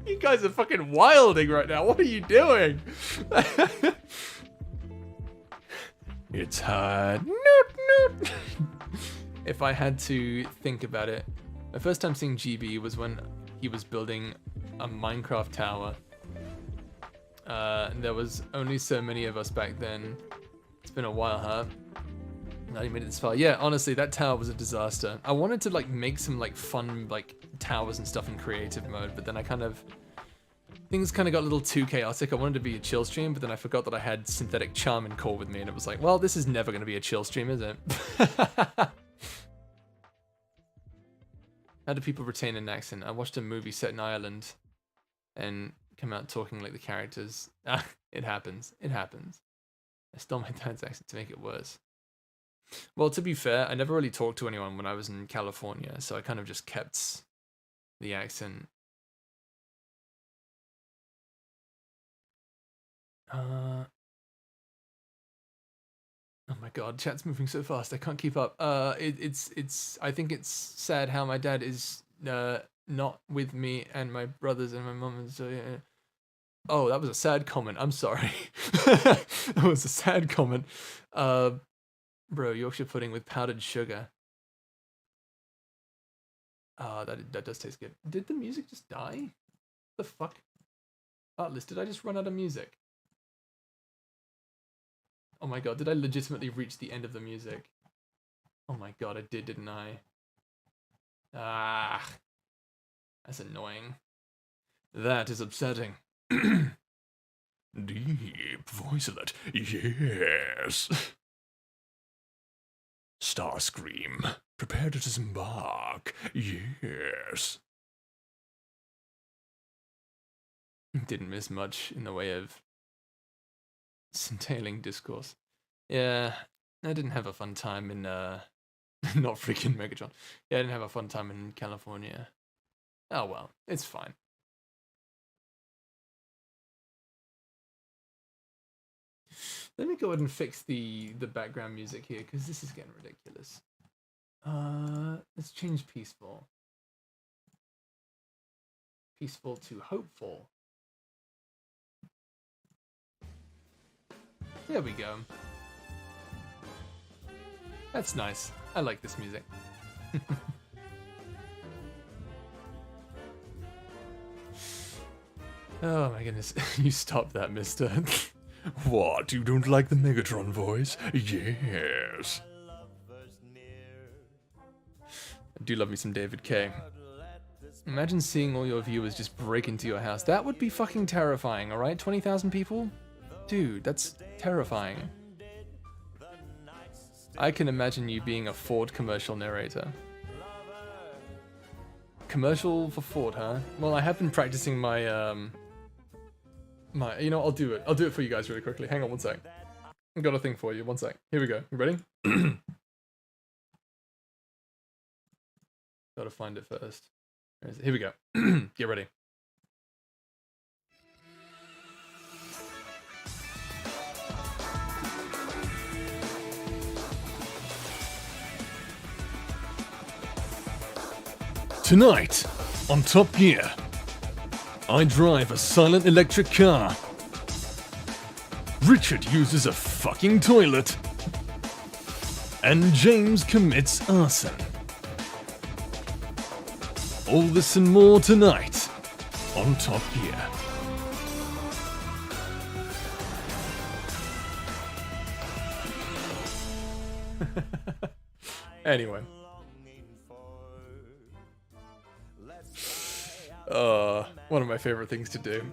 You guys are fucking wilding right now. What are you doing? It's hot. If I had to think about it, my first time seeing GB was when he was building a Minecraft tower. There was only so many of us back then. It's been a while, huh? Now you made it this far. Yeah, honestly, that tower was a disaster. I wanted to like make some like fun like towers and stuff in creative mode, but then things kind of got a little too chaotic. I wanted to be a chill stream, but then I forgot that I had synthetic charm and core with me, and it was like, well, this is never going to be a chill stream, is it? How do people retain an accent? I watched a movie set in Ireland and come out talking like the characters. It happens. It happens. I stole my dad's accent to make it worse. Well, to be fair, I never really talked to anyone when I was in California, so I kind of just kept the accent. Oh my god, chat's moving so fast, I can't keep up. It's I think it's sad how my dad is not with me and my brothers and my mum, and so yeah. Oh, that was a sad comment. I'm sorry. That was a sad comment. Bro, Yorkshire pudding with powdered sugar. That does taste good. Did the music just die? The fuck? Artlist, did I just run out of music? Oh my god, did I legitimately reach the end of the music? Oh my god, I did, didn't I? Ah, that's annoying. That is upsetting. Deep voice alert. Yes. Starscream. Prepare to disembark. Yes. Didn't miss much in the way of entailing discourse. Yeah, I didn't have a fun time in, not freaking Megatron. Yeah, I didn't have a fun time in California. Oh well, it's fine. Let me go ahead and fix the background music here, because this is getting ridiculous. Let's change peaceful. Peaceful to hopeful. There we go. That's nice. I like this music. Oh my goodness. You stop that, mister. What? You don't like the Megatron voice? Yes. I do love me some David K. Imagine seeing all your viewers just break into your house. That would be fucking terrifying, alright? 20,000 people? Dude, that's terrifying. I can imagine you being a Ford commercial narrator. Commercial for Ford, huh? Well, I have been practicing my, you know, I'll do it. I'll do it for you guys really quickly. Hang on one sec. I've got a thing for you. One sec. Here we go. You ready? Gotta find it first. Where is it? Here we go. Get ready. Tonight, on Top Gear, I drive a silent electric car. Richard uses a fucking toilet. And James commits arson. All this and more tonight on Top Gear. Anyway. One of my favorite things to do.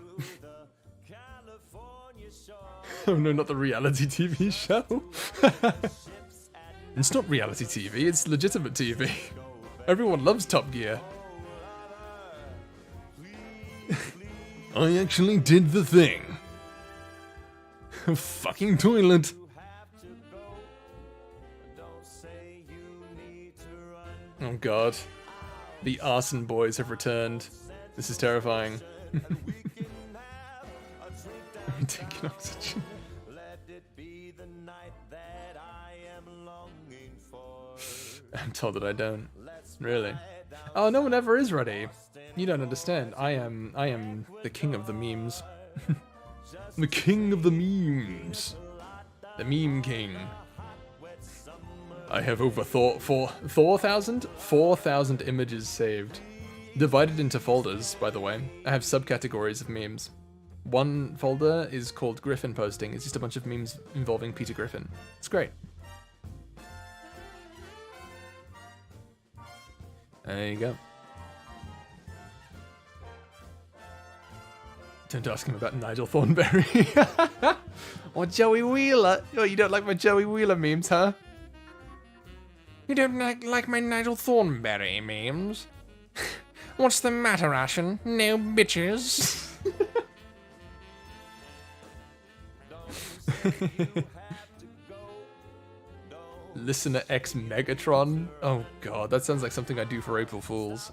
Oh no, not the reality TV show. It's not reality TV, it's legitimate TV. Everyone loves Top Gear. I actually did the thing. A fucking toilet. Oh god. The arson boys have returned. This is terrifying. I'm taking oxygen. I'm told that I don't. Really? Oh, no one ever is ready. You don't understand. I am the king of the memes. The king of the memes. The meme king. I have over 4,000 images saved. Divided into folders, by the way. I have subcategories of memes. One folder is called Griffin posting. It's just a bunch of memes involving Peter Griffin. It's great. There you go. Don't ask him about Nigel Thornberry. Or Joey Wheeler. Oh, you don't like my Joey Wheeler memes, huh? You don't like my Nigel Thornberry memes? What's the matter, Ashen? No bitches? Listener X Megatron? Oh god, that sounds like something I do for April Fools.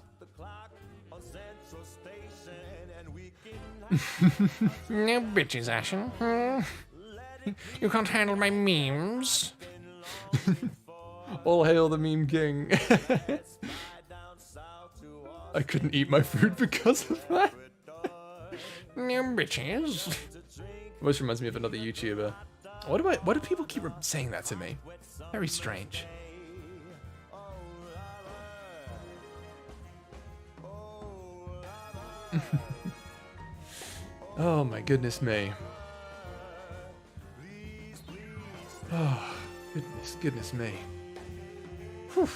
No bitches, Ashen. You can't handle my memes. All hail the meme king. I couldn't eat my food because of that. No bitches. Which reminds me of another YouTuber. Why do people keep saying that to me? Very strange. Oh my goodness me. Oh, goodness me. Whew.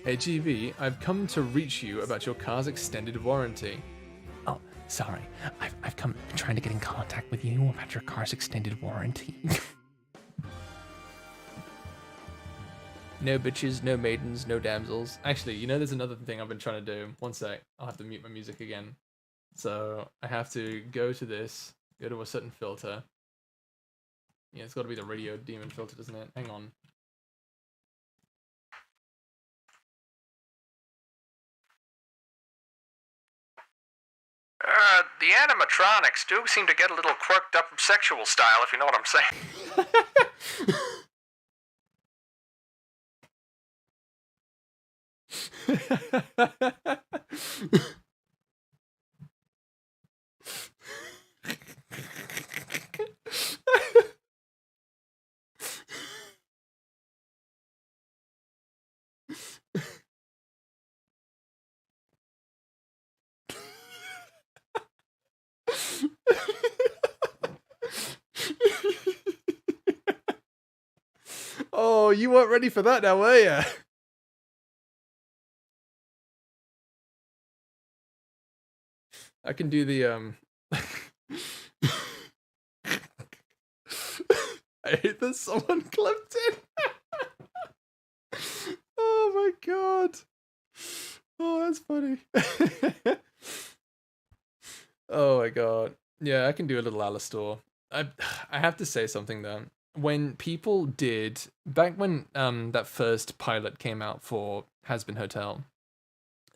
Hey GV, I've come to reach you about your car's extended warranty. Oh, sorry. I've been trying to get in contact with you about your car's extended warranty. No bitches, no maidens, no damsels. Actually, you know there's another thing I've been trying to do. One sec, I'll have to mute my music again. So I have to go to this, go to a certain filter. Yeah, it's got to be the radio demon filter, doesn't it? Hang on. The animatronics do seem to get a little quirked up sexual style, if you know what I'm saying. Oh, you weren't ready for that now, were you? I can do the I hate that someone clipped it. Oh my god. Oh, that's funny. Oh my god. Yeah, I can do a little Alastor. I have to say something though. When people did back when that first pilot came out for Has Been Hotel,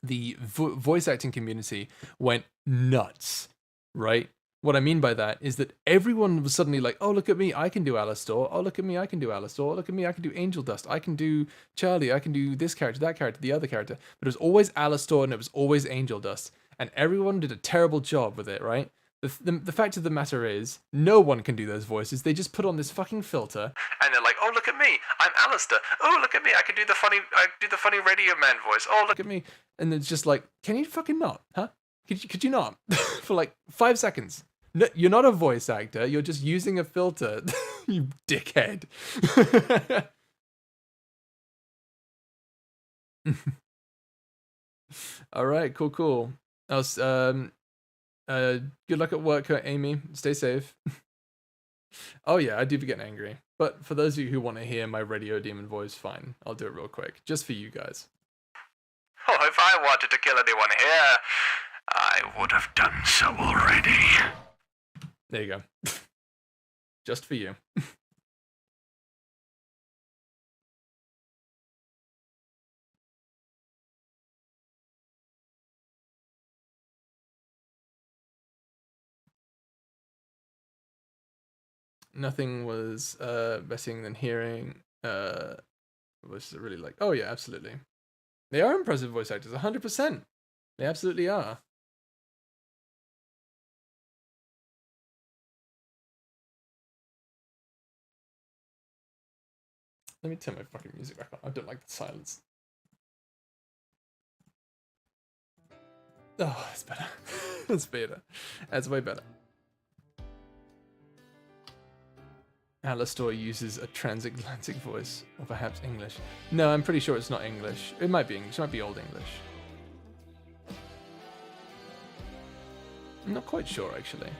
the voice acting community went nuts, right? What I mean by that is that everyone was suddenly like, oh, look at me, I can do Alastor. Oh, look at me, I can do Alastor. Look at me, I can do Angel Dust. I can do Charlie. I can do this character, that character, the other character. But it was always Alastor and it was always Angel Dust. And everyone did a terrible job with it, right? The fact of the matter is, no one can do those voices. They just put on this fucking filter, and they're like, "Oh, look at me, I'm Alistair. Oh, look at me, I can do the funny Radio Man voice. Oh, look at me." And it's just like, can you fucking not, huh? Could you not for like 5 seconds? No, you're not a voice actor. You're just using a filter, you dickhead. All right, cool. Good luck at work, Amy. Stay safe. Oh yeah, I do be getting angry. But for those of you who want to hear my Radio Demon voice, fine. I'll do it real quick. Just for you guys. Oh, if I wanted to kill anyone here, I would have done so already. There you go. Just for you. Nothing was better than hearing voices are really like. Oh yeah, absolutely. They are impressive voice actors, 100%. They absolutely are. Let me turn my fucking music back on. I don't like the silence. Oh, that's better. That's better. That's way better. Alastor uses a transatlantic voice, or perhaps English. No, I'm pretty sure it's not English. It might be English. It might be Old English. I'm not quite sure, actually.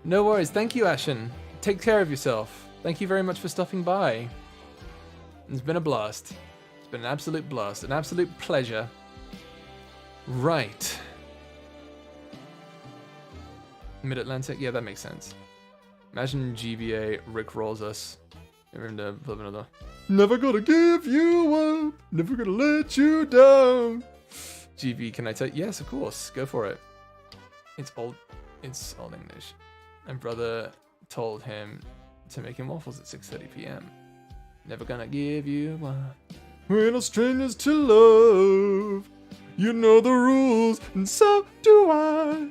No worries. Thank you, Ashen. Take care of yourself. Thank you very much for stopping by. It's been a blast. It's been an absolute blast. An absolute pleasure. Right. Mid-Atlantic? Yeah, that makes sense. Imagine GBA rickrolls us. We're in the flip another. Never gonna give you up. Never gonna let you down. GB, can I tell? Yes, of course. Go for it. It's old English. My brother told him to make him waffles at 6:30 p.m. Never gonna give you up. We're no strangers to love. You know the rules, and so do I.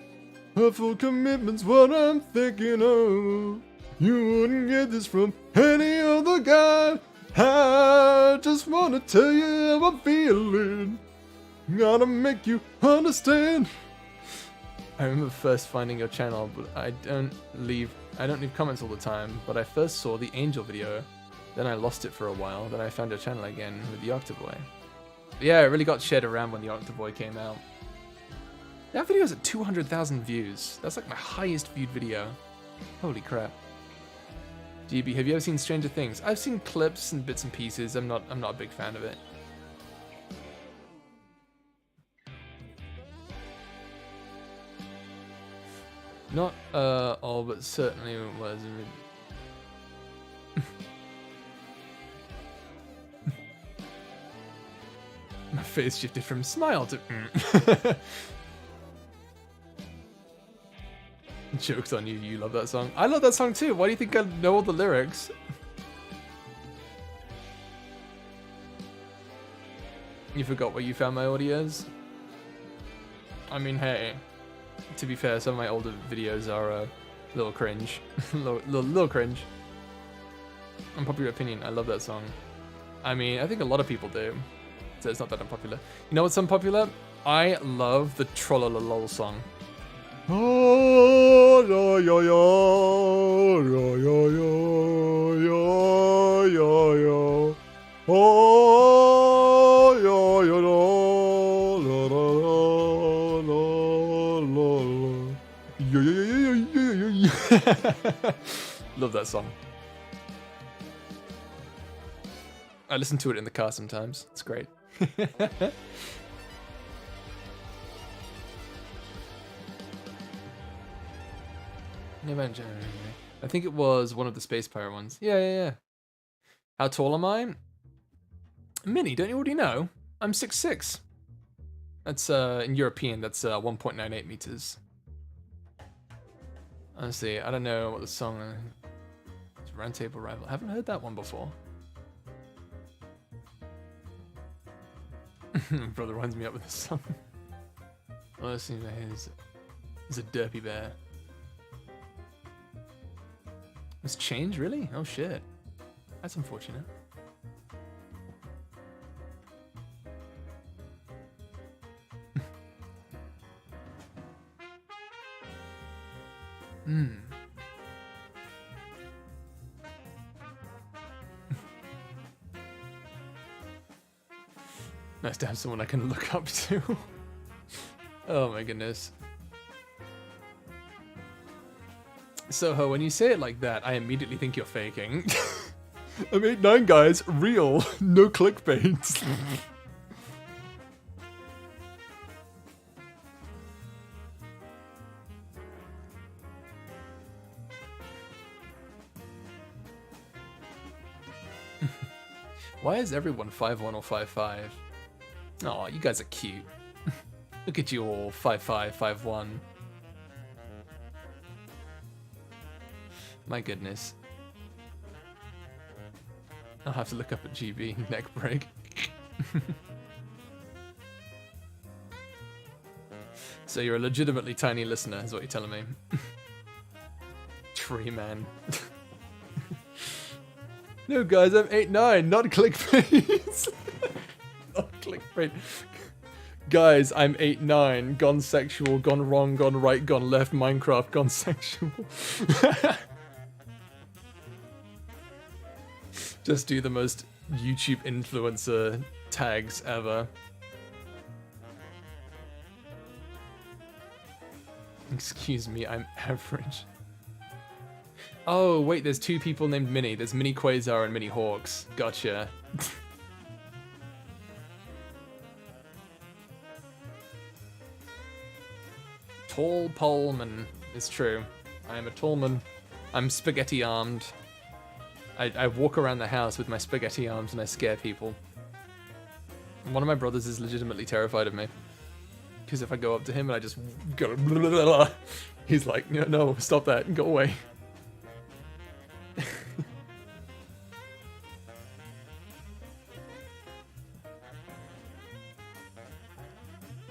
A full commitment's what I'm thinking of. You wouldn't get this from any other guy. I just wanna tell you how I'm feeling. Gotta make you understand. I remember first finding your channel, but I don't leave comments all the time. But I first saw the Angel video, then I lost it for a while. Then I found your channel again with the Octoboy. Yeah, it really got shared around when the Octoboy came out. That video's at 200,000 views. That's like my highest viewed video. Holy crap. GB, have you ever seen Stranger Things? I've seen clips and bits and pieces. I'm not a big fan of it. Not all, but certainly was. My face shifted from smile to Joke's on you, you love that song. I love that song too. Why do you think I know all the lyrics? You forgot where you found my audios? I mean, hey, to be fair, some of my older videos are a little cringe. little cringe. Unpopular opinion, I love that song. I mean, I think a lot of people do. So it's not that unpopular. You know what's unpopular? I love the Trollalol song. Oh, yo, yo, yo, yo, yo, yo, yo, yo. Oh, yo, yo, lo, lo, lo, lo, lo, lo. Yo, yo, yo, yo, yo, yo. Love that song. I listen to it in the car sometimes. It's great. I think it was one of the Space Pirate ones. Yeah. How tall am I? Minnie, don't you already know? I'm 6'6". That's, in European, that's 1.98 meters. Honestly, I don't know what the song is. Roundtable Rival. I haven't heard that one before. My brother winds me up with this song. Honestly, he's a derpy bear. It's changed, really? Oh shit. That's unfortunate. Nice to have someone I can look up to. Oh my goodness. Soho, when you say it like that, I immediately think you're faking. I'm 8'9", guys. Real. No clickbait. Why is everyone 5'1" or 5'5"? Aw, you guys are cute. Look at you all, 5'5", 5'1". My goodness. I'll have to look up at GB neck break. So you're a legitimately tiny listener, is what you're telling me. Tree man. No, guys, I'm 8'9", not clickbait. Not clickbait. Guys, I'm 8'9", gone sexual, gone wrong, gone right, gone left, Minecraft, gone sexual. Just do the most YouTube influencer tags ever. Excuse me, I'm average. Oh, wait, there's two people named Minnie. There's Mini Quasar and Mini Hawks. Gotcha. Tall poleman. It's true. I am a tall man. I'm spaghetti armed. I walk around the house with my spaghetti arms and I scare people. One of my brothers is legitimately terrified of me. Because if I go up to him and I just go, blah, blah, blah, blah, he's like, no, stop that and go away.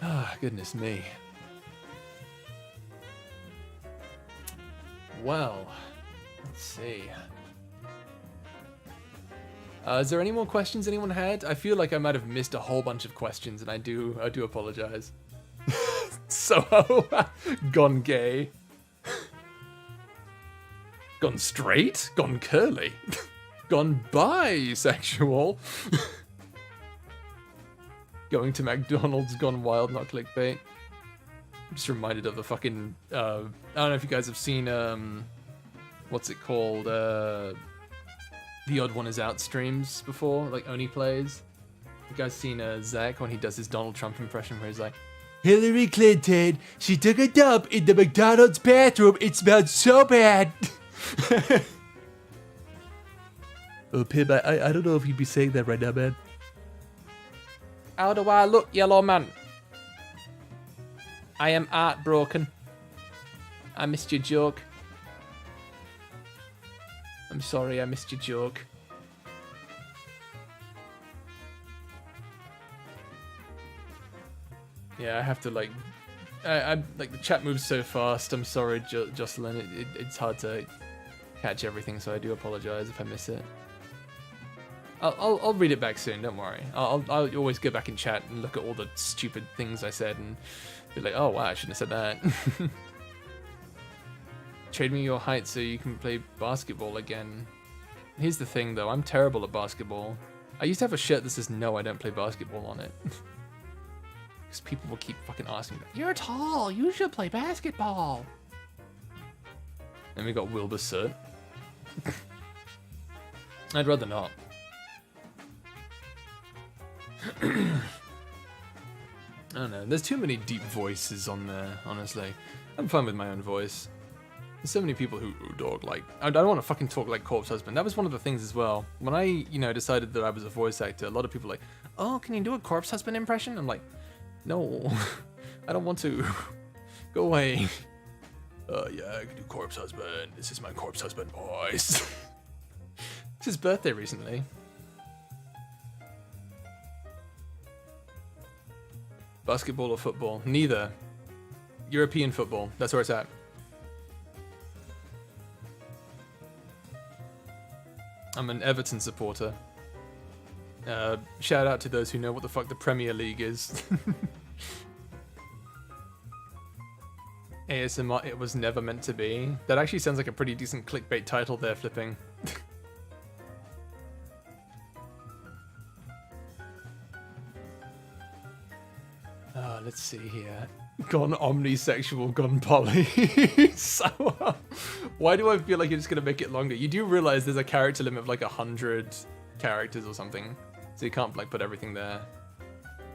Ah, goodness me. Well, let's see. Is there any more questions anyone had? I feel like I might have missed a whole bunch of questions, and I do apologize. So, gone gay. Gone straight? Gone curly? Gone bisexual? Going to McDonald's, gone wild, not clickbait. I'm just reminded of the fucking, I don't know if you guys have seen, what's it called, The Odd One Is Out streams before, like Oni plays. You guys seen Zach when he does his Donald Trump impression where he's like, Hillary Clinton, she took a dump in the McDonald's bathroom, it smelled so bad. Oh, Pib, I don't know if you'd be saying that right now, man. How do I look, yellow man? I am heartbroken. I missed your joke. I'm sorry, I missed your joke. Yeah, I have to like, I like the chat moves so fast. I'm sorry, Jocelyn. It's hard to catch everything, so I do apologize if I miss it. I'll read it back soon. Don't worry. I'll always go back in chat and look at all the stupid things I said and be like, oh wow, I shouldn't have said that. Trade me your height so you can play basketball again. Here's the thing though, I'm terrible at basketball. I used to have a shirt that says no, I don't play basketball on it. Because people will keep fucking asking me, you're tall, you should play basketball. And we got Wilbur Cert. I'd rather not. I don't know, there's too many deep voices on there, honestly. I'm fine with my own voice. There's so many people who talk like... I don't want to fucking talk like Corpse Husband. That was one of the things as well. When I, decided that I was a voice actor, a lot of people were like, oh, can you do a Corpse Husband impression? I'm like, no, I don't want to. Go away. Yeah, I can do Corpse Husband. This is my Corpse Husband voice. It's his birthday recently. Basketball or football? Neither. European football. That's where it's at. I'm an Everton supporter. Shout out to those who know what the fuck the Premier League is. ASMR, it was never meant to be. That actually sounds like a pretty decent clickbait title there, flipping. Let's see here. Gone omnisexual, gone poly. So, why do I feel like you're just gonna make it longer? You do realize there's a character limit of like 100 characters or something, so you can't like put everything there.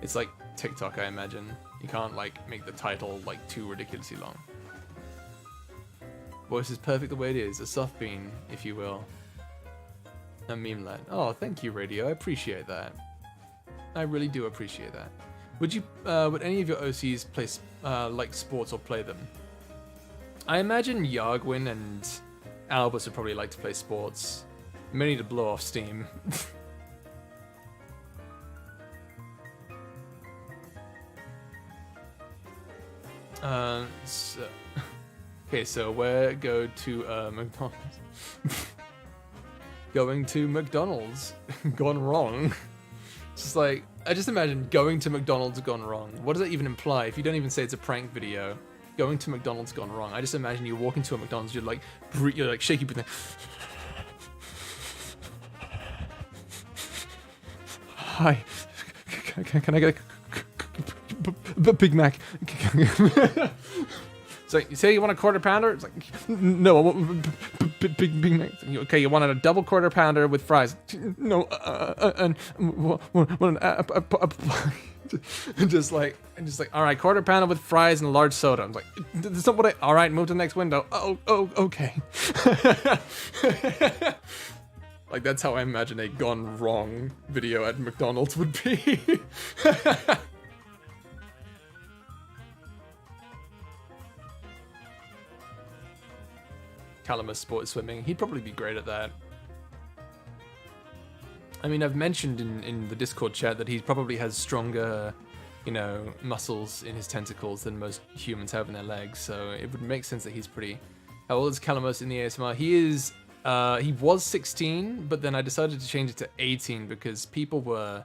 It's like TikTok, I imagine. You can't like make the title like too ridiculously long. Voice is perfect the way it is, a soft bean, if you will. A meme lad. Oh, thank you, Radio. I appreciate that. I really do appreciate that. Would any of your OCs play like sports or play them? I imagine Yargwin and Albus would probably like to play sports. Many to blow off steam. So we're go to McDonald's. Going to McDonald's gone wrong. Just like, I just imagine going to McDonald's gone wrong. What does that even imply? If you don't even say it's a prank video, going to McDonald's gone wrong. I just imagine you walk into a McDonald's, you're like shaky breathing. Hi, can I get a Big Mac? So you say you want a quarter pounder? It's like, no, I want Big Mac. Okay, you want a double quarter pounder with fries? No, and just like, all right, quarter pounder with fries and a large soda. I'm like, that's not what I. All right, move to the next window. Oh, okay. Like, that's how I imagine a gone wrong video at McDonald's would be. Calamus sport swimming. He'd probably be great at that. I mean, I've mentioned in the Discord chat that he probably has stronger, muscles in his tentacles than most humans have in their legs, so it would make sense that he's pretty... How old is Calamus in the ASMR? He was 16, but then I decided to change it to 18 because people were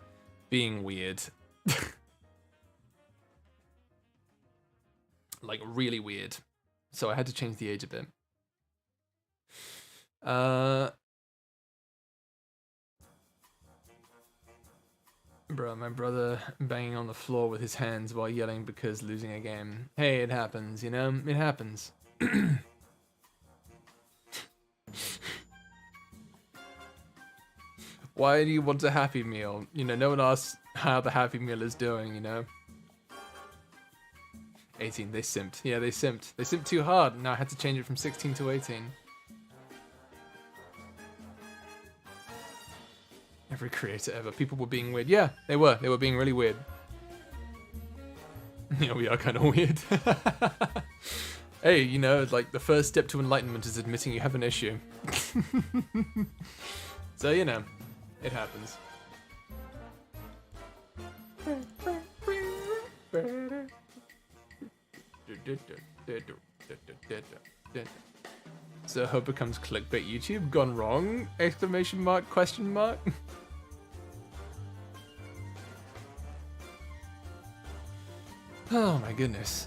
being weird. Like, really weird. So I had to change the age a bit. Bro, my brother banging on the floor with his hands while yelling because losing a game. Hey, it happens, It happens. Why do you want a Happy Meal? No one asks how the Happy Meal is doing, 18, they simped. Yeah, they simped. They simped too hard. Now I had to change it from 16 to 18. Every creator ever. People were being weird. Yeah, they were. They were being really weird. Yeah, we are kind of weird. Hey, like the first step to enlightenment is admitting you have an issue. So, it happens. So hope becomes clickbait YouTube gone wrong? Exclamation mark, question mark? Oh my goodness.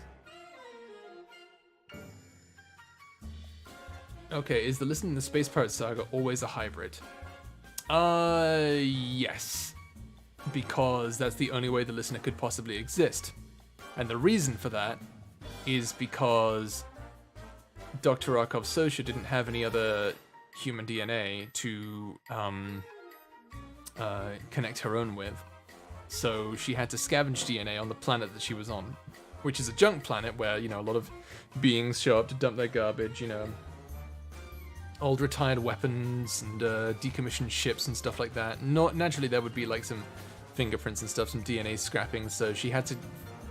Okay, is the Listen in the Space Pirate Saga always a hybrid? Yes. Because that's the only way the listener could possibly exist. And the reason for that is because Dr. Arkov's Sosha didn't have any other human DNA to connect her own with. So she had to scavenge DNA on the planet that she was on, which is a junk planet where, a lot of beings show up to dump their garbage, old retired weapons and decommissioned ships and stuff like that. Naturally, there would be like some fingerprints and stuff, some DNA scrapping, so she had to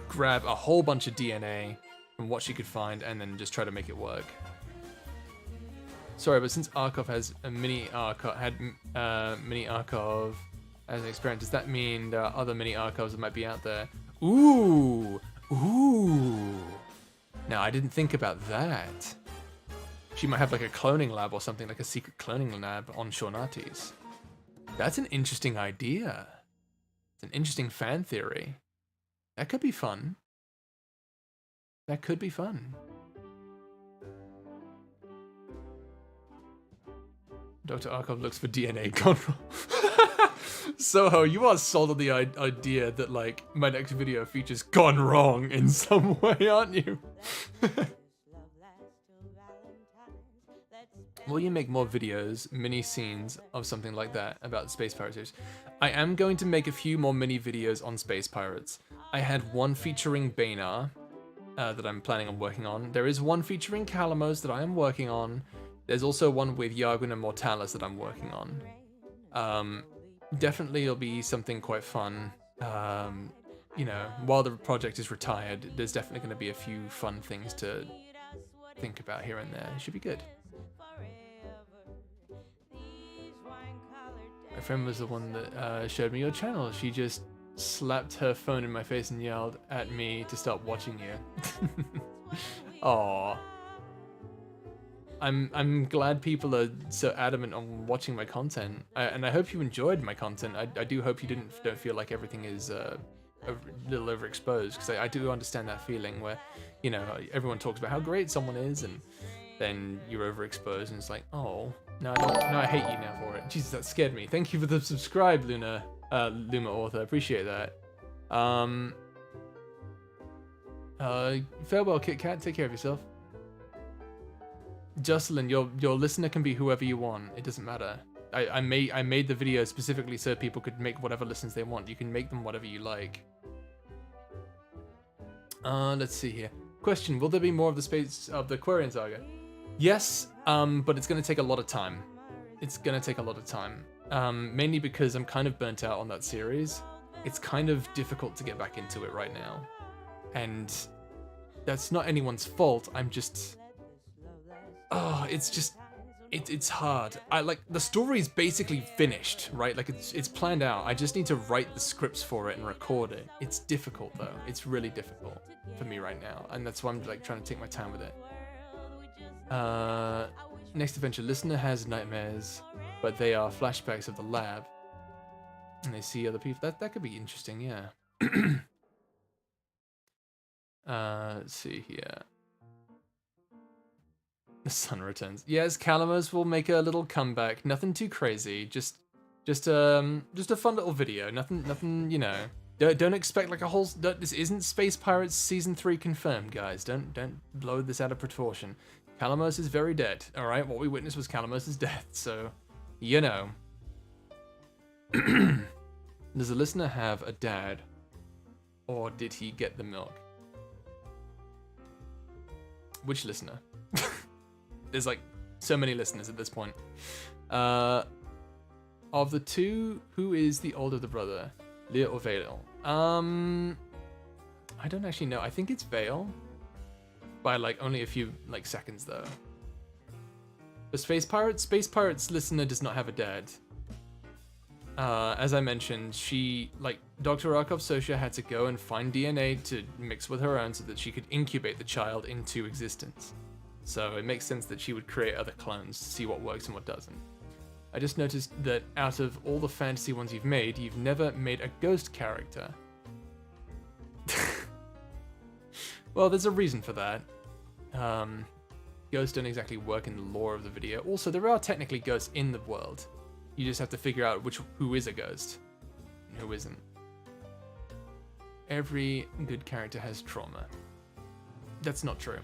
grab a whole bunch of DNA from what she could find and then just try to make it work. Sorry, but since Arkhov has a mini Arkhov, mini Arkhov as an experiment, does that mean there are other mini Arkhivs that might be out there? Ooh! Now, I didn't think about that. She might have like a cloning lab or something, like a secret cloning lab on Shornatis. That's an interesting idea. It's an interesting fan theory. That could be fun. That could be fun. Dr. Arkhov looks for DNA gone wrong. Soho, you are sold on the idea that like my next video features gone wrong in some way, aren't you? Will you make more videos, mini scenes of something like that about Space Pirates? I am going to make a few more mini videos on Space Pirates. I had one featuring Banter that I'm planning on working on. There is one featuring Calamos that I am working on. There's also one with Yargun and Mortalis that I'm working on. Definitely it'll be something quite fun. While the project is retired, there's definitely going to be a few fun things to think about here and there. It should be good. My friend was the one that showed me your channel. She just slapped her phone in my face and yelled at me to stop watching you. Aww. I'm glad people are so adamant on watching my content, and I hope you enjoyed my content. I do hope you don't feel like everything is a little overexposed, because I do understand that feeling where, you know, everyone talks about how great someone is, and then you're overexposed, and it's like, oh, no, I hate you now for it. Jesus, that scared me. Thank you for the subscribe, Luma Author. I appreciate that. Farewell, Kit Kat. Take care of yourself. Jocelyn, your listener can be whoever you want. It doesn't matter. I made the video specifically so people could make whatever listens they want. You can make them whatever you like. Let's see here. Question: will there be more of the space of the Quarian saga? Yes, but it's gonna take a lot of time. It's gonna take a lot of time. Mainly because I'm kind of burnt out on that series. It's kind of difficult to get back into it right now. And that's not anyone's fault. I'm just... Oh, it's hard. The story's basically finished, right? Like it's planned out. I just need to write the scripts for it and record it. It's difficult though. It's really difficult for me right now, and that's why I'm like trying to take my time with it. Next adventure, listener has nightmares, but they are flashbacks of the lab, and they see other people. That could be interesting, yeah. Let's see here. The sun returns. Yes, Calamars will make a little comeback. Nothing too crazy. Just a fun little video. Nothing. You know. Don't expect like a whole. This isn't Space Pirates season 3 confirmed, guys. Don't blow this out of proportion. Calamars is very dead. All right. What we witnessed was Calamars' death. So, you know. Does the listener have a dad, or did he get the milk? Which listener? There's like so many listeners at this point. Of the two, who is the older the brother, Leah or Vale? I don't actually know. I think it's Vale, by like only a few like seconds though. The Space Pirates listener does not have a dad. As I mentioned, she, like, Dr. Arkov Sosha had to go and find DNA to mix with her own so that she could incubate the child into existence. So it makes sense that she would create other clones to see what works and what doesn't. I just noticed that out of all the fantasy ones you've never made a ghost character. Well, there's a reason for that. Ghosts don't exactly work in the lore of the video. Also, there are technically ghosts in the world. You just have to figure out who is a ghost and who isn't. Every good character has trauma. That's not true.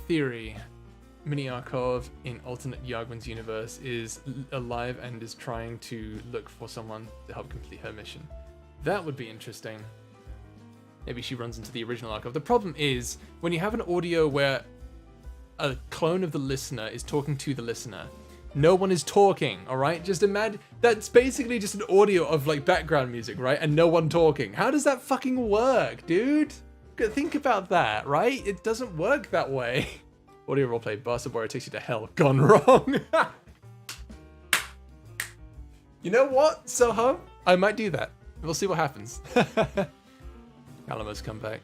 Theory. Mini Arkov in alternate Yagwin's universe is alive and is trying to look for someone to help complete her mission. That would be interesting. Maybe she runs into the original Arkov. The problem is, when you have an audio where a clone of the listener is talking to the listener, no one is talking, alright? Just imagine, that's basically just an audio of like background music, right? And no one talking. How does that fucking work, dude? Think about that, right? It doesn't work that way. Audio roleplay, bastard where it takes you to hell. Gone wrong. You know what, Soho? I might do that. We'll see what happens. Alamo's come back.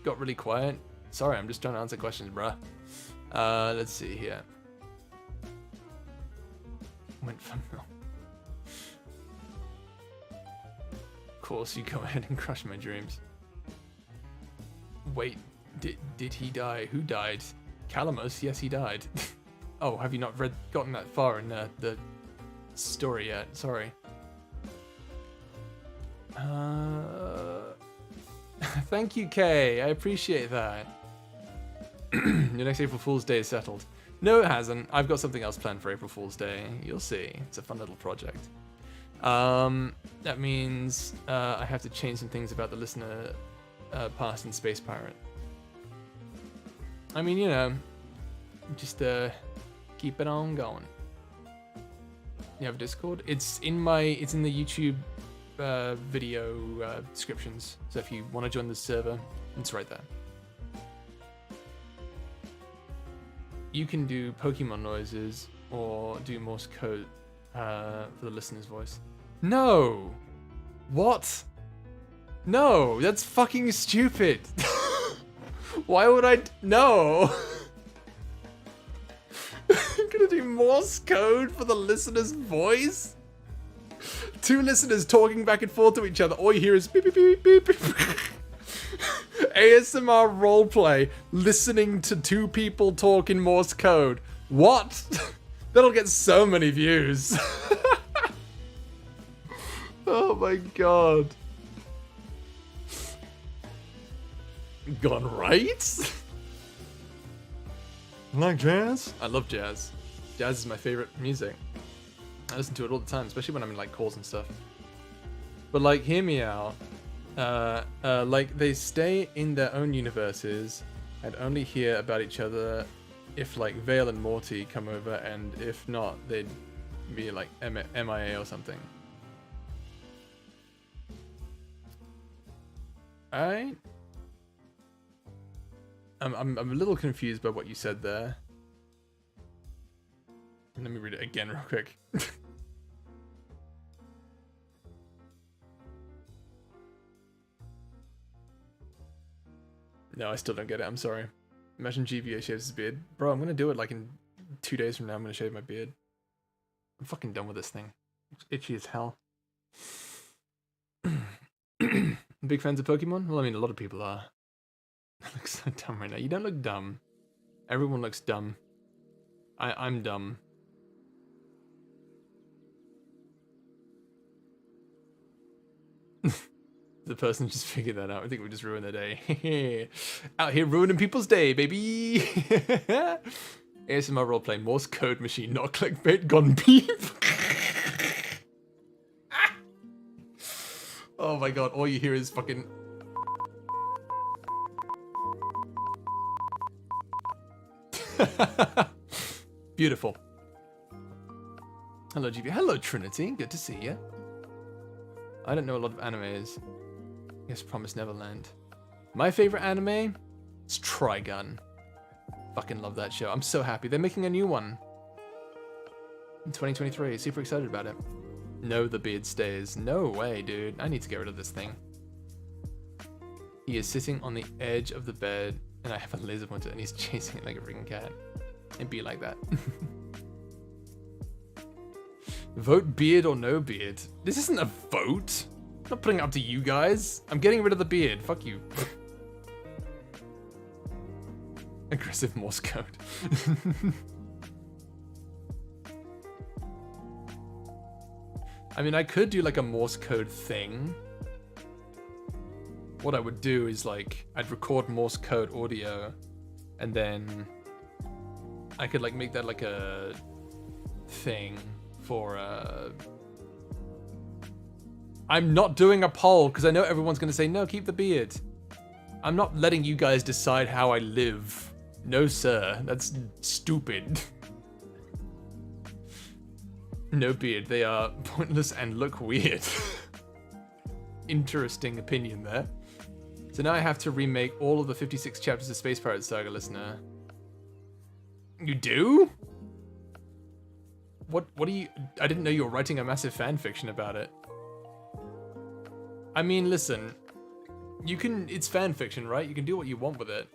Got really quiet. Sorry, I'm just trying to answer questions, bruh. Let's see here. Went for milk. Of course, you go ahead and crush my dreams. Wait, did he die? Who died? Calamos? Yes, he died. Oh, have you not gotten that far in the story yet? Sorry. Thank you, Kay. I appreciate that. Your next April Fool's Day is settled. No, it hasn't. I've got something else planned for April Fool's Day. You'll see. It's a fun little project. That means I have to change some things about the listener past in Space Pirate. I mean, you know, just keep it on going. You have a Discord? It's in the YouTube video descriptions. So if you want to join the server, it's right there. You can do Pokemon noises or do Morse code for the listener's voice? No! What? No, that's fucking stupid. Why would I? No! I'm gonna do Morse code for the listener's voice? Two listeners talking back and forth to each other. All you hear is beep, beep, beep, beep, beep. ASMR roleplay, listening to two people talk in Morse code. What? That'll get so many views. Oh my god. Gone right? You like jazz? I love jazz. Jazz is my favorite music. I listen to it all the time, especially when I'm in like calls and stuff. But like, hear me out. Like they stay in their own universes and only hear about each other if like Vale and Morty come over, and if not, they'd be like MIA or something. I'm a little confused by what you said there. Let me read it again real quick. No, I still don't get it. I'm sorry. Imagine GVA shaves his beard. Bro, I'm gonna do it like in 2 days from now. I'm gonna shave my beard. I'm fucking done with this thing. It's itchy as hell. Big fans of Pokemon? Well, I mean, a lot of people are. I look so dumb right now. You don't look dumb. Everyone looks dumb. I'm dumb. The person just figured that out. I think we just ruined their day. Out here ruining people's day, baby. ASMR roleplay, Morse code machine, not clickbait, gone beep. Oh my god, all you hear is fucking... Beautiful. Hello, GB. Hello, Trinity. Good to see you. I don't know a lot of animes. Yes, Promise Neverland. My favorite anime is Trigun. Fucking love that show. I'm so happy. They're making a new one in 2023. Super excited about it. No, the beard stays. No way, dude. I need to get rid of this thing. He is sitting on the edge of the bed, and I have a laser pointer, and he's chasing it like a freaking cat. It'd be like that. Vote beard or no beard. This isn't a vote. I'm not putting it up to you guys. I'm getting rid of the beard. Fuck you. Aggressive Morse code. I mean, I could do like a Morse code thing. What I would do is like, I'd record Morse code audio, and then I could like make that like a thing for I'm not doing a poll because I know everyone's gonna say no, keep the beard. I'm not letting you guys decide how I live. No sir, that's stupid. No beard, they are pointless and look weird. Interesting opinion there. So now I have to remake all of the 56 chapters of Space Pirate Saga, listener. You do? What are you... I didn't know you were writing a massive fan fiction about it. I mean, listen. You can... It's fan fiction, right? You can do what you want with it.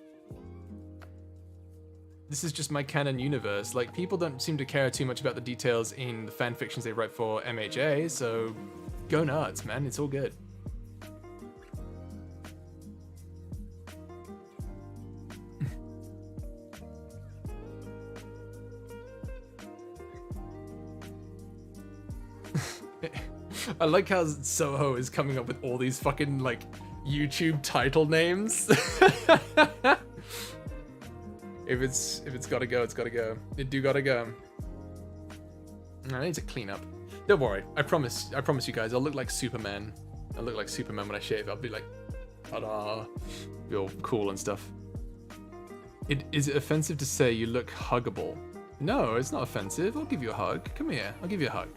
This is just my canon universe. Like, people don't seem to care too much about the details in the fan fictions they write for MHA, so go nuts, man. It's all good. I like how Soho is coming up with all these fucking, like, YouTube title names. If it's gotta go, it's gotta go. It do gotta go. I need to clean up. Don't worry. I promise you guys, I'll look like Superman. I'll look like Superman when I shave. I'll be like, ta-da. Be all cool and stuff. Is it offensive to say you look huggable? No, it's not offensive. I'll give you a hug. Come here. I'll give you a hug.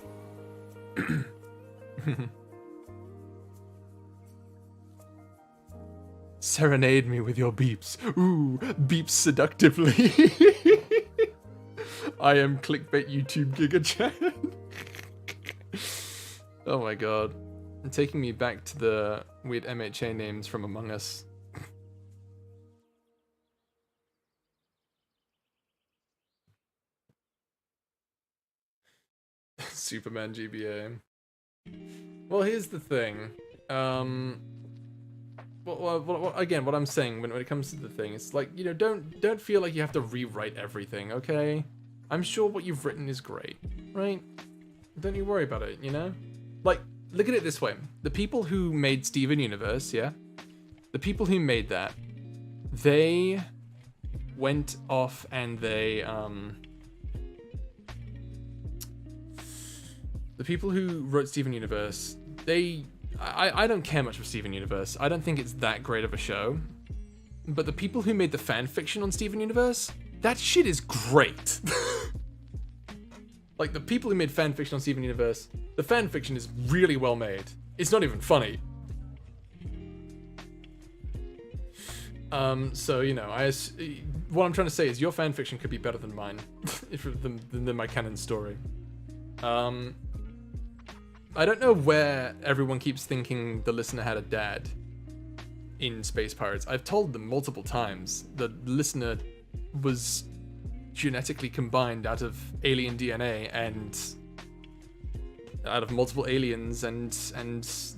Serenade me with your beeps. Ooh, beeps seductively. I am clickbait YouTube Giga Chat. Oh my god. And taking me back to the weird MHA names from Among Us. Superman GBA. Well, here's the thing. Again, what I'm saying when it comes to the thing, it's like, you know, don't feel like you have to rewrite everything, okay? I'm sure what you've written is great, right? Don't you worry about it, you know? Like, look at it this way. The people who made Steven Universe, yeah? The people who made that, they went off and they, the people who wrote Steven Universe, I don't care much for Steven Universe. I don't think it's that great of a show. But the people who made the fan fiction on Steven Universe, that shit is great. Like, the people who made fan fiction on Steven Universe, the fan fiction is really well made. It's not even funny. So, you know, what I'm trying to say is your fan fiction could be better than mine, than my canon story. I don't know where everyone keeps thinking the listener had a dad in Space Pirates. I've told them multiple times the listener was genetically combined out of alien DNA and out of multiple aliens and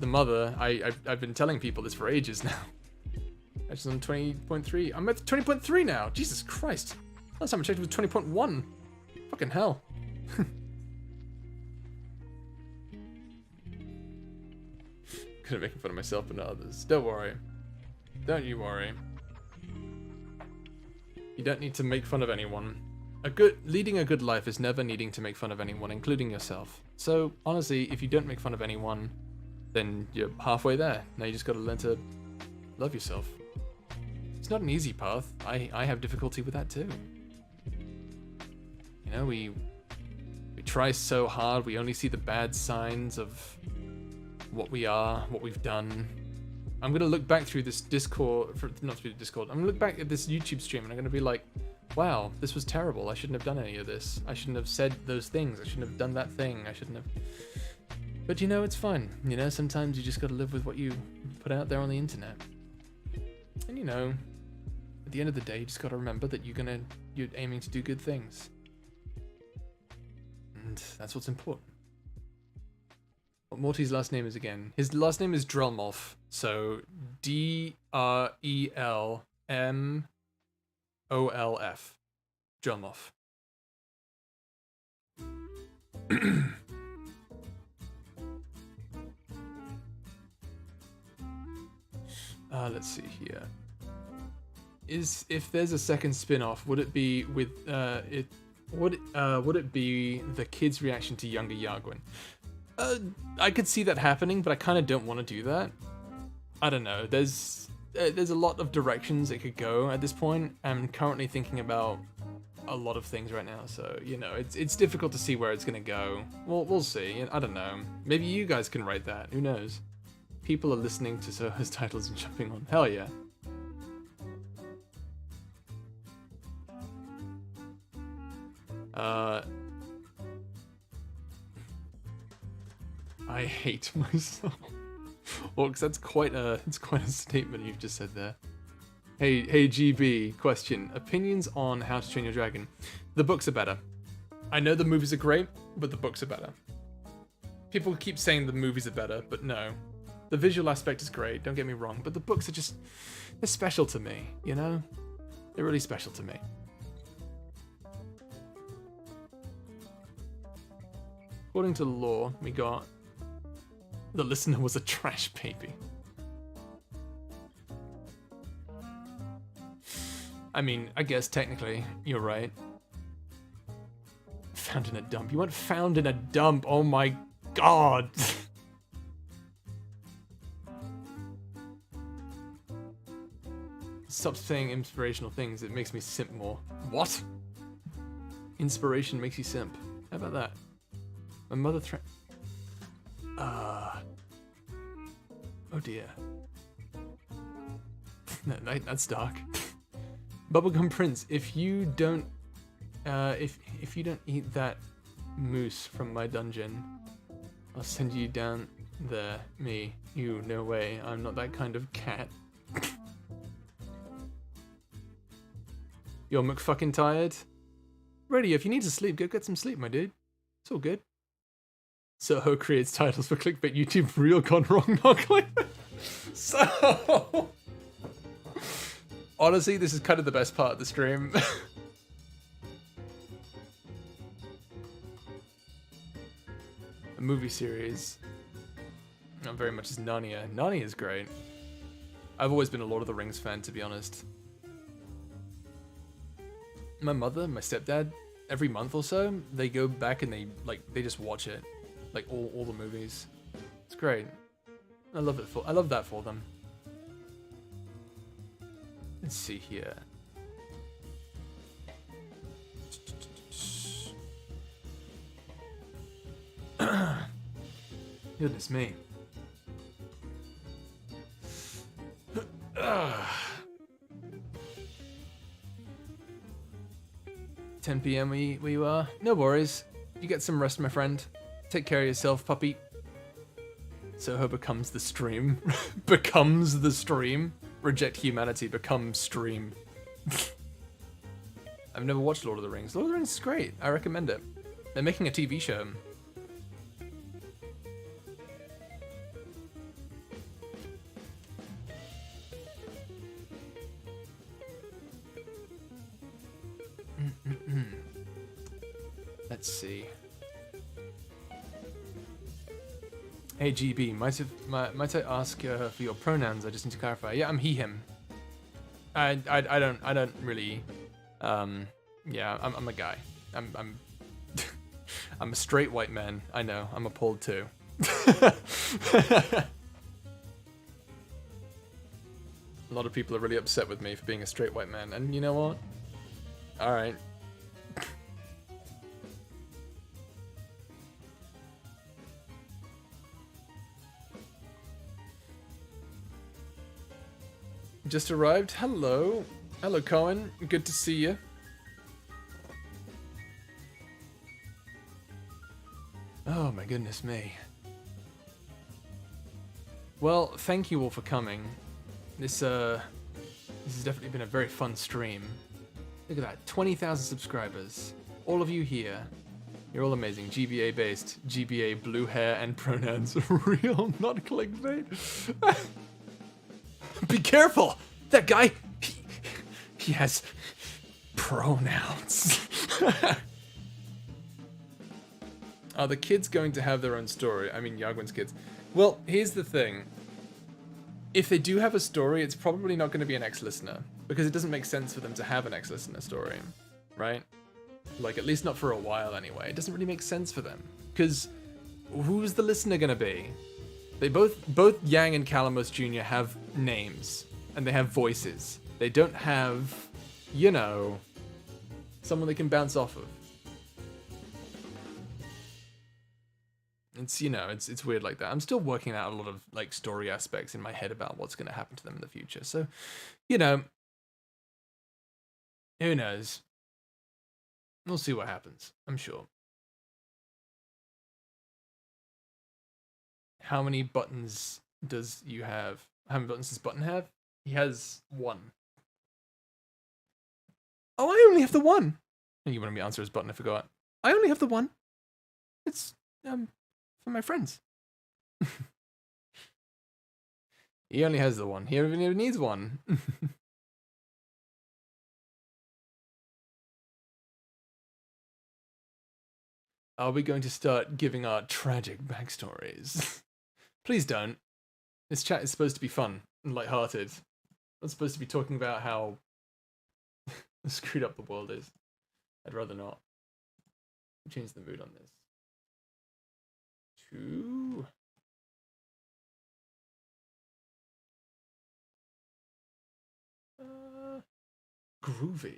the mother. I've been telling people this for ages now. I was on 20.3. I'm at 20.3 now. Jesus Christ. Last time I checked it was 20.1. Fucking hell. Good at making fun of myself and others. Don't worry. Don't you worry. You don't need to make fun of anyone. Leading a good life is never needing to make fun of anyone, including yourself. So, honestly, if you don't make fun of anyone, then you're halfway there. Now you just gotta learn to love yourself. It's not an easy path. I have difficulty with that too. You know, we try so hard, we only see the bad signs of what we are, what we've done. I'm gonna look back through this Discord, not through the Discord, I'm gonna look back at this YouTube stream and I'm gonna be like, wow, this was terrible. I shouldn't have done any of this. I shouldn't have said those things. I shouldn't have done that thing. I shouldn't have. But you know, it's fun. You know, sometimes you just gotta live with what you put out there on the internet. And you know, at the end of the day, you just gotta remember that you're aiming to do good things. And that's what's important. What Morty's last name is again? His last name is Drelmolf. So Drelmolf. Drelmolf. Let's see here. If there's a second spin-off, would it be with would it be the kids' reaction to younger Yargwin? I could see that happening, but I kind of don't want to do that. I don't know. There's a lot of directions it could go at this point. I'm currently thinking about a lot of things right now, so you know, it's difficult to see where it's gonna go. We'll see. I don't know. Maybe you guys can write that. Who knows? People are listening to Soho's titles and jumping on. Hell yeah. I hate myself. Well, because it's quite a statement you've just said there. Hey GB, question. Opinions on How to Train Your Dragon. The books are better. I know the movies are great, but the books are better. People keep saying the movies are better, but no. The visual aspect is great, don't get me wrong, but the books are just, they're special to me, you know? They're really special to me. According to the law, we got the listener was a trash baby. I mean, I guess technically, you're right. Found in a dump. You weren't found in a dump, oh my god! Stop saying inspirational things, it makes me simp more. What? Inspiration makes you simp. How about that? My mother oh dear. No, that's dark. Bubblegum Prince, if you don't if you don't eat that moose from my dungeon, I'll send you down there. Me. You. No way. I'm not that kind of cat. You're McFucking tired? Radio, if you need to sleep, go get some sleep, my dude. It's all good. Soho creates titles for clickbait YouTube real gone wrong, not clickbait. So... Honestly, this is kind of the best part of the stream. A movie series. Not very much as Narnia. Narnia is great. I've always been a Lord of the Rings fan, to be honest. My mother, my stepdad, every month or so, they go back and they just watch it. Like all the movies. It's great. I love that for them. Let's see here. Goodness me. 10 p.m. where you are? No worries. You get some rest, my friend. Take care of yourself, puppy. Soho becomes the stream. Becomes the stream. Reject humanity, become stream. I've never watched Lord of the Rings. Lord of the Rings is great. I recommend it. They're making a TV show. Let's see. Hey GB, might I ask for your pronouns? I just need to clarify. Yeah, I'm he him. I don't really. Yeah, I'm a guy. I'm I'm a straight white man. I know. I'm appalled too. A lot of people are really upset with me for being a straight white man, and you know what? All right. Just arrived. Hello. Hello, Cohen. Good to see you. Oh my goodness me. Well, thank you all for coming. This has definitely been a very fun stream. Look at that, 20,000 subscribers. All of you here. You're all amazing. GBA based. GBA blue hair and pronouns. Real, not clickbait. Be careful! That guy, he has pronouns. Are the kids going to have their own story? I mean, Yagwin's kids. Well, here's the thing. If they do have a story, it's probably not going to be an ex-listener. Because it doesn't make sense for them to have an ex-listener story. Right? Like, at least not for a while anyway. It doesn't really make sense for them. Because who's the listener going to be? They both Yang and Calamos Jr. have names. And they have voices. They don't have, you know, someone they can bounce off of. It's, you know, it's weird like that. I'm still working out a lot of, like, story aspects in my head about what's going to happen to them in the future. So, you know, who knows? We'll see what happens, I'm sure. How many buttons does you have? How many buttons does Button have? He has one. Oh, I only have the one. You wanted me to answer his Button, I forgot. I only have the one. It's, for my friends. He only has the one. He only needs one. Are we going to start giving our tragic backstories? Please don't. This chat is supposed to be fun and lighthearted. I'm supposed to be talking about how screwed up the world is. I'd rather not. Change the mood on this. To... groovy.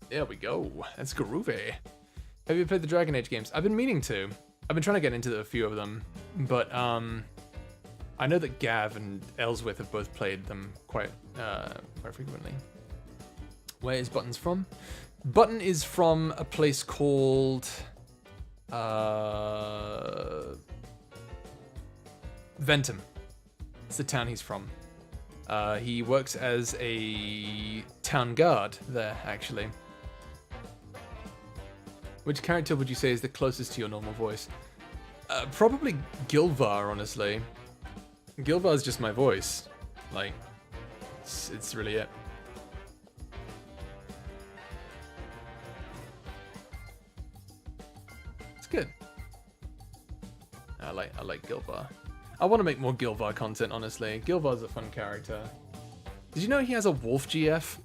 There we go. That's groovy. Have you played the Dragon Age games? I've been meaning to. I've been trying to get into a few of them, but I know that Gav and Ellsworth have both played them quite frequently. Where is Button's from? Button is from a place called Ventum. It's the town he's from. He works as a town guard there, actually. Which character would you say is the closest to your normal voice? Probably Gilvar, honestly. Gilvar's just my voice. Like, it's really it. It's good. I like Gilvar. I want to make more Gilvar content, honestly. Gilvar's a fun character. Did you know he has a wolf GF?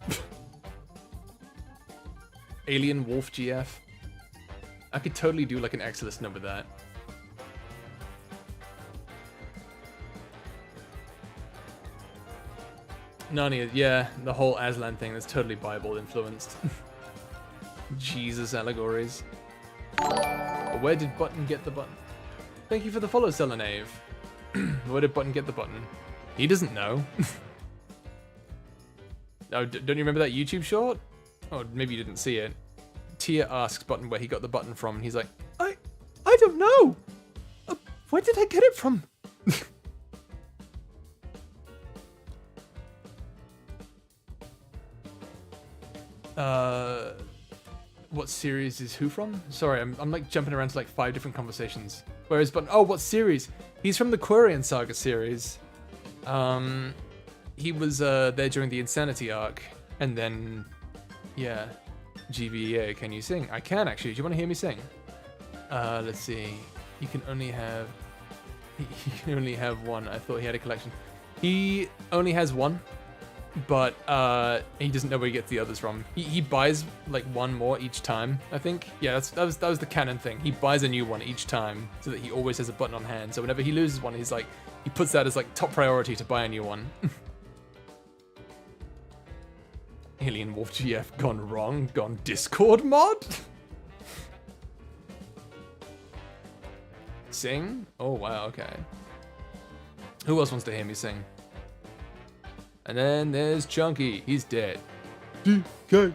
Alien wolf GF? I could totally do like an Exodus with that. Narnia, yeah, the whole Aslan thing, that's totally Bible influenced. Jesus allegories. But where did Button get the button? Thank you for the follow, Selenave. Where did Button get the button? He doesn't know. Oh, don't you remember that YouTube short? Oh, maybe you didn't see it. Tia asks Button where he got the button from, and he's like, I don't know. Where did I get it from? What series is who from? Sorry, I'm like jumping around to like 5 different conversations. Where is Button? Oh, what series? He's from the Quarian Saga series. He was there during the Insanity arc, and then, yeah, GBA. Can you sing? I can actually. Do you want to hear me sing? Let's see. You can only have one. I thought he had a collection. He only has one. But he doesn't know where he gets the others from. He buys like one more each time, I think. Yeah, that was the canon thing. He buys a new one each time so that he always has a button on hand. So whenever he loses one, he's like, he puts that as like top priority to buy a new one. Alien Wolf GF gone wrong, gone Discord mod? Sing? Oh wow, okay. Who else wants to hear me sing? And then there's Chunky. He's dead. DK.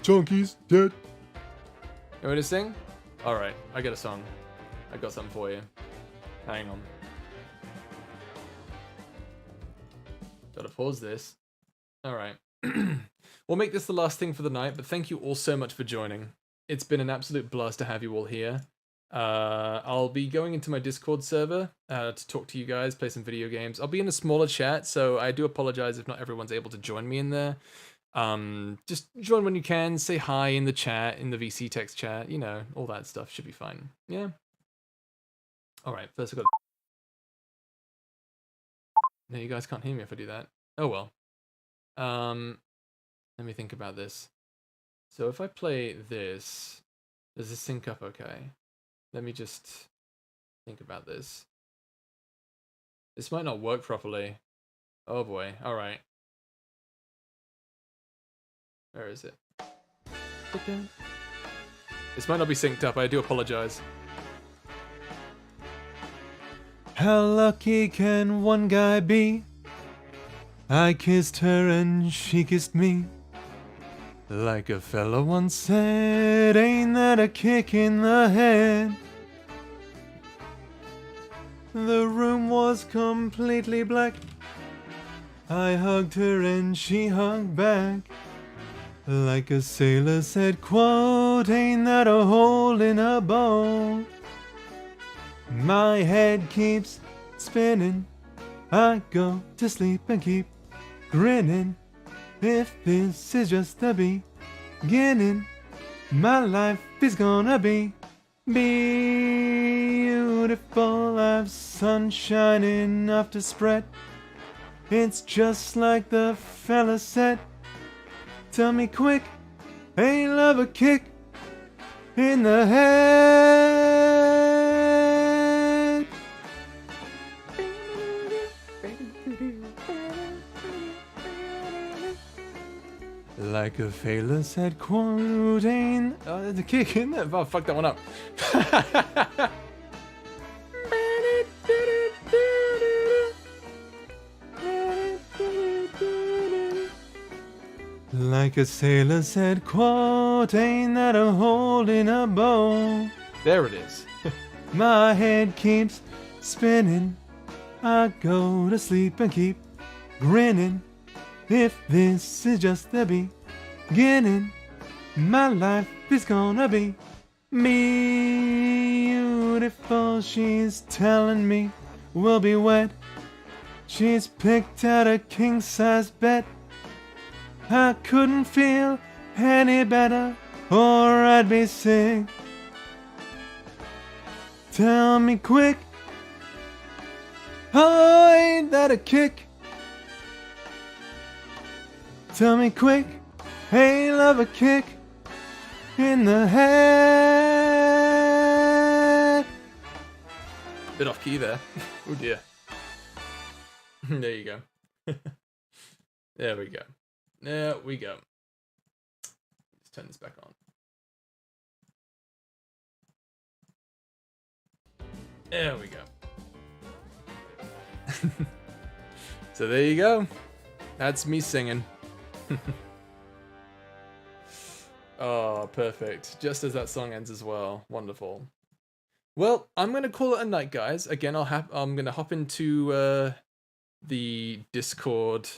Chunky's dead. You want me to sing? Alright, I got a song. I got something for you. Hang on. Gotta pause this. Alright. We'll make this the last thing for the night, but thank you all so much for joining. It's been an absolute blast to have you all here. I'll be going into my Discord server to talk to you guys, play some video games. I'll be in a smaller chat, so I do apologize if not everyone's able to join me in there. Just join when you can, say hi in the chat, in the VC text chat, you know, all that stuff should be fine. Yeah? Alright, first I've got... No, you guys can't hear me if I do that. Oh well. Let me think about this. So if I play this, does this sync up okay? Let me just think about this. This might not work properly. Oh boy, alright. Where is it? This might not be synced up, I do apologize. How lucky can one guy be? I kissed her and she kissed me. Like a fella once said, ain't that a kick in the head? The room was completely black. I hugged her and she hugged back. Like a sailor said, quote, ain't that a hole in a boat? My head keeps spinning. I go to sleep and keep grinning. If this is just the beginning, my life is gonna be beautiful. I've sunshine enough to spread. It's just like the fella said. Tell me quick, ain't love a kick in the head? Like a fella said, quoting the kick in there. Oh, fuck that one up. Like a sailor said, quote, ain't that a hole in a boat? There it is. My head keeps spinning. I go to sleep and keep grinning. If this is just the beginning, my life is gonna be beautiful. She's telling me we'll be wet. She's picked out a king-size bed. I couldn't feel any better, or I'd be sick. Tell me quick, oh, ain't that a kick? Tell me quick, ain't love a kick in the head? Bit off key there. Oh dear. There you go. There we go. There we go. Let's turn this back on. There we go. So there you go. That's me singing. Oh, perfect. Just as that song ends as well. Wonderful. Well, I'm gonna call it a night, guys. Again, I'm gonna hop into the Discord,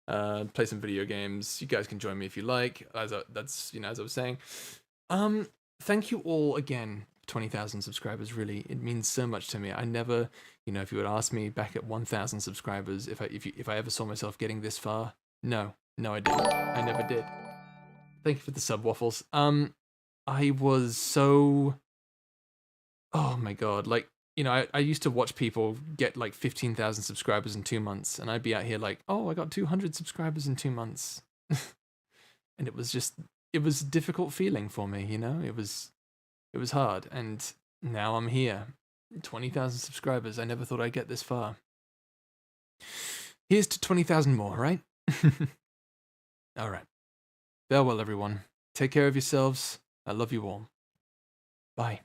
play some video games. You guys can join me if you like. As I was saying. Thank you all again. 20,000 subscribers, really, it means so much to me. I never, if you would ask me back at 1,000 subscribers if I ever saw myself getting this far, no, I didn't. I never did. Thank you for the sub waffles. I was so, oh my god, like, I used to watch people get like 15,000 subscribers in 2 months, and I'd be out here like, oh, I got 200 subscribers in 2 months. And it was a difficult feeling for me, it was hard, and now I'm here. 20,000 subscribers. I never thought I'd get this far. Here's to 20,000 more, right? All right. Farewell, everyone. Take care of yourselves. I love you all. Bye.